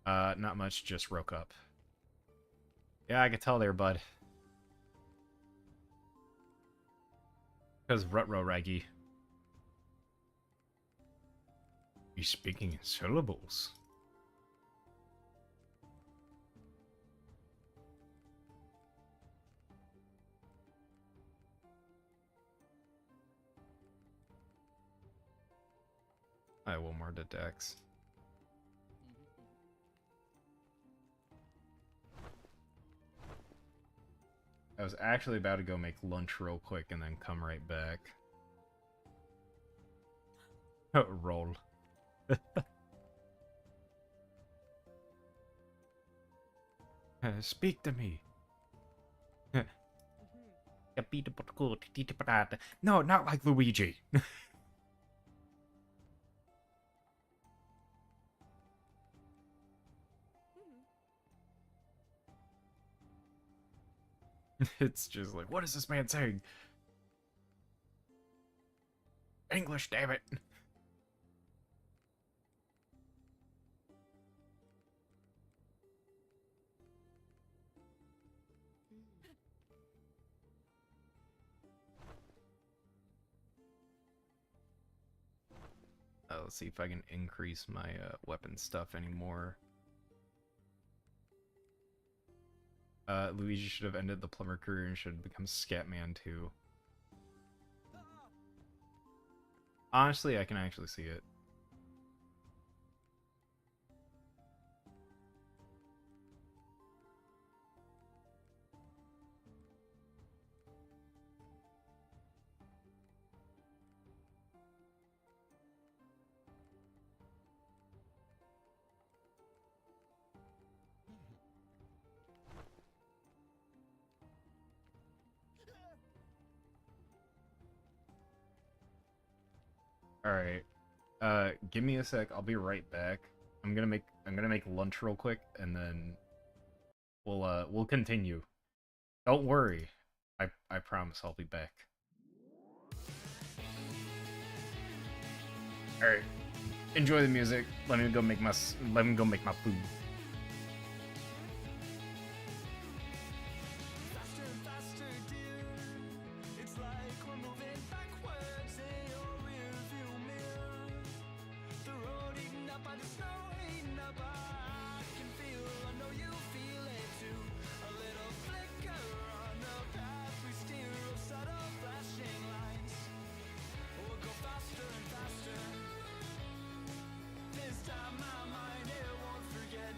Not much, just woke up. Yeah, I could tell there, bud. Because Rutro Raggy. He's speaking in syllables. I will more to Dex. I was actually about to go make lunch real quick and then come right back. Roll. Speak to me. No, not like Luigi. It's just like, what is this man saying? English, damn it. Let's see if I can increase my weapon stuff anymore. Luigi should have ended the plumber career and should have become Scatman too. Honestly, I can actually see it. Alright. Give me a sec, I'll be right back. I'm gonna make lunch real quick and then we'll continue. Don't worry. I promise I'll be back. Alright. Enjoy the music. Let me go make my food. Faster and faster, dear. It's like we're moving backwards in your rearview mirror. The road eaten up by the snow, eaten up. I can feel, I know you feel it too. A little flicker on the path we steer of subtle flashing lights. We'll go faster and faster. This time my mind, it won't forget.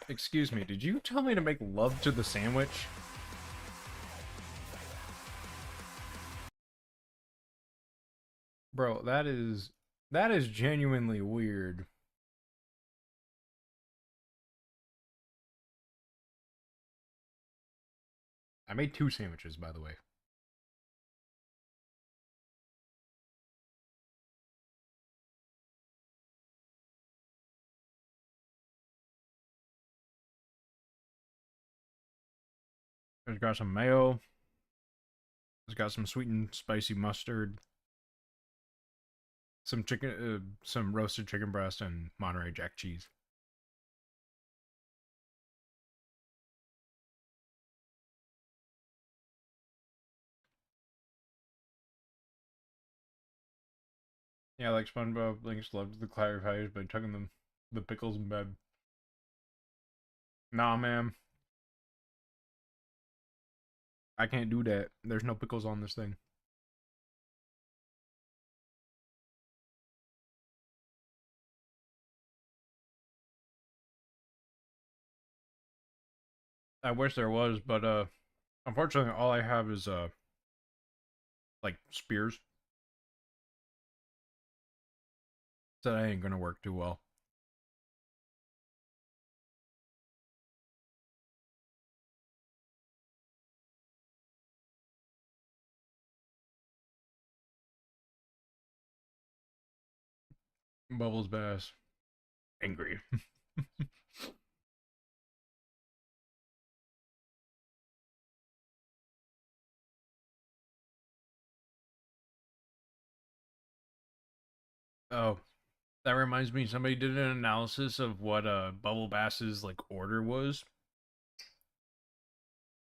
Excuse me, did you tell me to make love to the sandwich? Bro, that is genuinely weird. I made 2 sandwiches, by the way. It's got some mayo. It's got some sweet and spicy mustard. Some chicken, some roasted chicken breast, and Monterey Jack cheese. Yeah, like SpongeBob links loved the clarifiers by chucking the pickles in bed. Nah, man, I can't do that. There's no pickles on this thing. I wish there was, but unfortunately, all I have is like spears. So that ain't gonna work too well. Bubbles Bass, angry. Oh, that reminds me. Somebody did an analysis of what Bubble Bass's like order was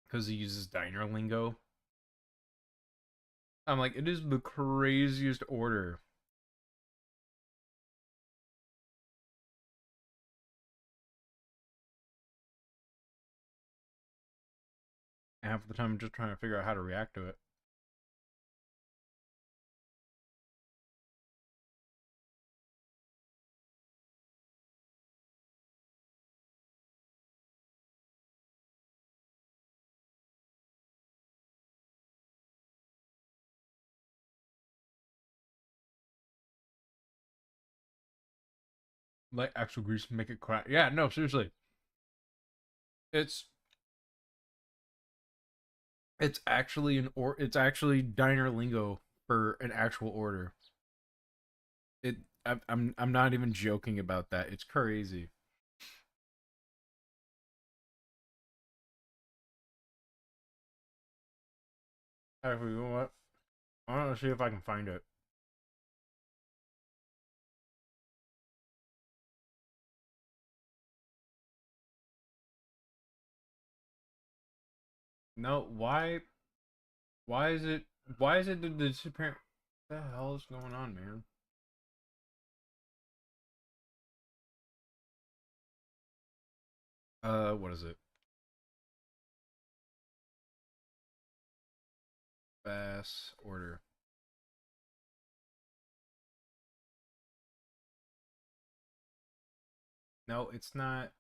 because he uses diner lingo. I'm like, it is the craziest order. Half the time, I'm just trying to figure out how to react to it. Like actual grease, make it crack. Yeah, no, seriously, it's it's actually it's actually diner lingo for an actual order. It I'm not even joking about that. It's crazy. Actually, you know what? I want to see if I can find it. No, why is it why is it the disappearance? What the hell is going on, man? What is it? Bass order. No, it's not.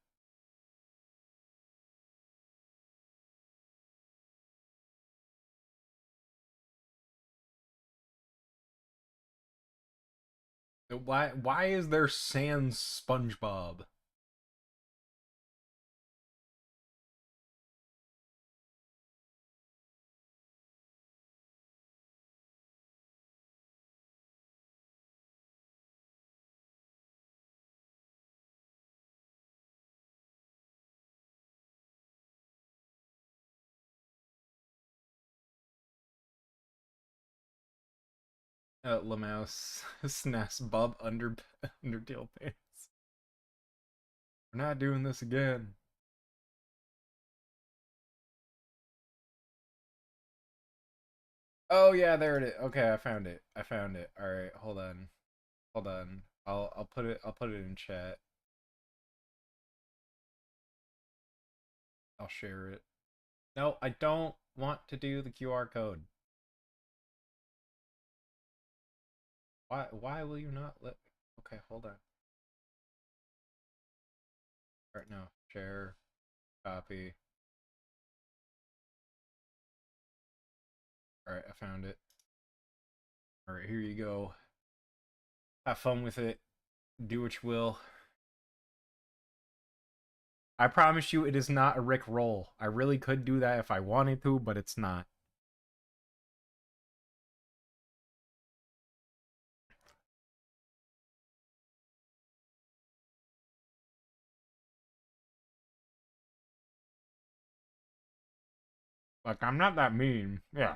Why is there sans SpongeBob? Lamouse snaps Bob Undertale pants. We're not doing this again. Oh yeah, there it is. Okay, I found it. I found it. All right, hold on. Hold on. I'll put it in chat. I'll share it. No, I don't want to do the QR code. Why will you not let me? Okay, hold on. All right, no. Share. Copy. Alright, I found it. Alright, here you go. Have fun with it. Do what you will. I promise you it is not a Rick roll. I really could do that if I wanted to, but it's not. Like, I'm not that mean. Yeah.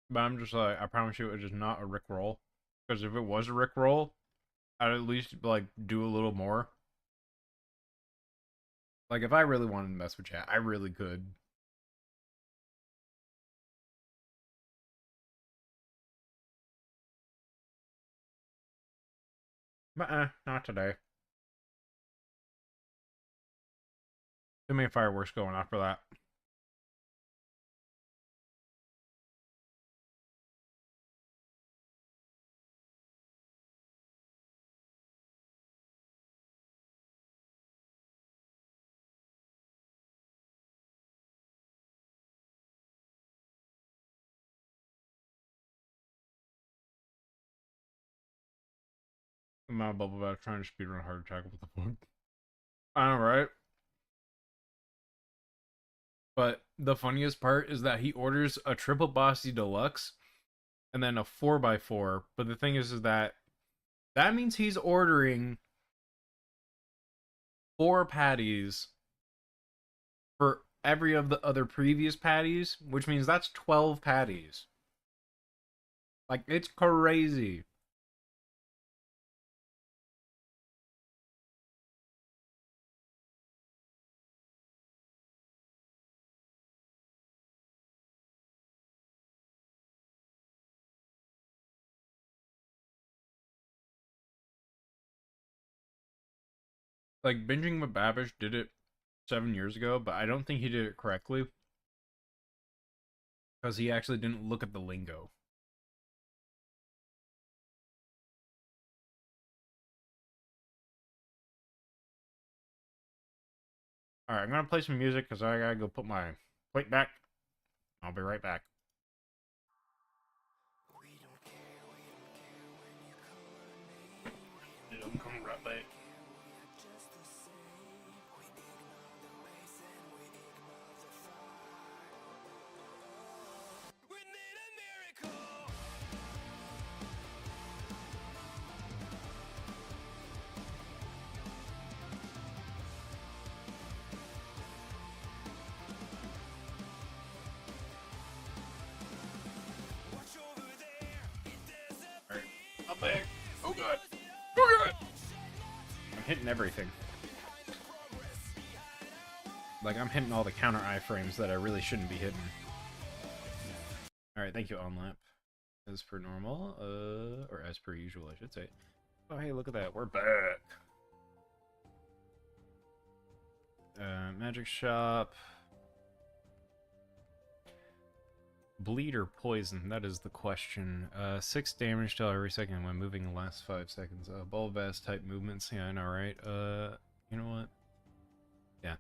But I'm just like, I promise you it is not a Rick roll. Because if it was a Rick roll, I'd at least, like, do a little more. Like, if I really wanted to mess with chat, I really could. But, not today. Too many fireworks going off for that. I'm out of bubble bath trying to speedrun a heart attack. What the fuck? I know, right? But the funniest part is that he orders a triple bossy deluxe and then a 4x4. But the thing is that means he's ordering 4 patties for every of the other previous patties, which means that's 12 patties. Like, it's crazy. Like, binging with Babish did it 7 years ago, but I don't think he did it correctly. Because he actually didn't look at the lingo. Alright, I'm gonna play some music because I gotta go put my plate back. I'll be right back. I'm coming right back. Alright, I'm back. Oh god. Oh god. I'm hitting everything. Like, I'm hitting all the counter iframes that I really shouldn't be hitting. Alright, thank you, OnLap. As per normal, or as per usual, I should say. Oh, hey, look at that. We're back. Magic Shop. Bleed or poison? That is the question. 6 damage to every second when moving the last 5 seconds. Bulbast type movements. Yeah, I know, right? You know what? Yeah.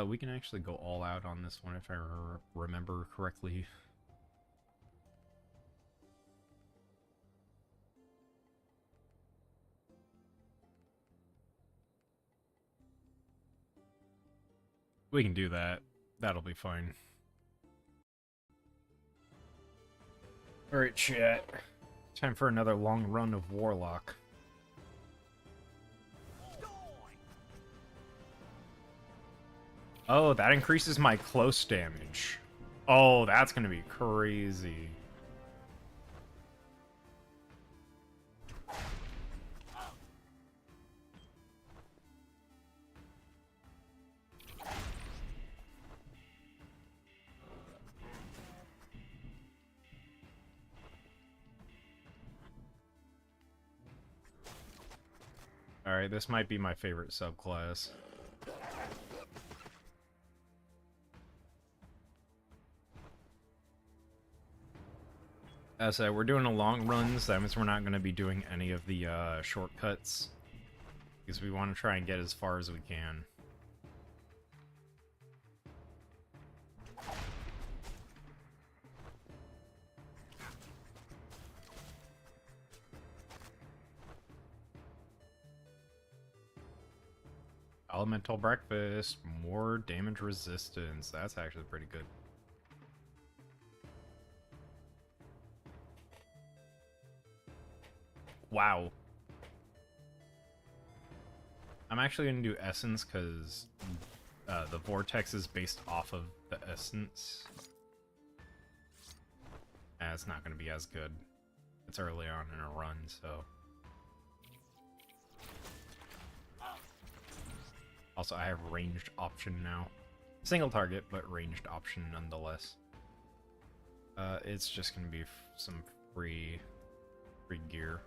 We can actually go all out on this one if I remember correctly. We can do that. That'll be fine. Alright, chat. Time for another long run of Warlock. Oh, that increases my close damage. Oh, that's gonna be crazy. Alright, this might be my favorite subclass. As I said, we're doing a long run, so that means we're not going to be doing any of the shortcuts. Because we want to try and get as far as we can. Elemental breakfast, more damage resistance. That's actually pretty good. Wow. I'm actually going to do essence because the vortex is based off of the essence. And it's not going to be as good. It's early on in a run, so... Also, I have ranged option now. Single target, but ranged option nonetheless. It's just gonna be some free gear.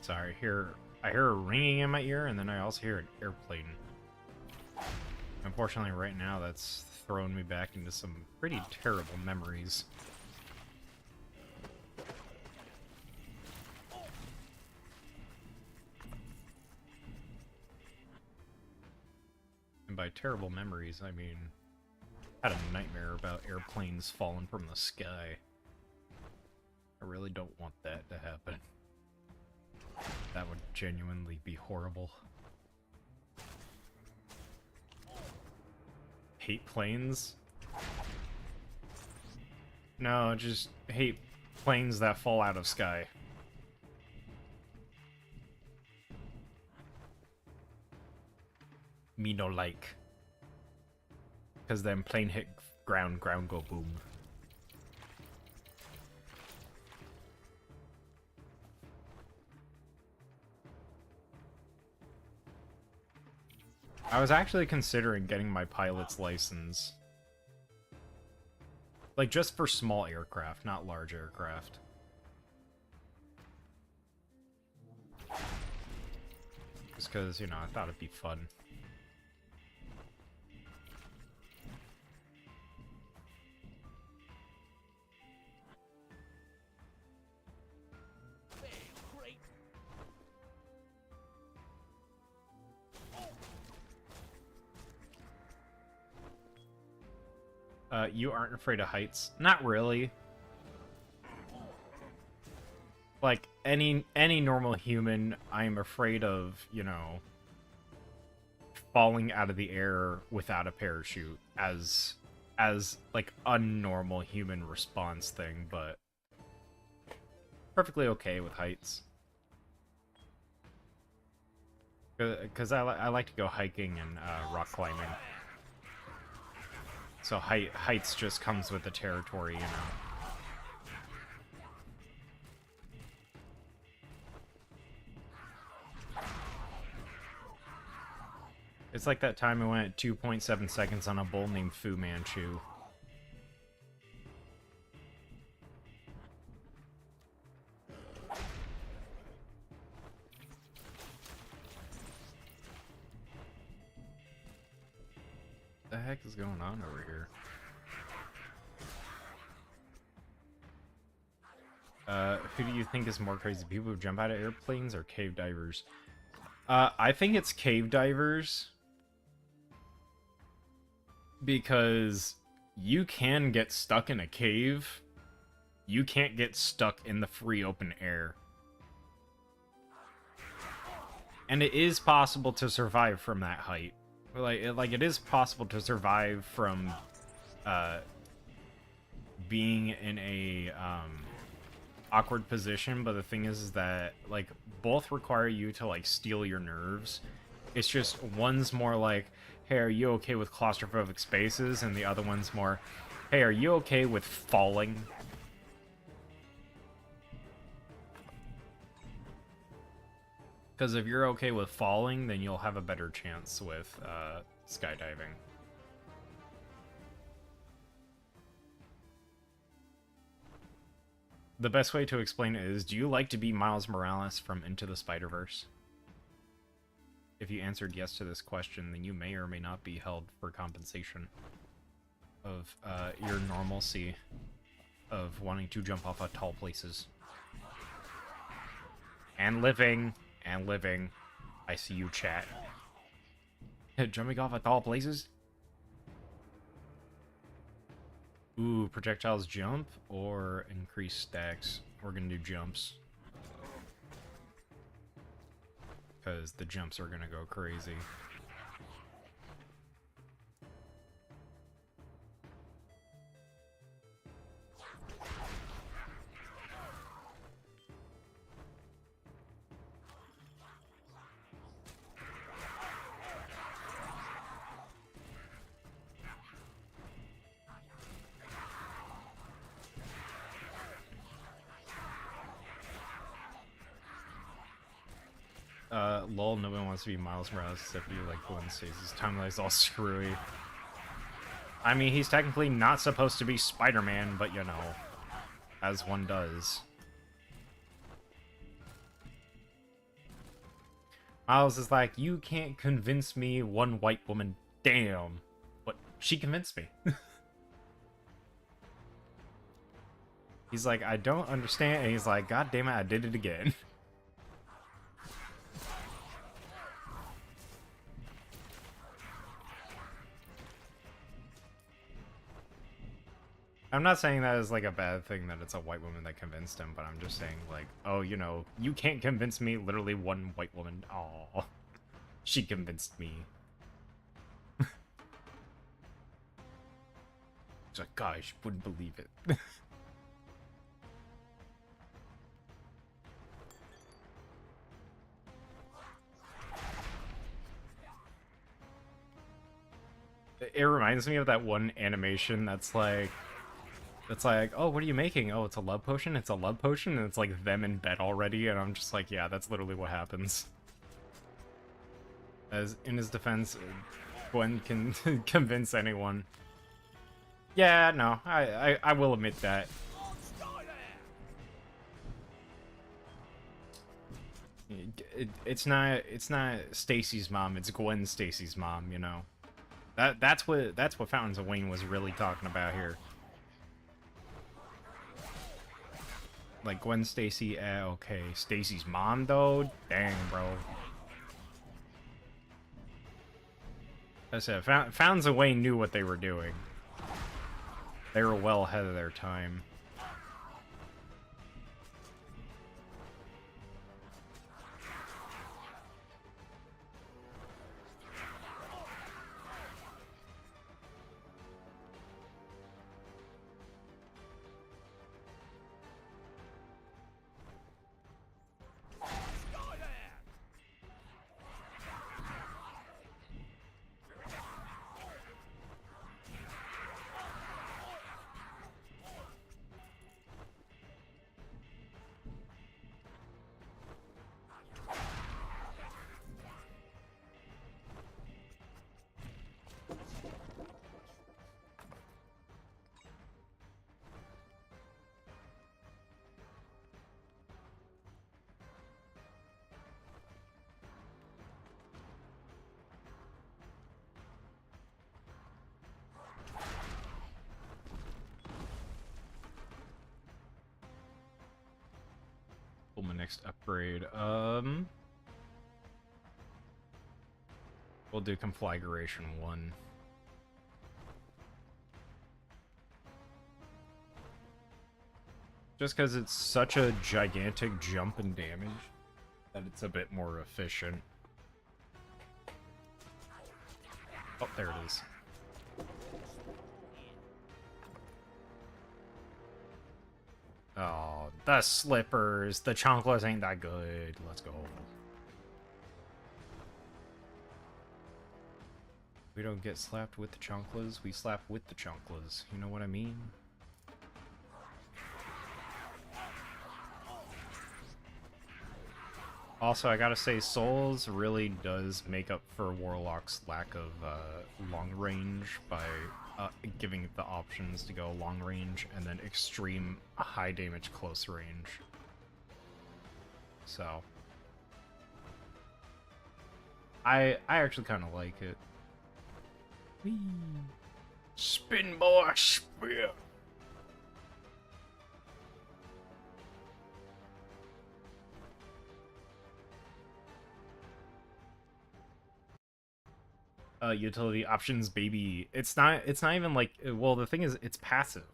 Sorry, I hear a ringing in my ear, and then I also hear an airplane. Unfortunately, right now, that's thrown me back into some pretty terrible memories. And by terrible memories, I mean, I had a nightmare about airplanes falling from the sky. I really don't want that to happen. That would genuinely be horrible. Hate planes? No, just hate planes that fall out of sky. Me no like. Because then plane hit ground go boom. I was actually considering getting my pilot's license. Like, just for small aircraft, not large aircraft. Just because, you know, I thought it'd be fun. You aren't afraid of heights? Not really. Like, any normal human, I'm afraid of, you know, falling out of the air without a parachute as like, a normal human response thing, but perfectly okay with heights. Because I like to go hiking and rock climbing. So heights just comes with the territory, you know. It's like that time I went at 2.7 seconds on a bull named Fu Manchu. What the heck is going on over here? Who do you think is more crazy? People who jump out of airplanes or cave divers? I think it's cave divers. Because you can get stuck in a cave. You can't get stuck in the free open air. And it is possible to survive from that height. Like it is possible to survive from being in a awkward position, but the thing is that like both require you to like steel your nerves. It's just one's more like, hey, are you okay with claustrophobic spaces? And the other one's more, hey, are you okay with falling? Because if you're okay with falling, then you'll have a better chance with skydiving. The best way to explain it is, do you like to be Miles Morales from Into the Spider-Verse? If you answered yes to this question, then you may or may not be held for compensation of your normalcy of wanting to jump off of tall places. And living. I see you, chat. Jumping off of tall places? Ooh, projectiles jump or increase stacks. We're gonna do jumps. Because the jumps are gonna go crazy. Lol, no one wants to be Miles Morales except you, like Gwen says. His timeline's all screwy. I mean, he's technically not supposed to be Spider-Man, but you know, as one does. Miles is like, you can't convince me, one white woman. Damn. But she convinced me. He's like, I don't understand. And he's like, God damn it, I did it again. I'm not saying that is like a bad thing that it's a white woman that convinced him, but I'm just saying like, oh, you know, you can't convince me, literally one white woman. Aw, she convinced me. It's like, gosh, wouldn't believe it. It reminds me of that one animation that's like, oh, what are you making? Oh, it's a love potion? It's a love potion? And it's like them in bed already, and I'm just like, yeah, that's literally what happens. As in his defense, Gwen can convince anyone. Yeah, no, I will admit that. It's not Stacy's mom, it's Gwen Stacy's mom, you know. That's what Fountains of Wayne was really talking about here. Like Gwen Stacy, okay. Stacy's mom though? Dang, bro. I said, Fountains of Wayne knew what they were doing. They were well ahead of their time. My next upgrade. We'll do conflagration 1. Just because it's such a gigantic jump in damage that it's a bit more efficient. Oh, there it is. Oh, the slippers. The chonklers ain't that good. Let's go. We don't get slapped with the chonklers. We slap with the chonklers. You know what I mean? Oh, Also, I gotta say, Souls really does make up for Warlock's lack of long range by giving it the options to go long range and then extreme high damage close range. So, I actually kind of like it. Whee! Spin, boy, spin! Utility options, baby. It's not even like, well, the thing is, it's passive.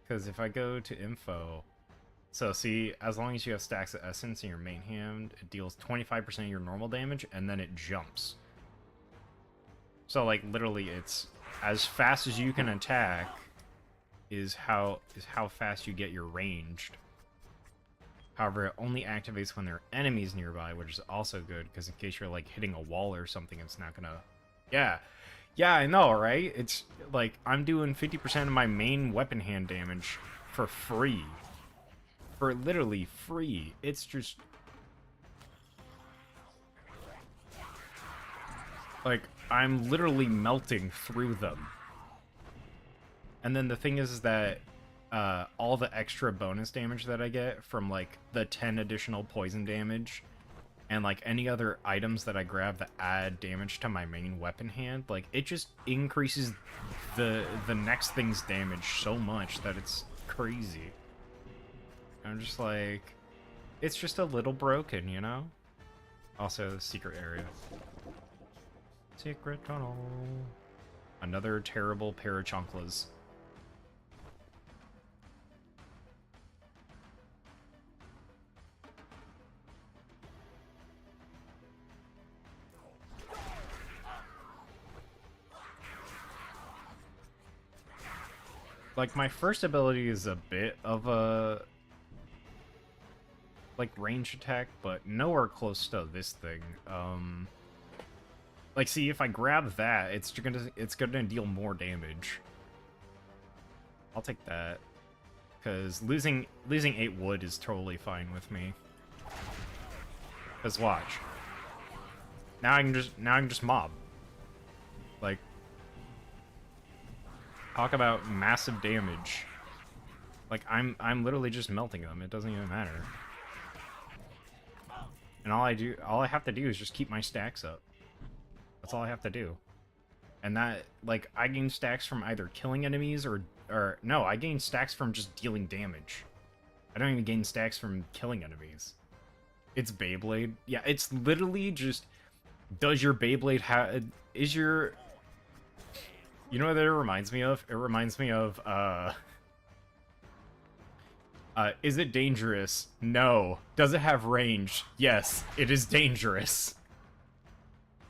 Because if I go to info, so see, as long as you have stacks of essence in your main hand, it deals 25% of your normal damage, and then it jumps. So like literally, it's as fast as you can attack is how fast you get your ranged. However, it only activates when there are enemies nearby, which is also good, because in case you're, like, hitting a wall or something, it's not gonna... Yeah. Yeah, I know, right? It's, like, I'm doing 50% of my main weapon hand damage for free. For literally free. It's just... Like, I'm literally melting through them. And then the thing is that all the extra bonus damage that I get from, like, the 10 additional poison damage and, like, any other items that I grab that add damage to my main weapon hand, like, it just increases the next thing's damage so much that it's crazy. I'm just like, it's just a little broken, you know? Also, secret area. Secret tunnel. Another terrible pair of chanclas. Like, my first ability is a bit of a... like, range attack, but nowhere close to this thing. Like, see, if I grab that, it's gonna deal more damage. I'll take that. Because losing 8 wood is totally fine with me. Because watch. Now I can just mob. Like, talk about massive damage. Like, I'm literally just melting them. It doesn't even matter. And all I have to do is just keep my stacks up. That's all I have to do. And that, like, I gain stacks from either killing enemies or no, I gain stacks from just dealing damage. I don't even gain stacks from killing enemies. It's Beyblade. Yeah, it's literally just, does your Beyblade have, is your, you know what that reminds me of? It reminds me of, is it dangerous? No. Does it have range? Yes, it is dangerous.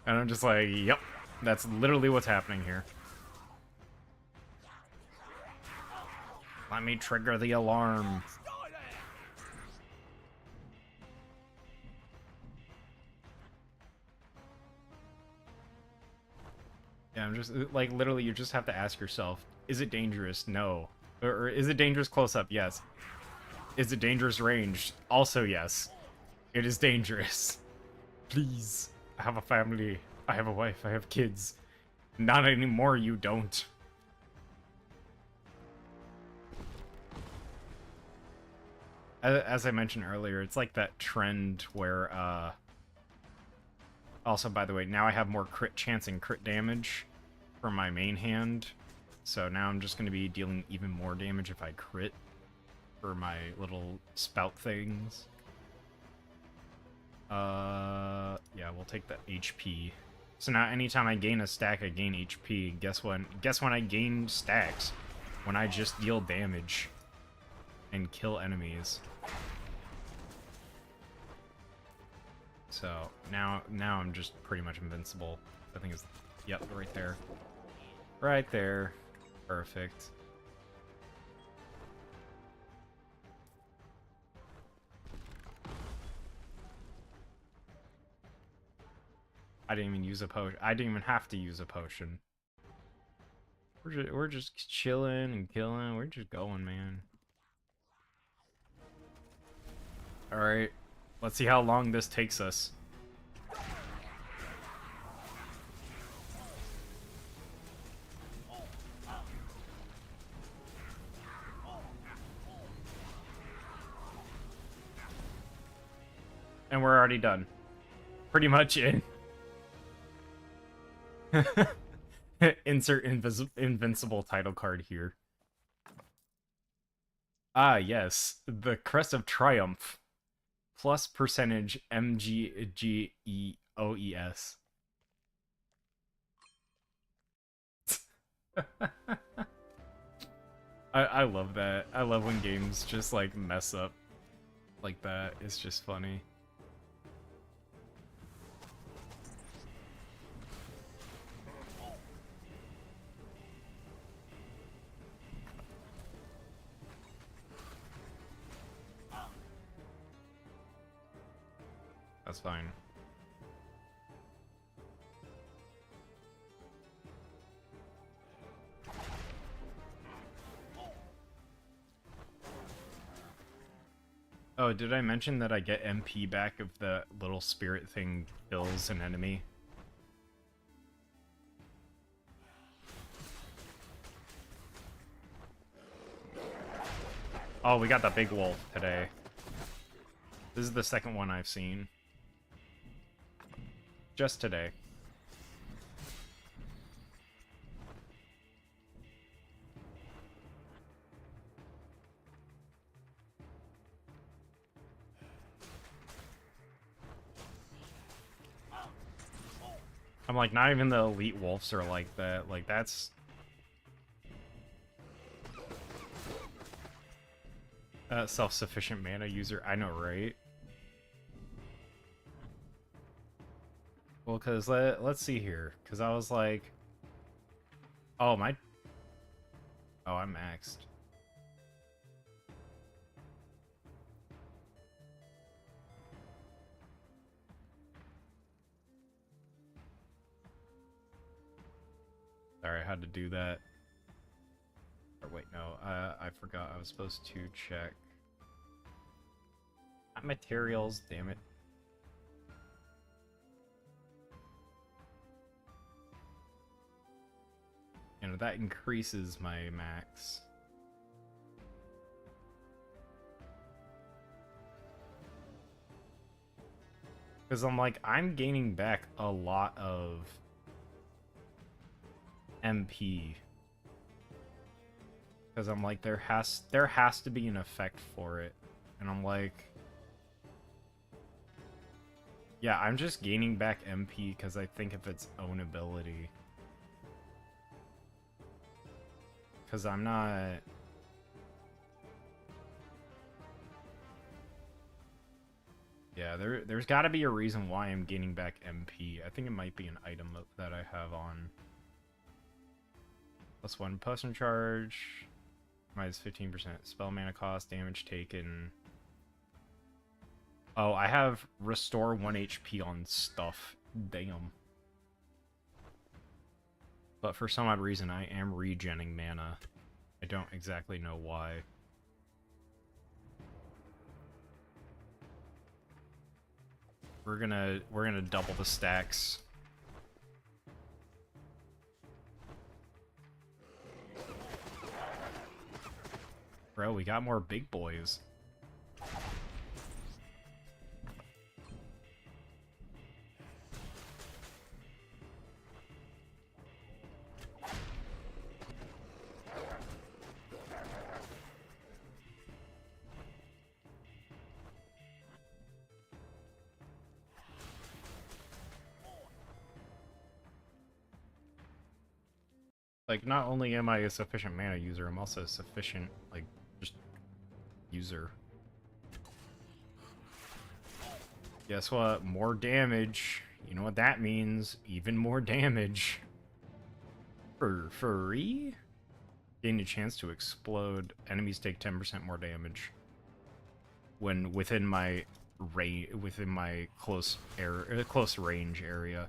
And I'm just like, yep, that's literally what's happening here. Let me trigger the alarm. Yeah, I'm just, like, literally, you just have to ask yourself, is it dangerous? No. Or is it dangerous close up? Yes. Is it dangerous range? Also yes. It is dangerous. Please. I have a family. I have a wife. I have kids. Not anymore, you don't. As I mentioned earlier, it's like that trend where, also, by the way, now I have more crit chance and crit damage for my main hand. So now I'm just going to be dealing even more damage if I crit for my little spout things. Yeah, we'll take the HP. So now anytime I gain a stack, I gain HP. Guess when I gain stacks? When I just deal damage and kill enemies. So now I'm just pretty much invincible. I think it's, yep, right there. Right there. Perfect. I didn't even use a potion. I didn't even have to use a potion. We're just chilling and killing. We're just going, man. All right. Let's see how long this takes us. And we're already done. Pretty much in. Insert invincible title card here. Ah, yes. The Crest of Triumph. Plus percentage MGGEOES. I love that. I love when games just like mess up like that. It's just funny. That's fine. Oh, did I mention that I get MP back if the little spirit thing kills an enemy? Oh, we got the big wolf today. This is the second one I've seen. Just today. I'm like, not even the elite wolves are like that. Like, that's... self-sufficient mana user. I know, right? Well, because let's see here. Because I was like... Oh, my... Oh, I'm maxed. Sorry, I had to do that. Or wait, no. I forgot. I was supposed to check. Not materials, damn it. And that increases my max. Because I'm like, I'm gaining back a lot of MP. Because I'm like, there has to be an effect for it. And I'm like... Yeah, I'm just gaining back MP because I think of its own ability. Because I'm not... Yeah, there's got to be a reason why I'm gaining back MP. I think it might be an item that I have on. +1 potion charge. Minus 15% spell mana cost, damage taken. Oh, I have restore 1 HP on stuff. Damn. But for some odd reason, I am regenning mana. I don't exactly know why. We're gonna double the stacks. Bro, we got more big boys. Like, not only am I a sufficient mana user, I'm also a sufficient, like, just user. Guess what? More damage. You know what that means? Even more damage. For free? Gain a chance to explode. Enemies take 10% more damage when within my close range area.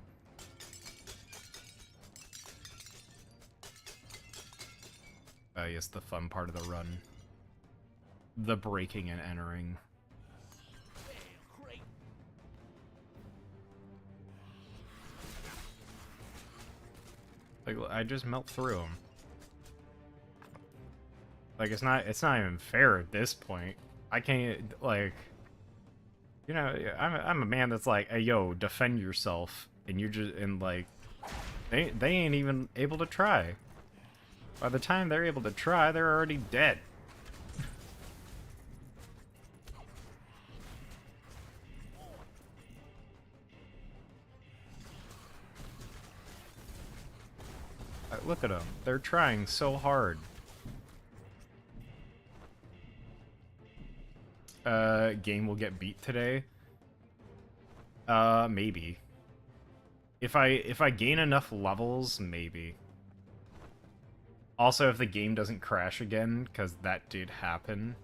Yes, the fun part of the run. The breaking and entering. Like, I just melt through them. Like, it's not even fair at this point. I can't, like, you know, I'm a man that's like, hey, yo, defend yourself, and you're just, and like, they ain't even able to try. By the time they're able to try, they're already dead. Look at them. They're trying so hard. Game will get beat today. Maybe. If I gain enough levels, maybe. Also, if the game doesn't crash again, because that did happen.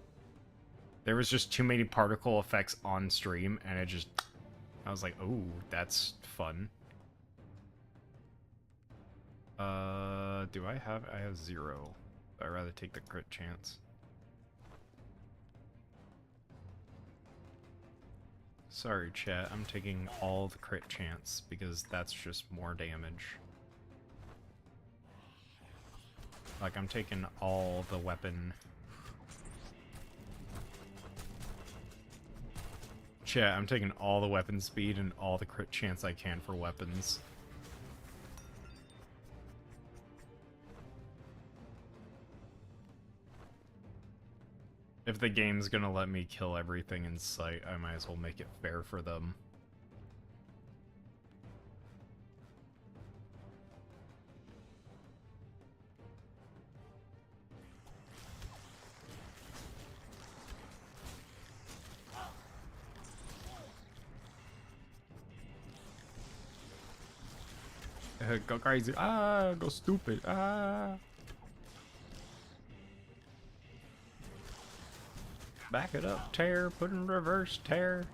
There was just too many particle effects on stream, and it just... I was like, oh, that's fun. Do I have... I have 0. I'd rather take the crit chance. Sorry, chat, I'm taking all the crit chance, because that's just more damage. Like, I'm taking all the weapon... Chat, I'm taking all the weapon speed and all the crit chance I can for weapons. If the game's gonna let me kill everything in sight, I might as well make it fair for them. Go crazy. Ah, go stupid. Ah. Back it up, tear. Put in reverse, tear.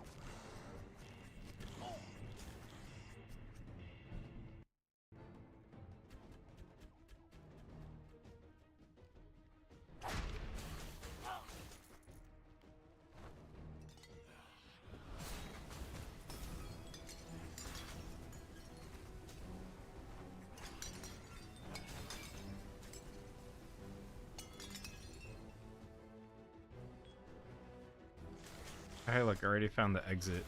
Hey, look, I already found the exit.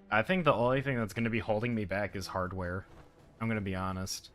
I think the only thing that's going to be holding me back is hardware. I'm going to be honest.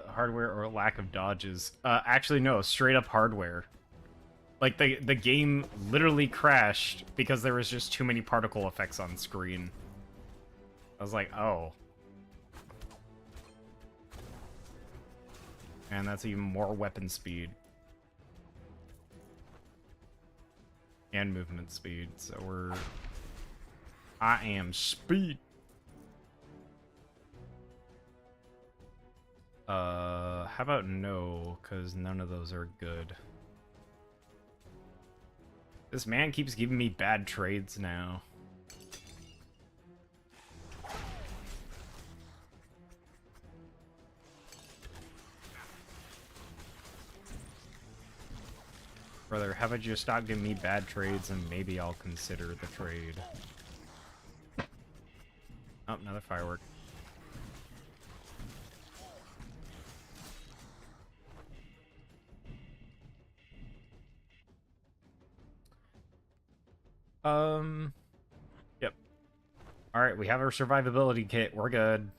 Hardware or lack of dodges. Actually, no, straight up hardware. Like, the game literally crashed because there was just too many particle effects on screen. I was like, oh. And that's even more weapon speed. And movement speed, so we're... I am speed! How about no? Because none of those are good. This man keeps giving me bad trades now. Brother, how about you stop giving me bad trades and maybe I'll consider the trade. Oh, another firework. Yep. Alright, we have our survivability kit. We're good.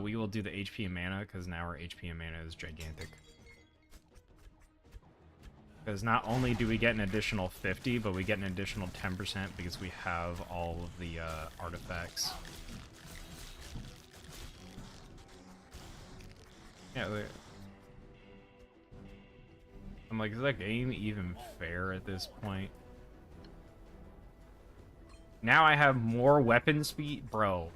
We will do the HP and mana, because now our HP and mana is gigantic. Because not only do we get an additional 50, but we get an additional 10% because we have all of the artifacts. Yeah, I'm like, is that game even fair at this point? Now I have more weapon speed? Bro.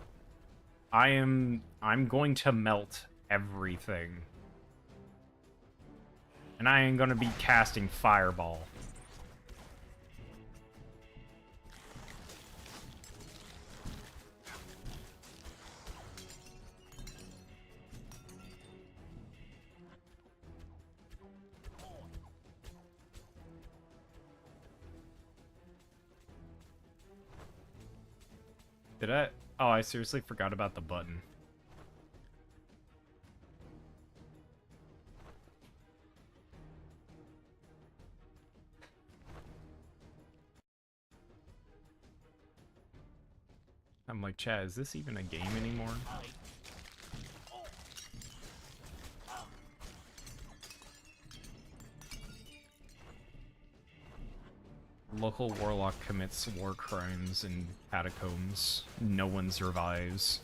I'm going to melt everything. And I ain't gonna be casting Fireball. Did I? Oh, I seriously forgot about the button. I'm like, Chad, is this even a game anymore? Local warlock commits war crimes in catacombs. No one survives.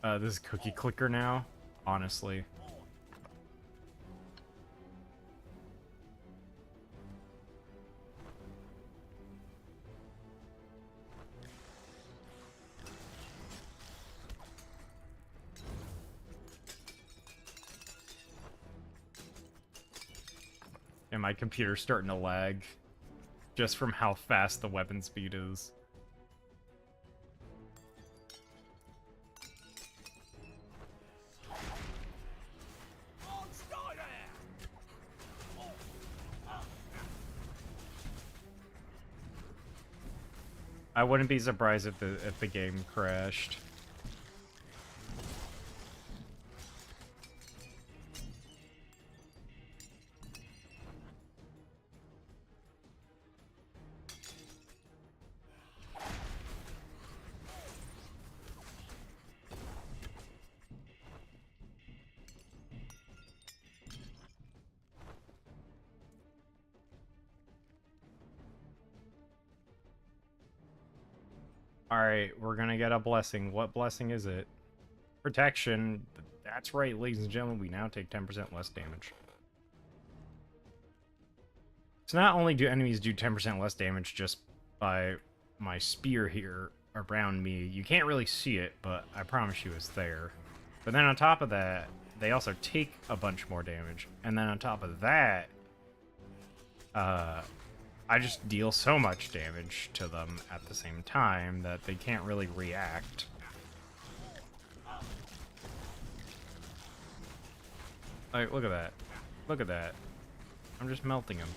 This is cookie clicker now, honestly. And my computer's starting to lag just from how fast the weapon speed is. I wouldn't be surprised if the game crashed. Alright, we're gonna get a blessing. What blessing is it? Protection. That's right, ladies and gentlemen, we now take 10% less damage. So not only do enemies do 10% less damage just by my spear here around me, you can't really see it, but I promise you it's there. But then on top of that, they also take a bunch more damage. And then on top of that, I just deal so much damage to them at the same time that they can't really react. Like, look at that. Look at that. I'm just melting them.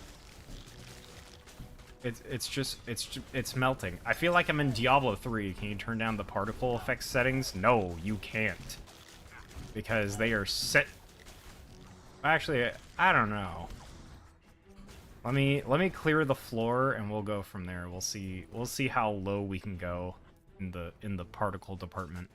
It's melting. I feel like I'm in Diablo 3. Can you turn down the particle effects settings? No, you can't. Because they are set... Actually, I don't know. Let me clear the floor and we'll go from there. We'll see how low we can go in the particle department.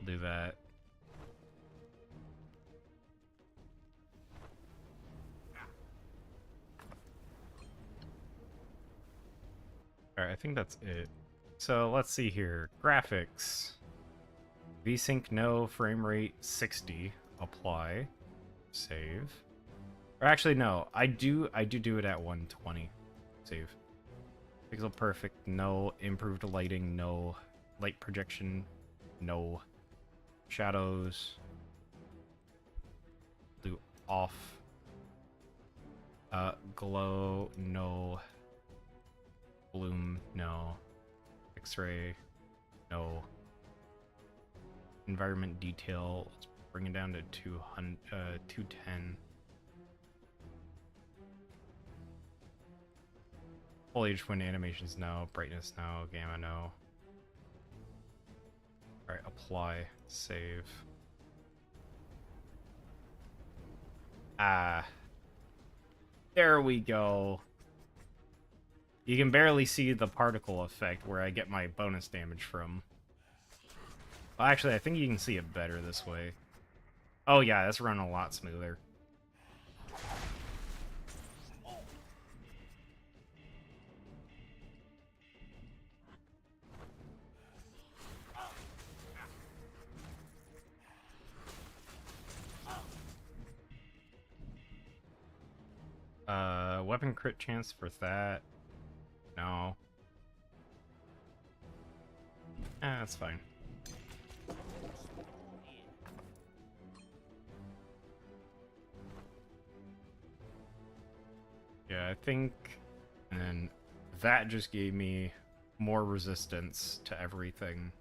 We'll do that. Alright, I think that's it. So let's see here. Graphics. VSync no, frame rate 60. Apply. Save. Or actually no, I do it at 120. Save. Pixel perfect, no. Improved lighting, no. Light projection, no. Shadows, do off. Glow, no. Bloom, no. X-ray, no. Environment detail, let's bring it down to 210. Foliage wind animations, no. Brightness, no. Gamma, no. Alright, apply, save. Ah. There we go. You can barely see the particle effect where I get my bonus damage from. Well, actually, I think you can see it better this way. Oh yeah, that's running a lot smoother. Weapon crit chance for that. No. That's fine. Yeah, I think... And then that just gave me more resistance to everything.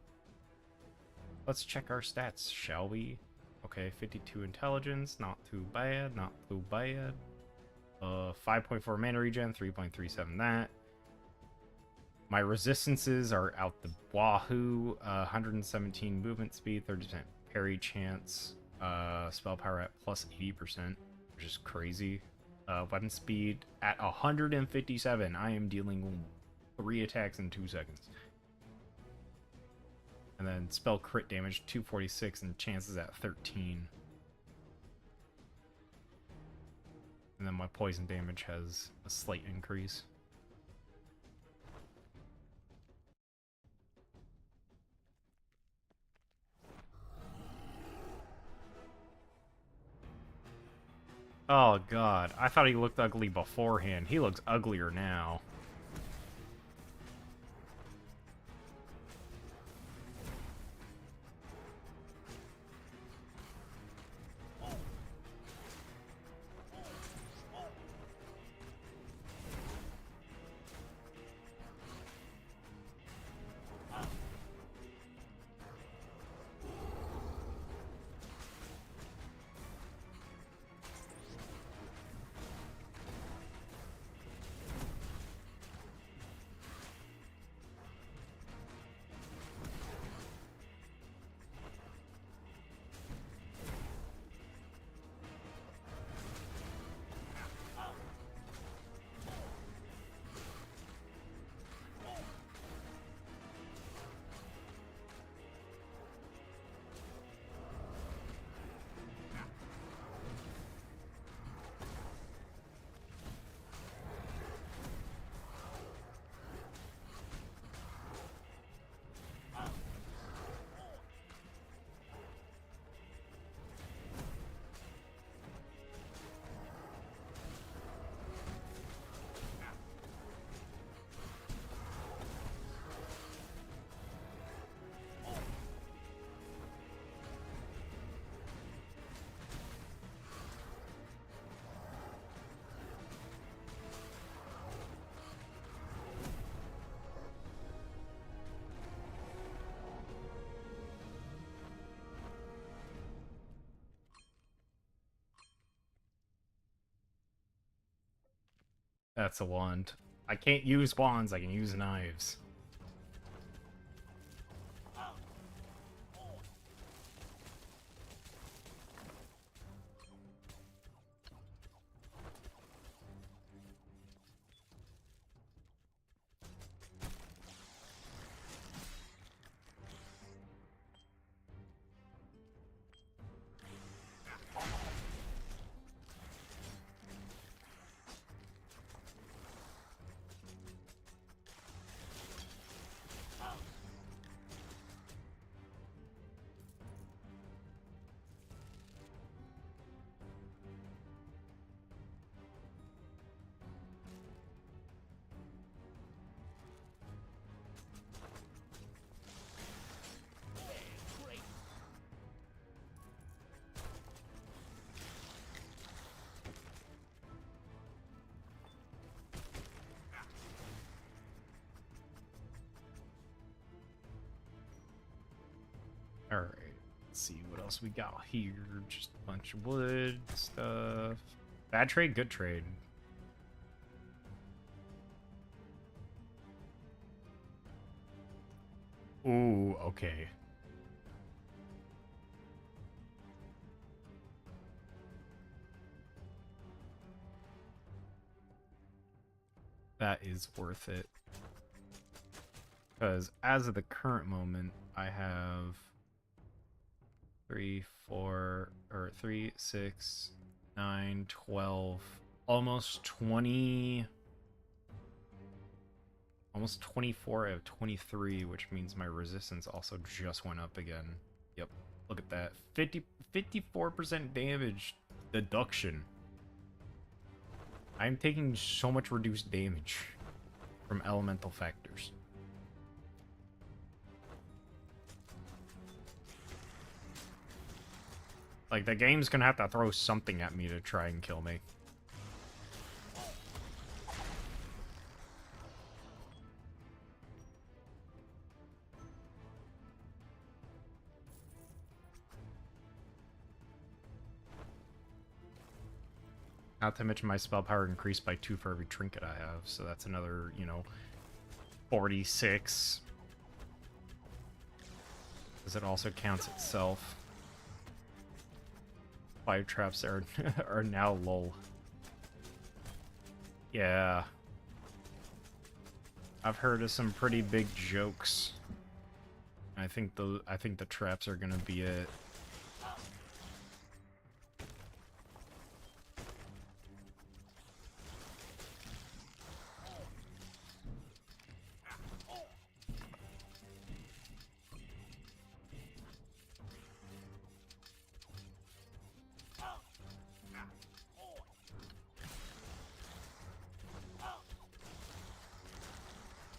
Let's check our stats, shall we? Okay, 52 intelligence, not too bad, not too bad. 5.4 mana regen, 3.37 that. My resistances are out the wahoo. 117 movement speed, 30% parry chance, spell power at plus 80%, which is crazy. Weapon speed at 157. I am dealing 3 attacks in 2 seconds. And then spell crit damage 246 and chances at 13. And then my poison damage has a slight increase. Oh god, I thought he looked ugly beforehand. He looks uglier now. That's a wand. I can't use wands, I can use knives. Alright, let's see what else we got here. Just a bunch of wood stuff. Bad trade, good trade. Ooh, okay. That is worth it. Because as of the current moment, I have 3, 4, or 3, 6, 9, 12, almost 20, almost 24 out of 23, which means my resistance also just went up again. Yep, look at that. 54% damage deduction. I'm taking so much reduced damage from elemental factors. Like, the game's gonna have to throw something at me to try and kill me. Not to mention my spell power increased by 2 for every trinket I have, so that's another, you know, 46. Because it also counts itself. 5 traps are are now lull. Yeah. I've heard of some pretty big jokes. I think the traps are gonna be it.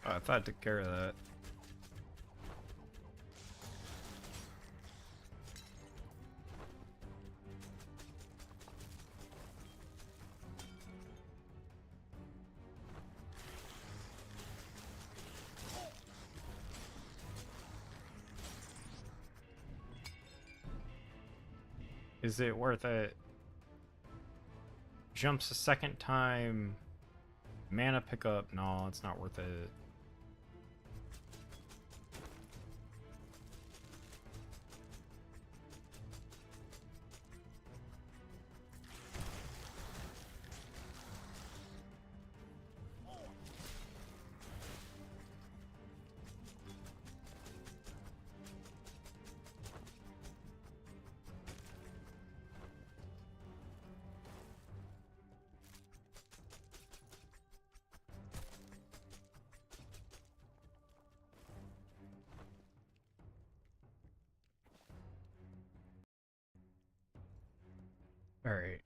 Oh, I thought I took care of that. Is it worth it? Jumps a second time. Mana pickup. No, it's not worth it. Alright,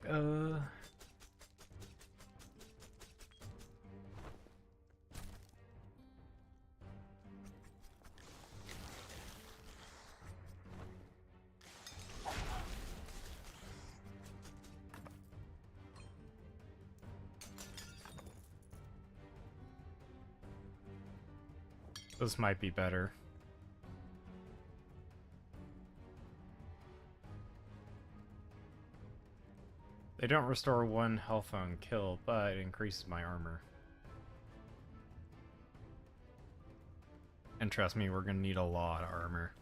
this might be better. They don't restore 1 health on kill, but it increases my armor. And trust me, we're gonna need a lot of armor.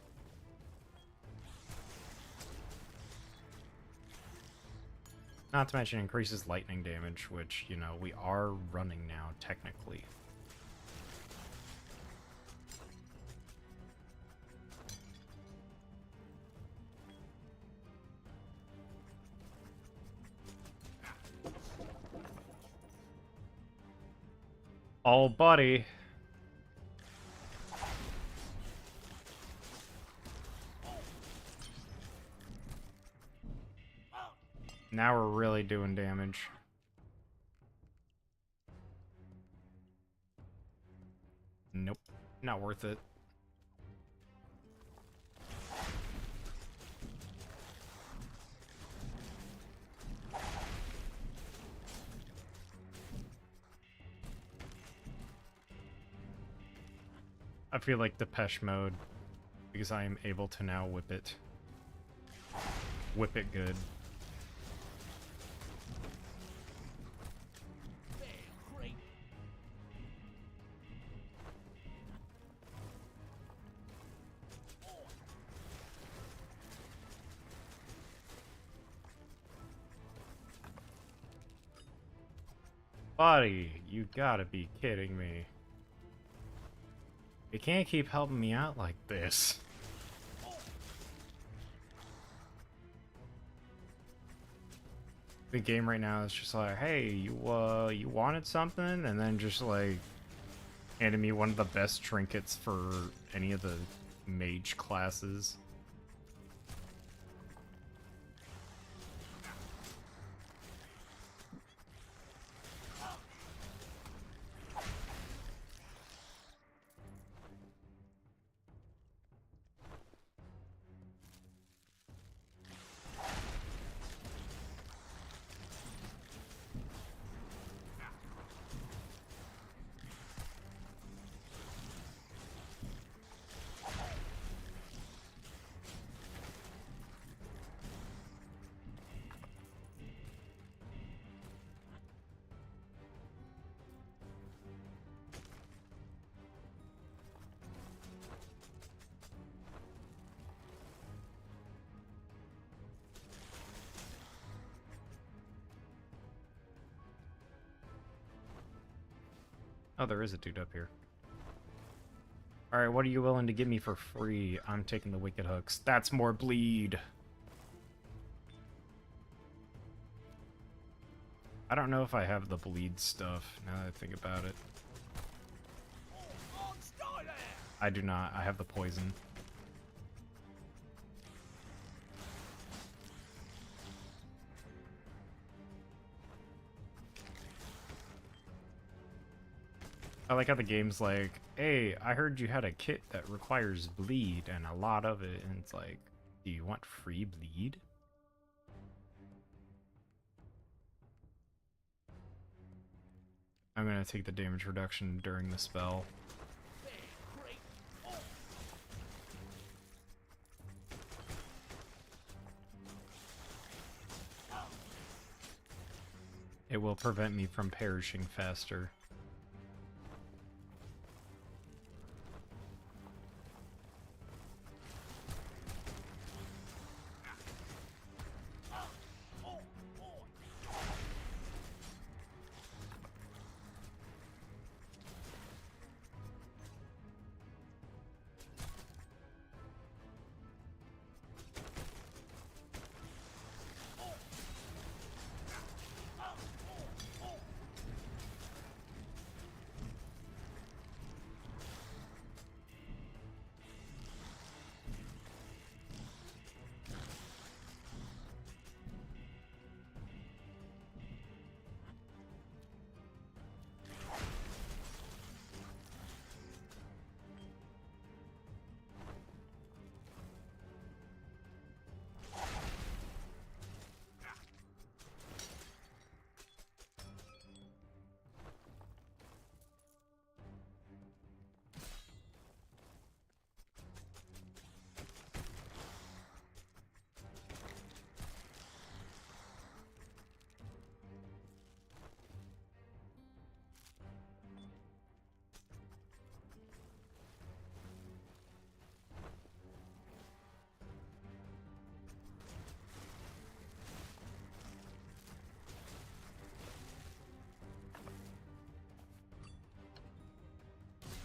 Not to mention increases lightning damage, which, you know, we are running now, technically. Oh, buddy. Now we're really doing damage. Nope. Not worth it. I feel like Depeche Mode. Because I am able to now whip it. Whip it good. Buddy, you gotta be kidding me. You can't keep helping me out like this. The game right now is just like, hey, you wanted something, and then just like handed me one of the best trinkets for any of the mage classes. Oh, there is a dude up here. Alright, what are you willing to give me for free? I'm taking the wicked hooks. That's more bleed. I don't know if I have the bleed stuff, now that I think about it. I do not. I have the poison. I like how the game's like, hey, I heard you had a kit that requires bleed and a lot of it, and it's like, do you want free bleed? I'm gonna take the damage reduction during the spell. It will prevent me from perishing faster.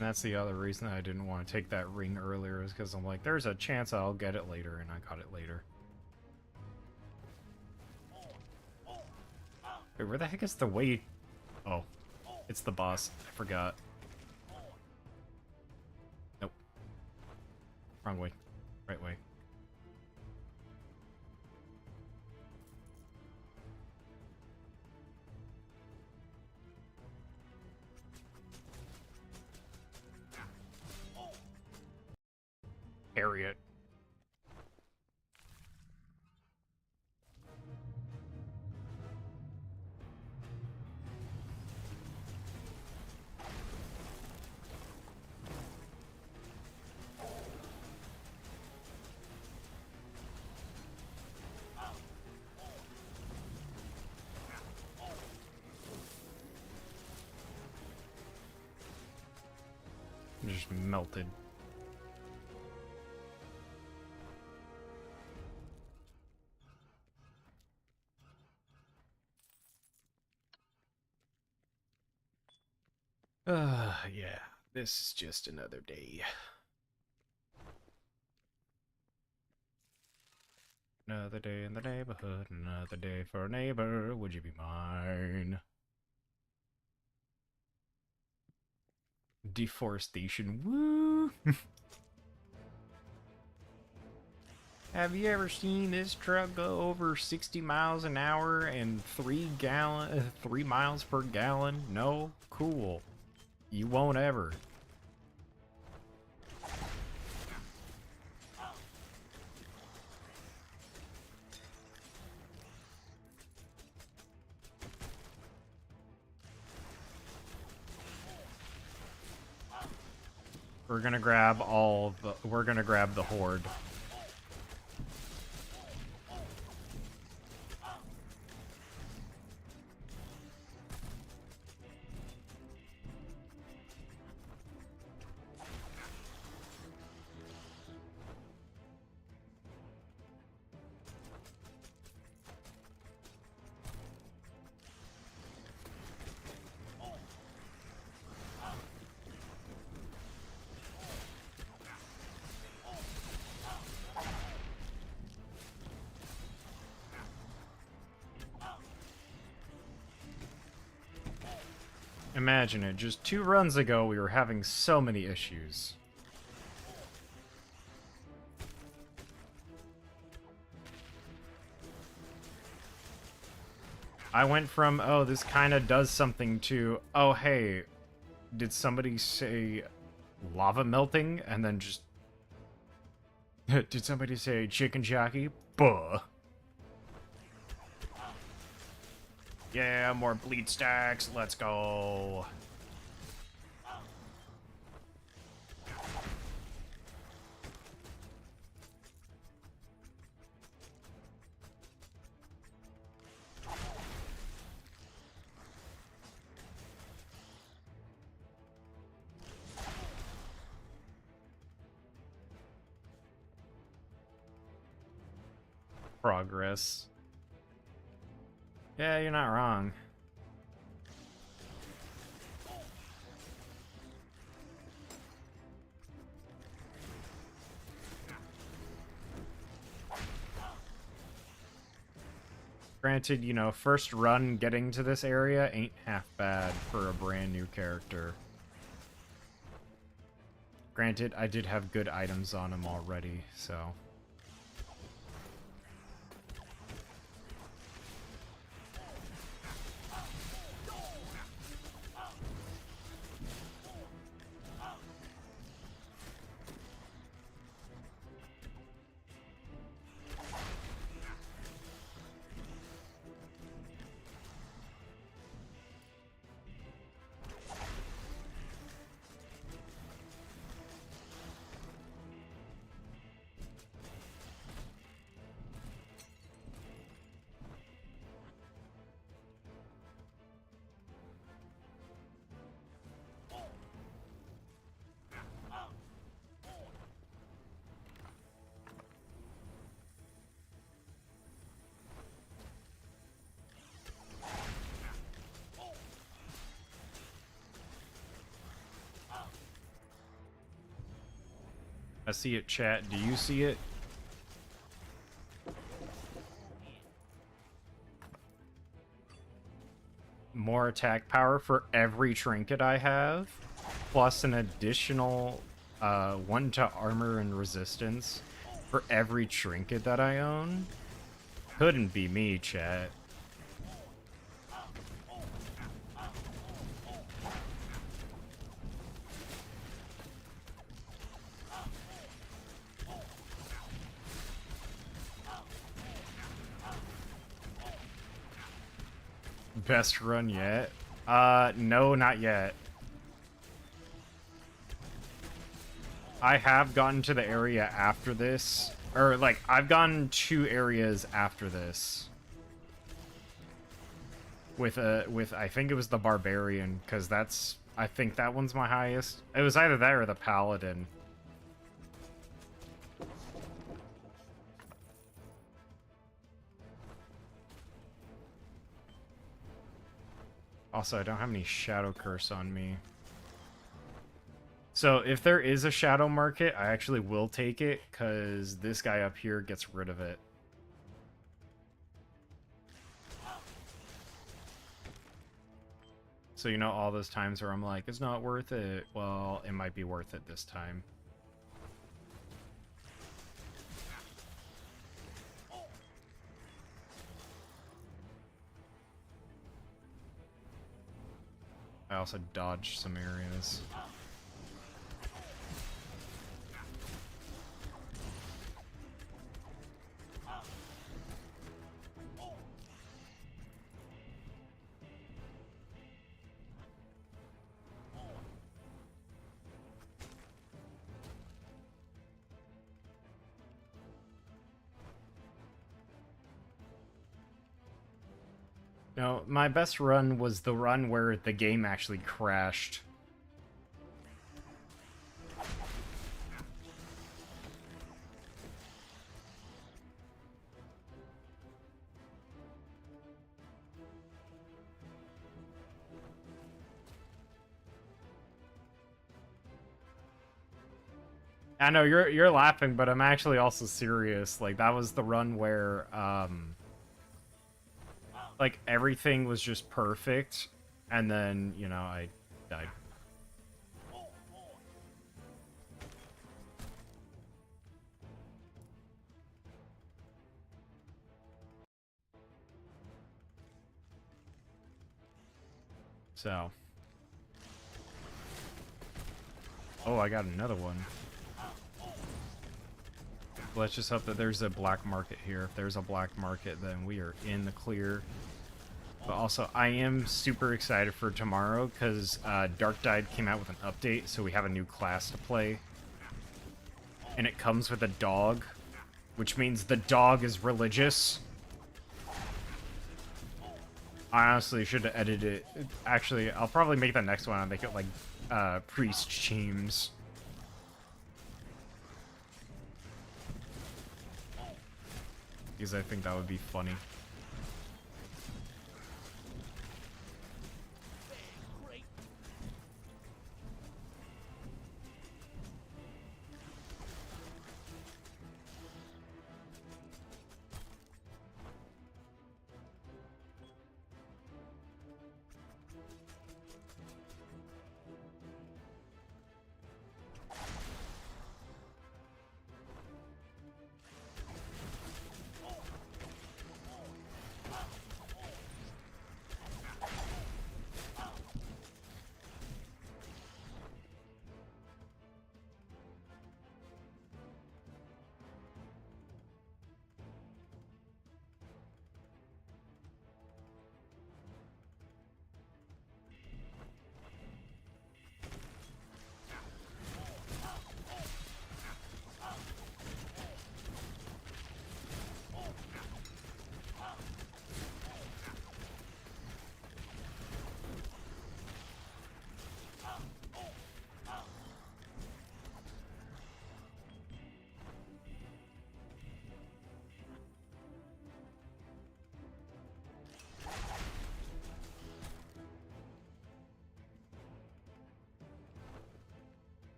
And that's the other reason I didn't want to take that ring earlier, is because I'm like, there's a chance I'll get it later, and I got it later. Wait, where the heck is the way? Oh, it's the boss. I forgot. Nope. Wrong way. Right way. Harriet. just melted. Yeah. This is just another day. Another day in the neighborhood, another day for a neighbor. Would you be mine? Deforestation. Woo! Have you ever seen this truck go over 60 miles an hour and 3 miles per gallon? No? Cool. You won't ever. We're gonna grab the horde. Imagine it, just 2 runs ago we were having so many issues. I went from, oh, this kinda does something, to, oh, hey, did somebody say lava melting? And then just... Did somebody say chicken jockey? Buh. Yeah, more bleed stacks, let's go. Progress. Yeah, you're not wrong. Granted, you know, first run getting to this area ain't half bad for a brand new character. Granted, I did have good items on him already, so... I see it, chat. Do you see it? More attack power for every trinket I have, plus an additional 1 to armor and resistance for every trinket that I own. Couldn't be me, chat. Best run yet? No, not yet. I have gotten to the area after this. Or, like, I've gone 2 areas after this. With I think it was the Barbarian, because that's I think that one's my highest. It was either that or the Paladin. Also, I don't have any Shadow Curse on me. So if there is a Shadow Market, I actually will take it, because this guy up here gets rid of it. So, you know, all those times where I'm like, it's not worth it. Well, it might be worth it this time. I also dodged some areas. No, my best run was the run where the game actually crashed. I know you're laughing, but I'm actually also serious. Like, that was the run where like everything was just perfect, and then, you know, I died. So, oh, I got another one. Let's just hope that there's a black market here. If there's a black market, then we are in the clear. But also, I am super excited for tomorrow, because Dark Tide came out with an update, so we have a new class to play. And it comes with a dog, which means the dog is religious. I honestly should have edited it. Actually, I'll probably make the next one. I'll make it like priest teams. Because I think that would be funny.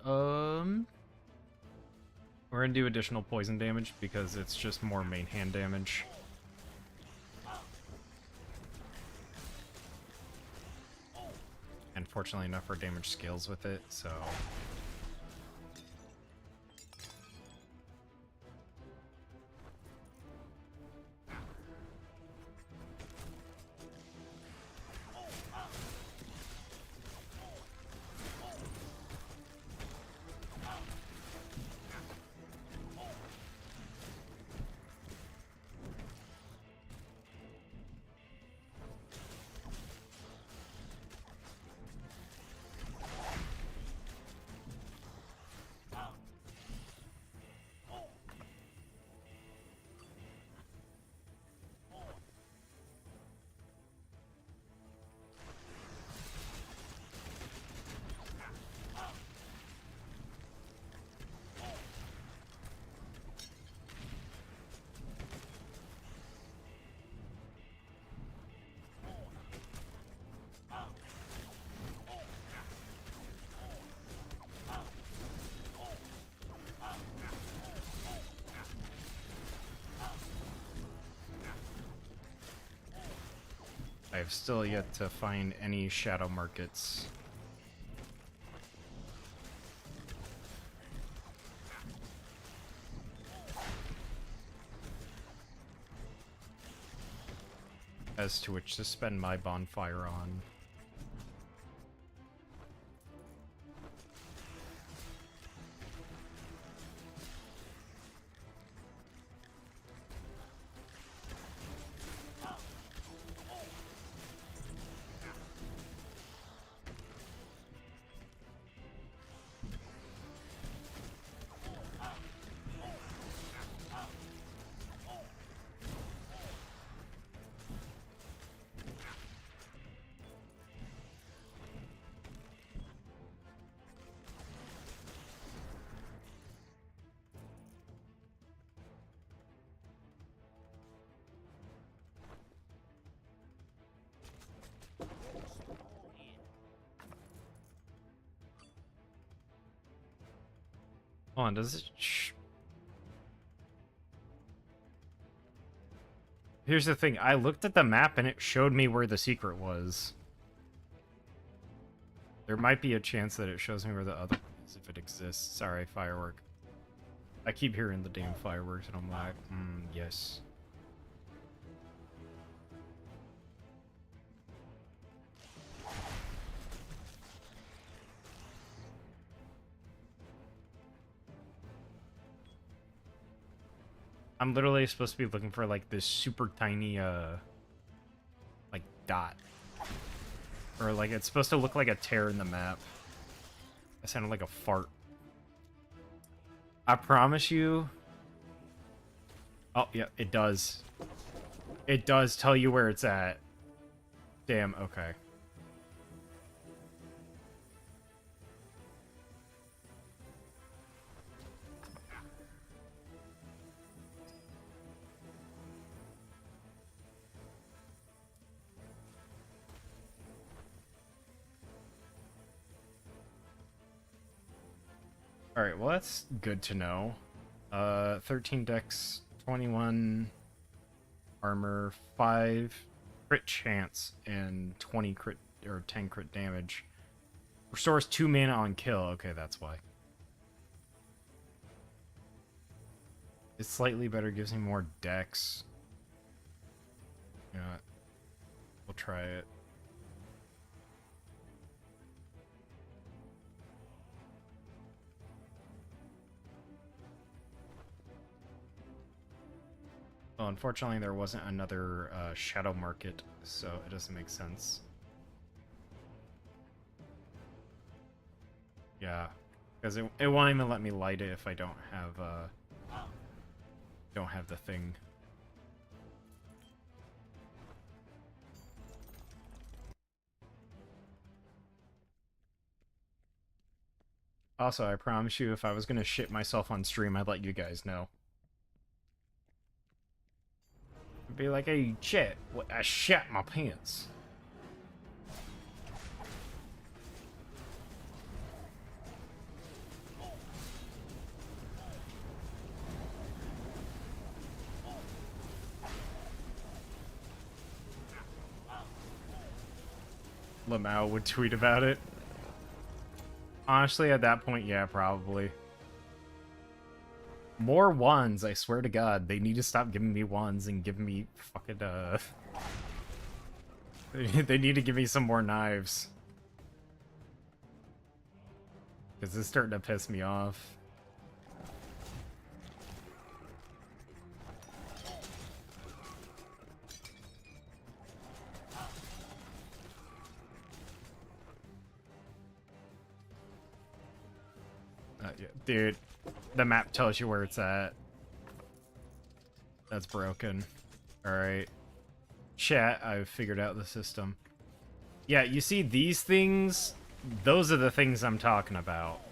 Alright, we're gonna do additional poison damage because it's just more main hand damage. And fortunately enough, our damage scales with it, so... I have still yet to find any shadow markets. As to which to spend my bonfire on. Hold on, does it... Here's the thing, I looked at the map and it showed me where the secret was. There might be a chance that it shows me where the other one is, if it exists. Sorry, firework. I keep hearing the damn fireworks and I'm like, yes. I'm literally supposed to be looking for, like, this super tiny, like, dot. Or, like, it's supposed to look like a tear in the map. That sounded like a fart. I promise you... Oh, yeah, it does. It does tell you where it's at. Damn, okay. Alright, well that's good to know. 13 dex, 21 armor, 5 crit chance, and 20 crit, or 10 crit damage. Restores 2 mana on kill. Okay, that's why. It's slightly better, gives me more dex. You know what? We'll try it. Well, unfortunately, there wasn't another shadow market, so it doesn't make sense. Yeah, because it won't even let me light it if I don't have the thing. Also, I promise you, if I was gonna shit myself on stream, I'd let you guys know. I'd be like, hey, shit, I shat my pants. Lamau would tweet about it. Honestly, at that point, yeah, probably. More wands, I swear to God. They need to stop giving me wands and give me fucking, They need to give me some more knives. Because it's starting to piss me off. Yeah, dude, the map tells you where it's at. That's broken. Alright. Chat, I've figured out the system. Yeah, you see these things? Those are the things I'm talking about.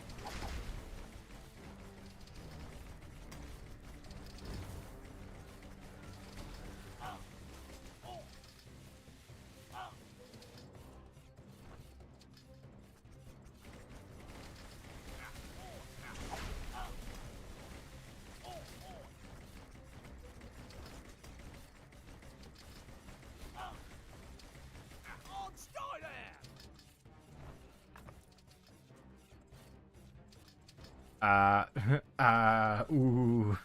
Uh, ooh.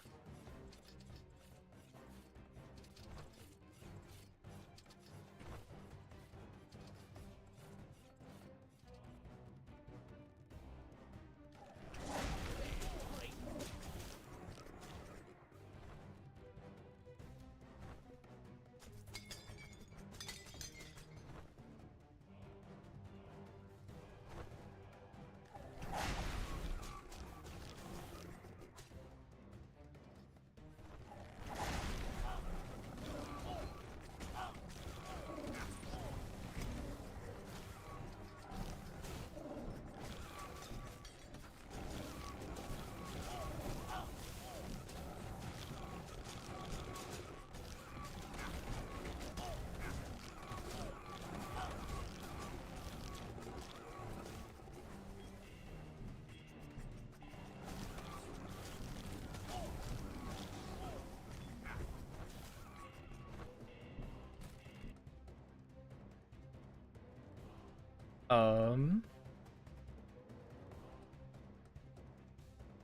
Um,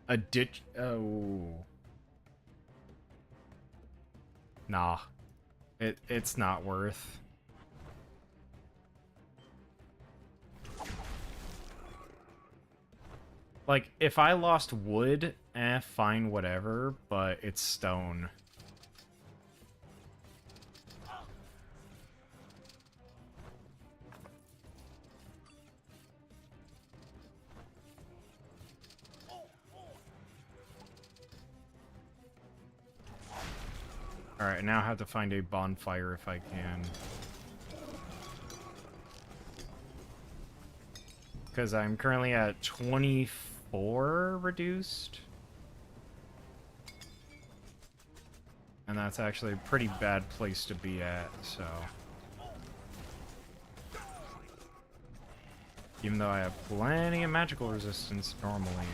a ditch. Oh, nah. It's not worth. Like, if I lost wood, fine, whatever, but it's stone. Alright, now I have to find a bonfire if I can. Because I'm currently at 24 reduced. And that's actually a pretty bad place to be at, so... Even though I have plenty of magical resistance normally.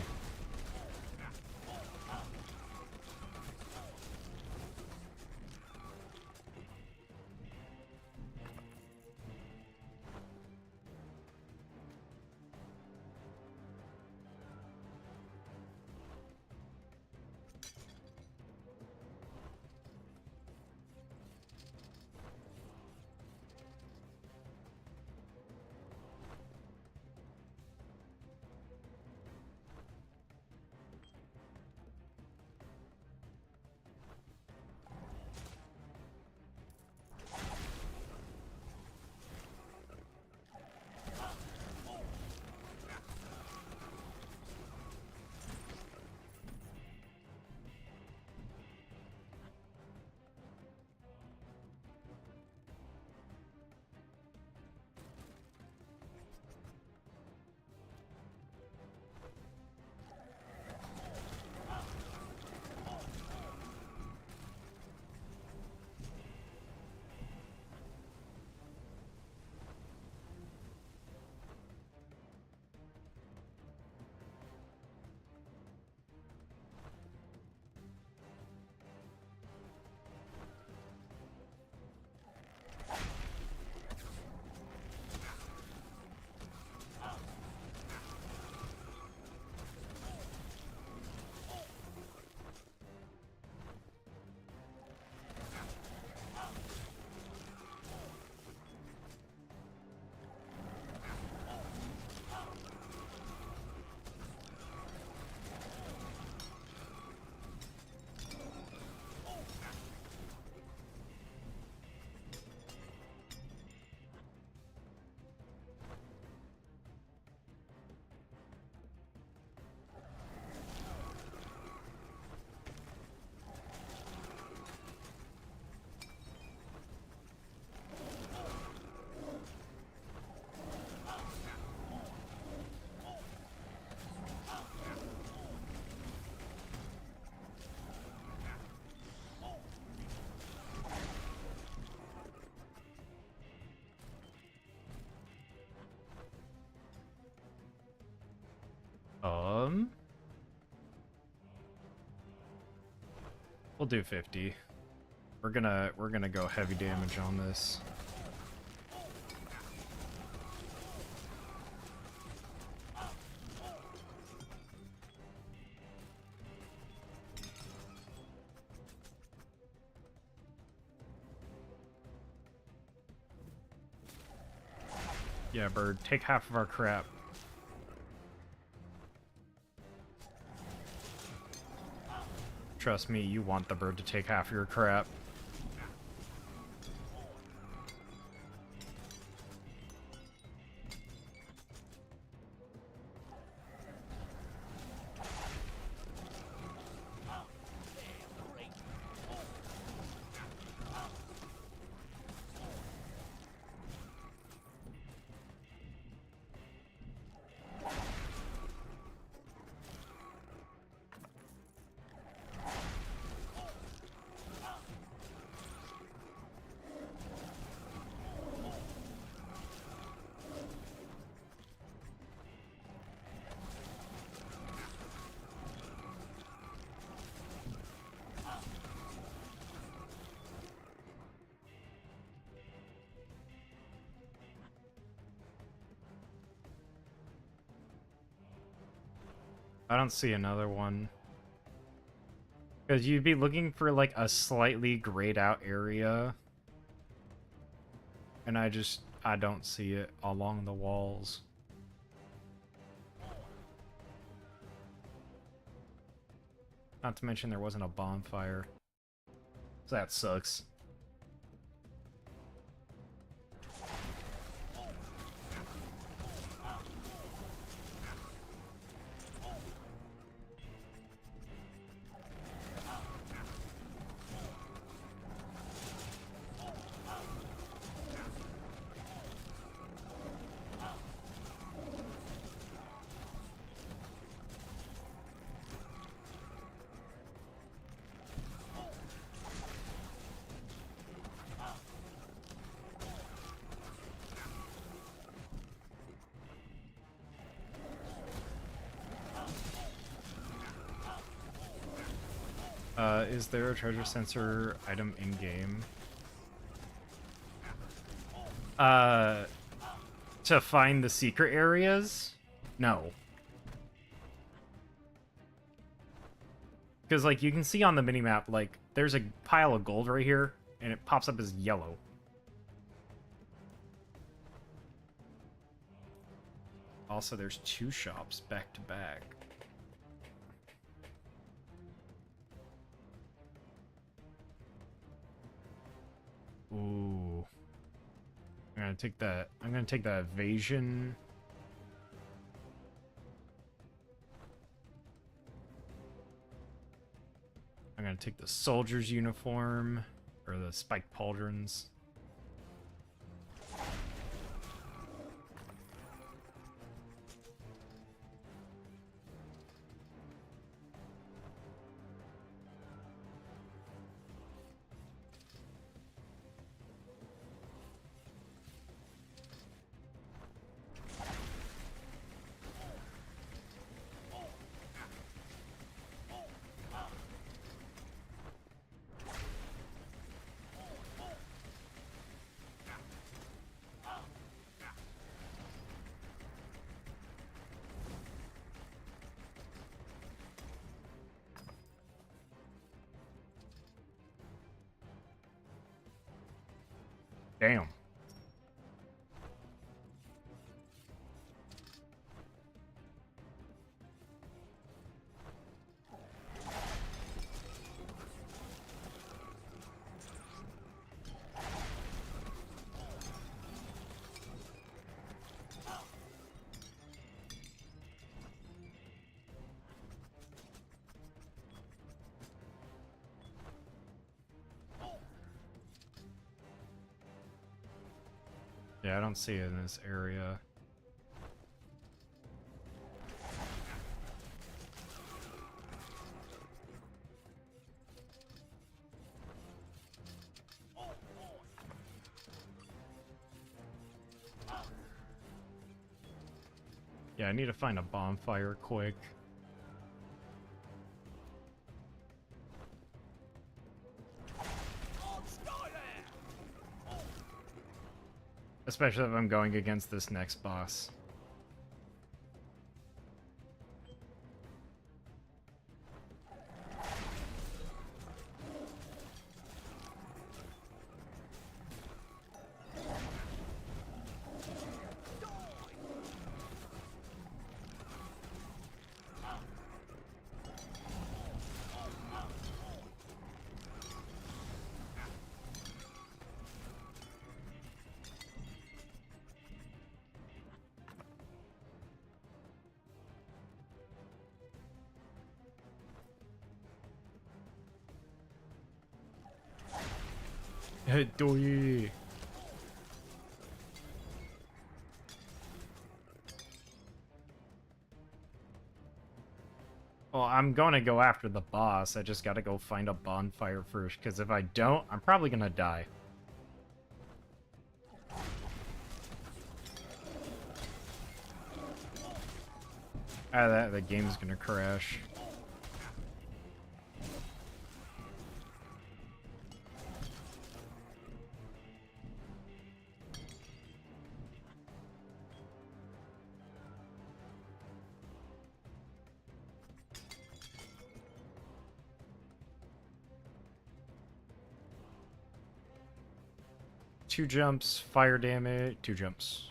We'll do 50. We're gonna go heavy damage on this. Yeah, bird, take half of our crap. Trust me, you want the bird to take half of your crap. I don't see another one. Because you'd be looking for, like, a slightly grayed out area. And I don't see it along the walls. Not to mention there wasn't a bonfire. So that sucks. Is there a treasure sensor item in-game? To find the secret areas? No. Because, like, you can see on the minimap, like, there's a pile of gold right here, and it pops up as yellow. Also, there's 2 shops back to back. Ooh. I'm gonna take that. I'm gonna take that evasion. I'm gonna take the soldier's uniform, or the spiked pauldrons. Damn. Yeah, I don't see it in this area. Yeah, I need to find a bonfire quick. Especially if I'm going against this next boss. Doy. Well, I'm gonna go after the boss. I just gotta go find a bonfire first, because if I don't, I'm probably gonna die. The game's gonna crash. Two jumps, fire damage, two jumps.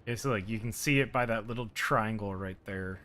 It's like you can see it by that little triangle right there.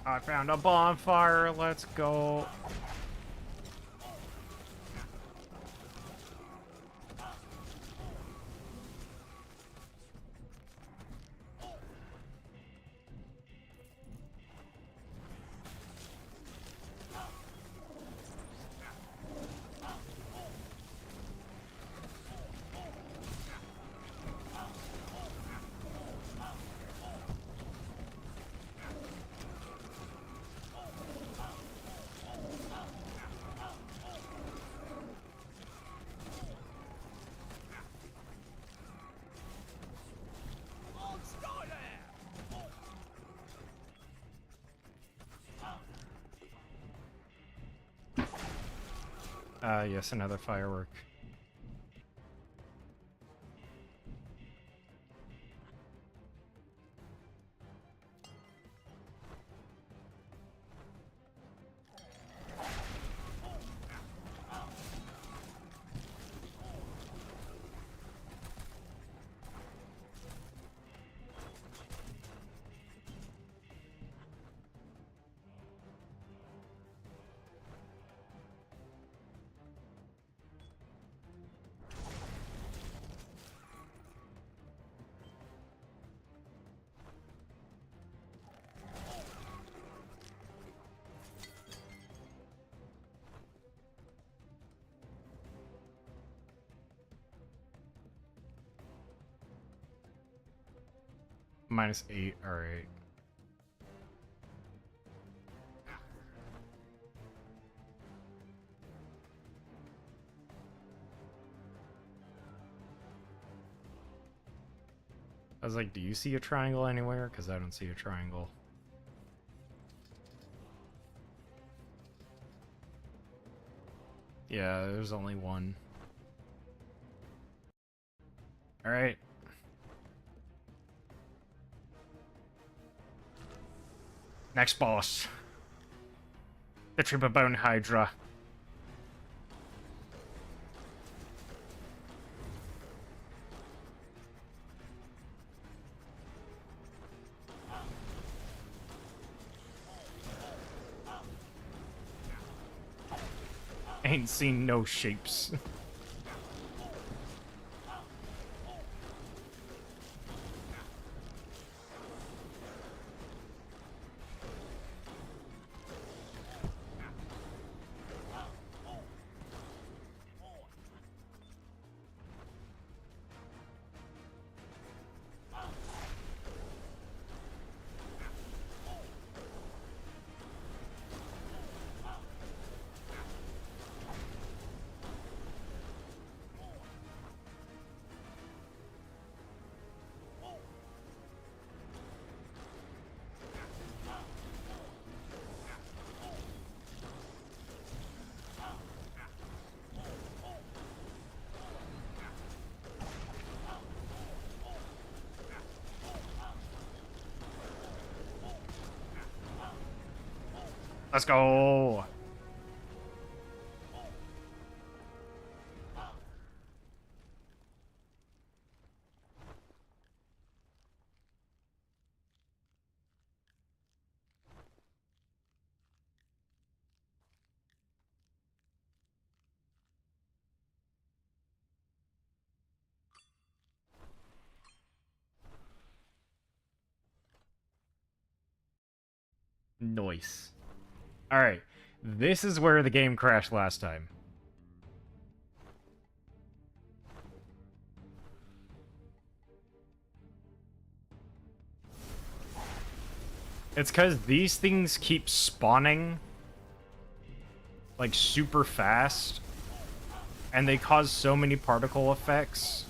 I found a bonfire, let's go. Yes, another firework. -8, alright. I was like, do you see a triangle anywhere? Because I don't see a triangle. Yeah, there's only one. Alright. Next boss. The Triple Bone Hydra. Ain't seen no shapes. Let's go. Nice. All right. This is where the game crashed last time. It's because these things keep spawning like super fast, and they cause so many particle effects.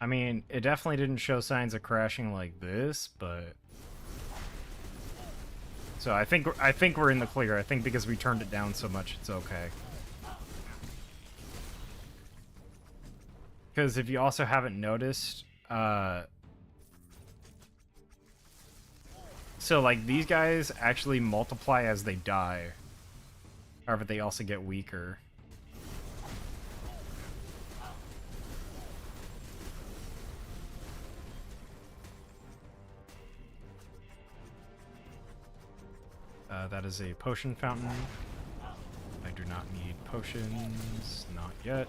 I mean, it definitely didn't show signs of crashing like this, but so I think we're in the clear. I think because we turned it down so much, it's okay. Because if you also haven't noticed, so like these guys actually multiply as they die. However, they also get weaker. That is a potion fountain. I do not need potions. Not yet.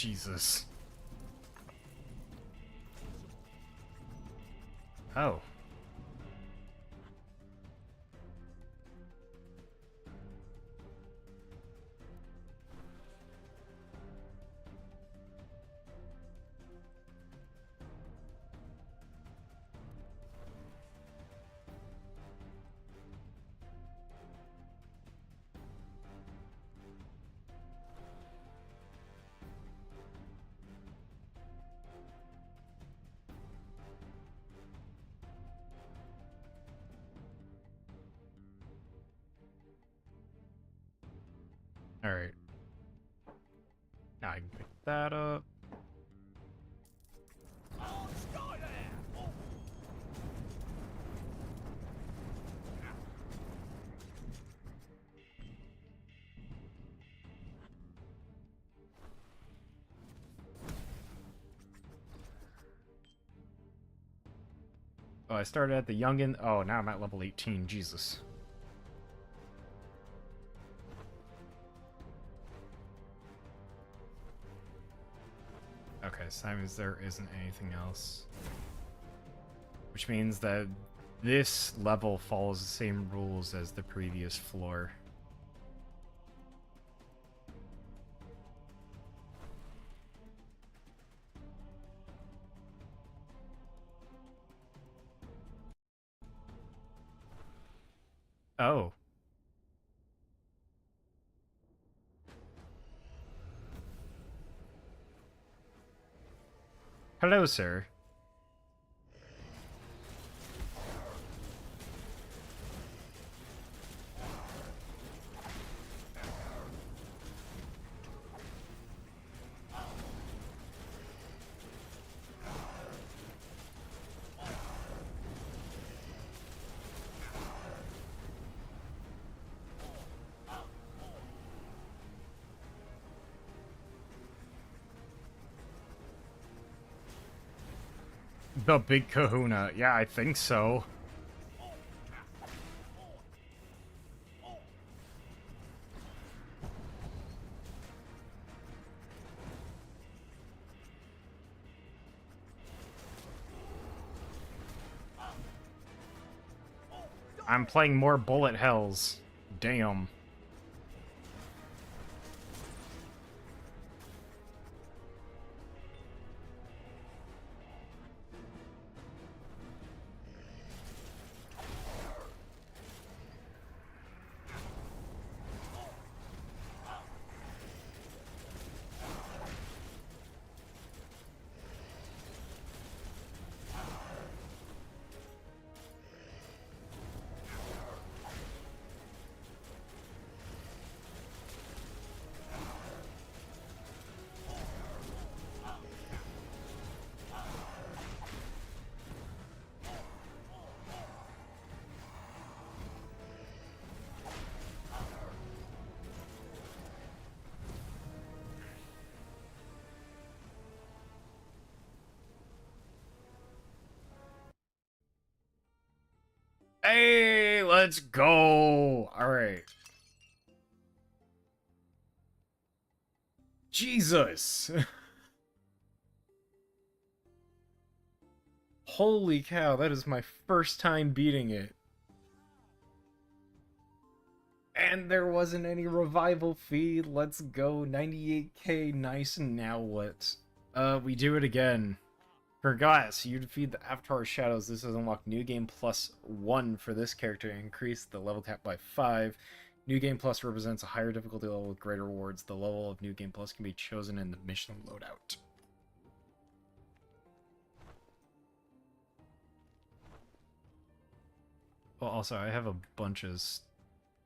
Jesus. Oh. Alright. Now I can pick that up. Oh, I started at the youngin. Oh, now I'm at level 18. Jesus. Okay, so that means there isn't anything else. Which means that this level follows the same rules as the previous floor. Oh. Hello, sir. The big kahuna. Yeah, I think so. I'm playing more bullet hells. Damn. Hey, let's go. All right. Jesus. Holy cow, that is my first time beating it. And there wasn't any revival fee. Let's go. 98k, nice. And now what? We do it again. Forgot, so you defeat the Avatar Shadows. This has unlocked New Game Plus 1 for this character and increased the level cap by 5. New Game Plus represents a higher difficulty level with greater rewards. The level of New Game Plus can be chosen in the mission loadout. Well, also, I have a bunch of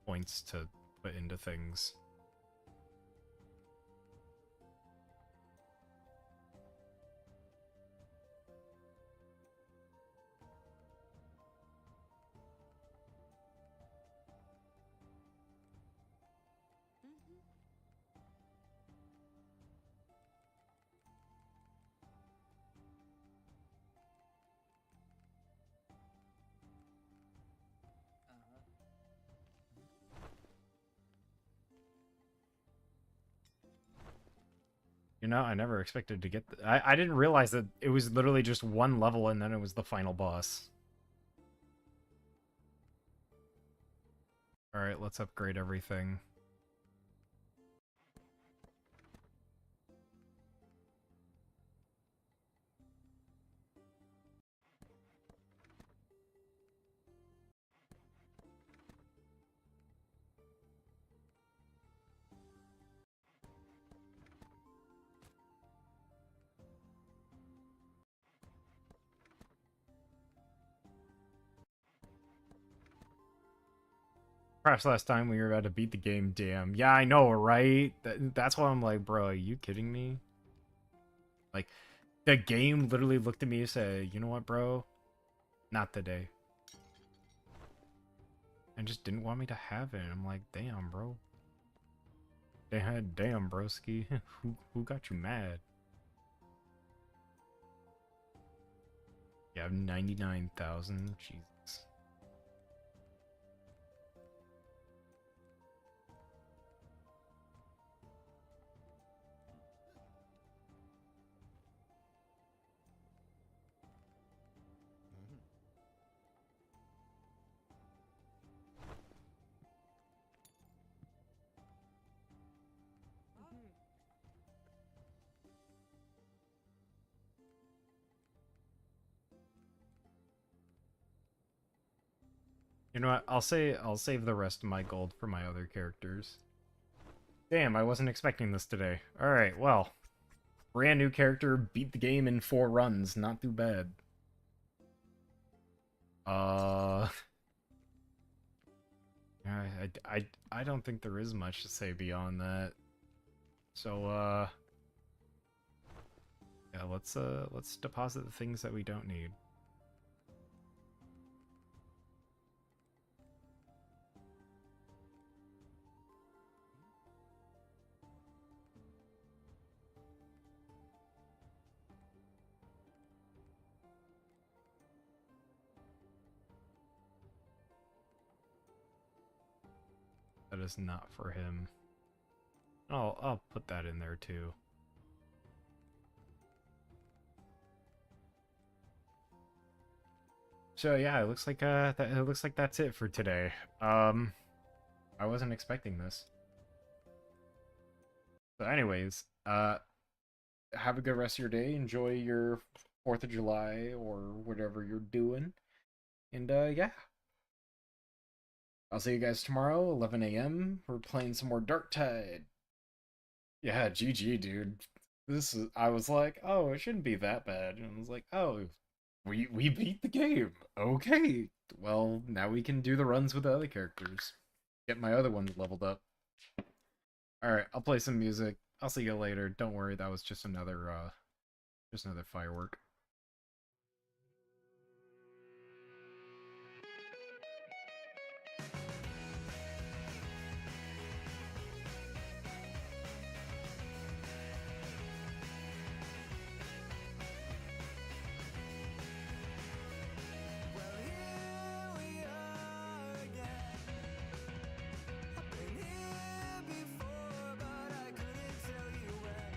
points to put into things. You know, I never expected to get... I didn't realize that it was literally just one level and then it was the final boss. Alright, let's upgrade everything. Perhaps last time we were about to beat the game, damn. Yeah, I know, right? That's why I'm like, bro, are you kidding me? Like, the game literally looked at me and said, you know what, bro? Not today. And just didn't want me to have it. I'm like, damn, bro. Damn, broski. who got you mad? You have 99,000. Jesus. You know what? I'll save the rest of my gold for my other characters. Damn, I wasn't expecting this today. Alright, well. Brand new character, beat the game in 4 runs. Not too bad. I don't think there is much to say beyond that. So, yeah, let's deposit the things that we don't need. That is not for him. I'll put that in there too. So yeah, it looks like that's it for today. I wasn't expecting this. So anyways, have a good rest of your day. Enjoy your 4th of July or whatever you're doing. And yeah. I'll see you guys tomorrow, 11 a.m. We're playing some more Dark Tide. Yeah, GG, dude. I was like, oh, it shouldn't be that bad. And I was like, oh, we beat the game. Okay. Well, now we can do the runs with the other characters. Get my other ones leveled up. Alright, I'll play some music. I'll see you later. Don't worry, that was just another firework. Well, here we are again. I've been here before, but I couldn't tell you when.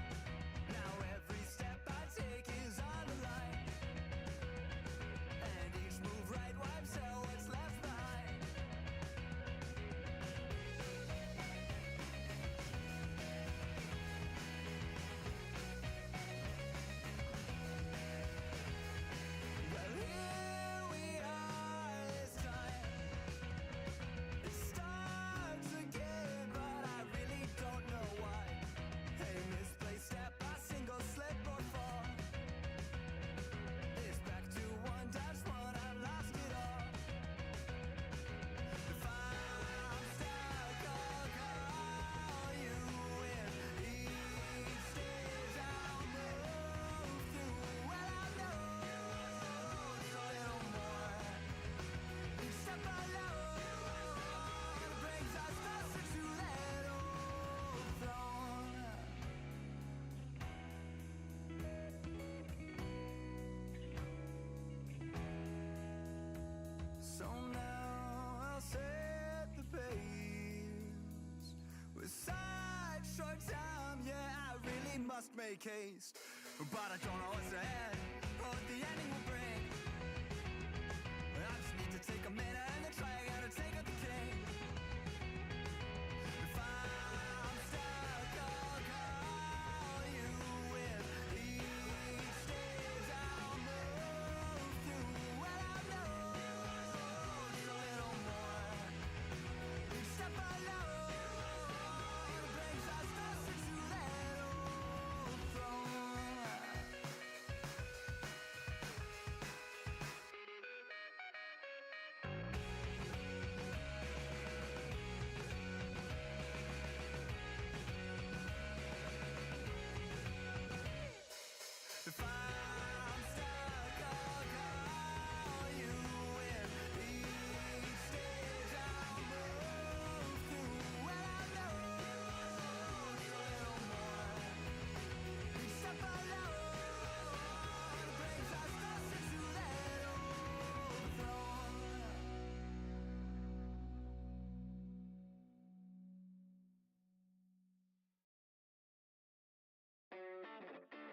Now every step I take is on the line. must make haste. But I don't know what's ahead, or what the ending will bring. I just need to take a minute and then try again to take out the king.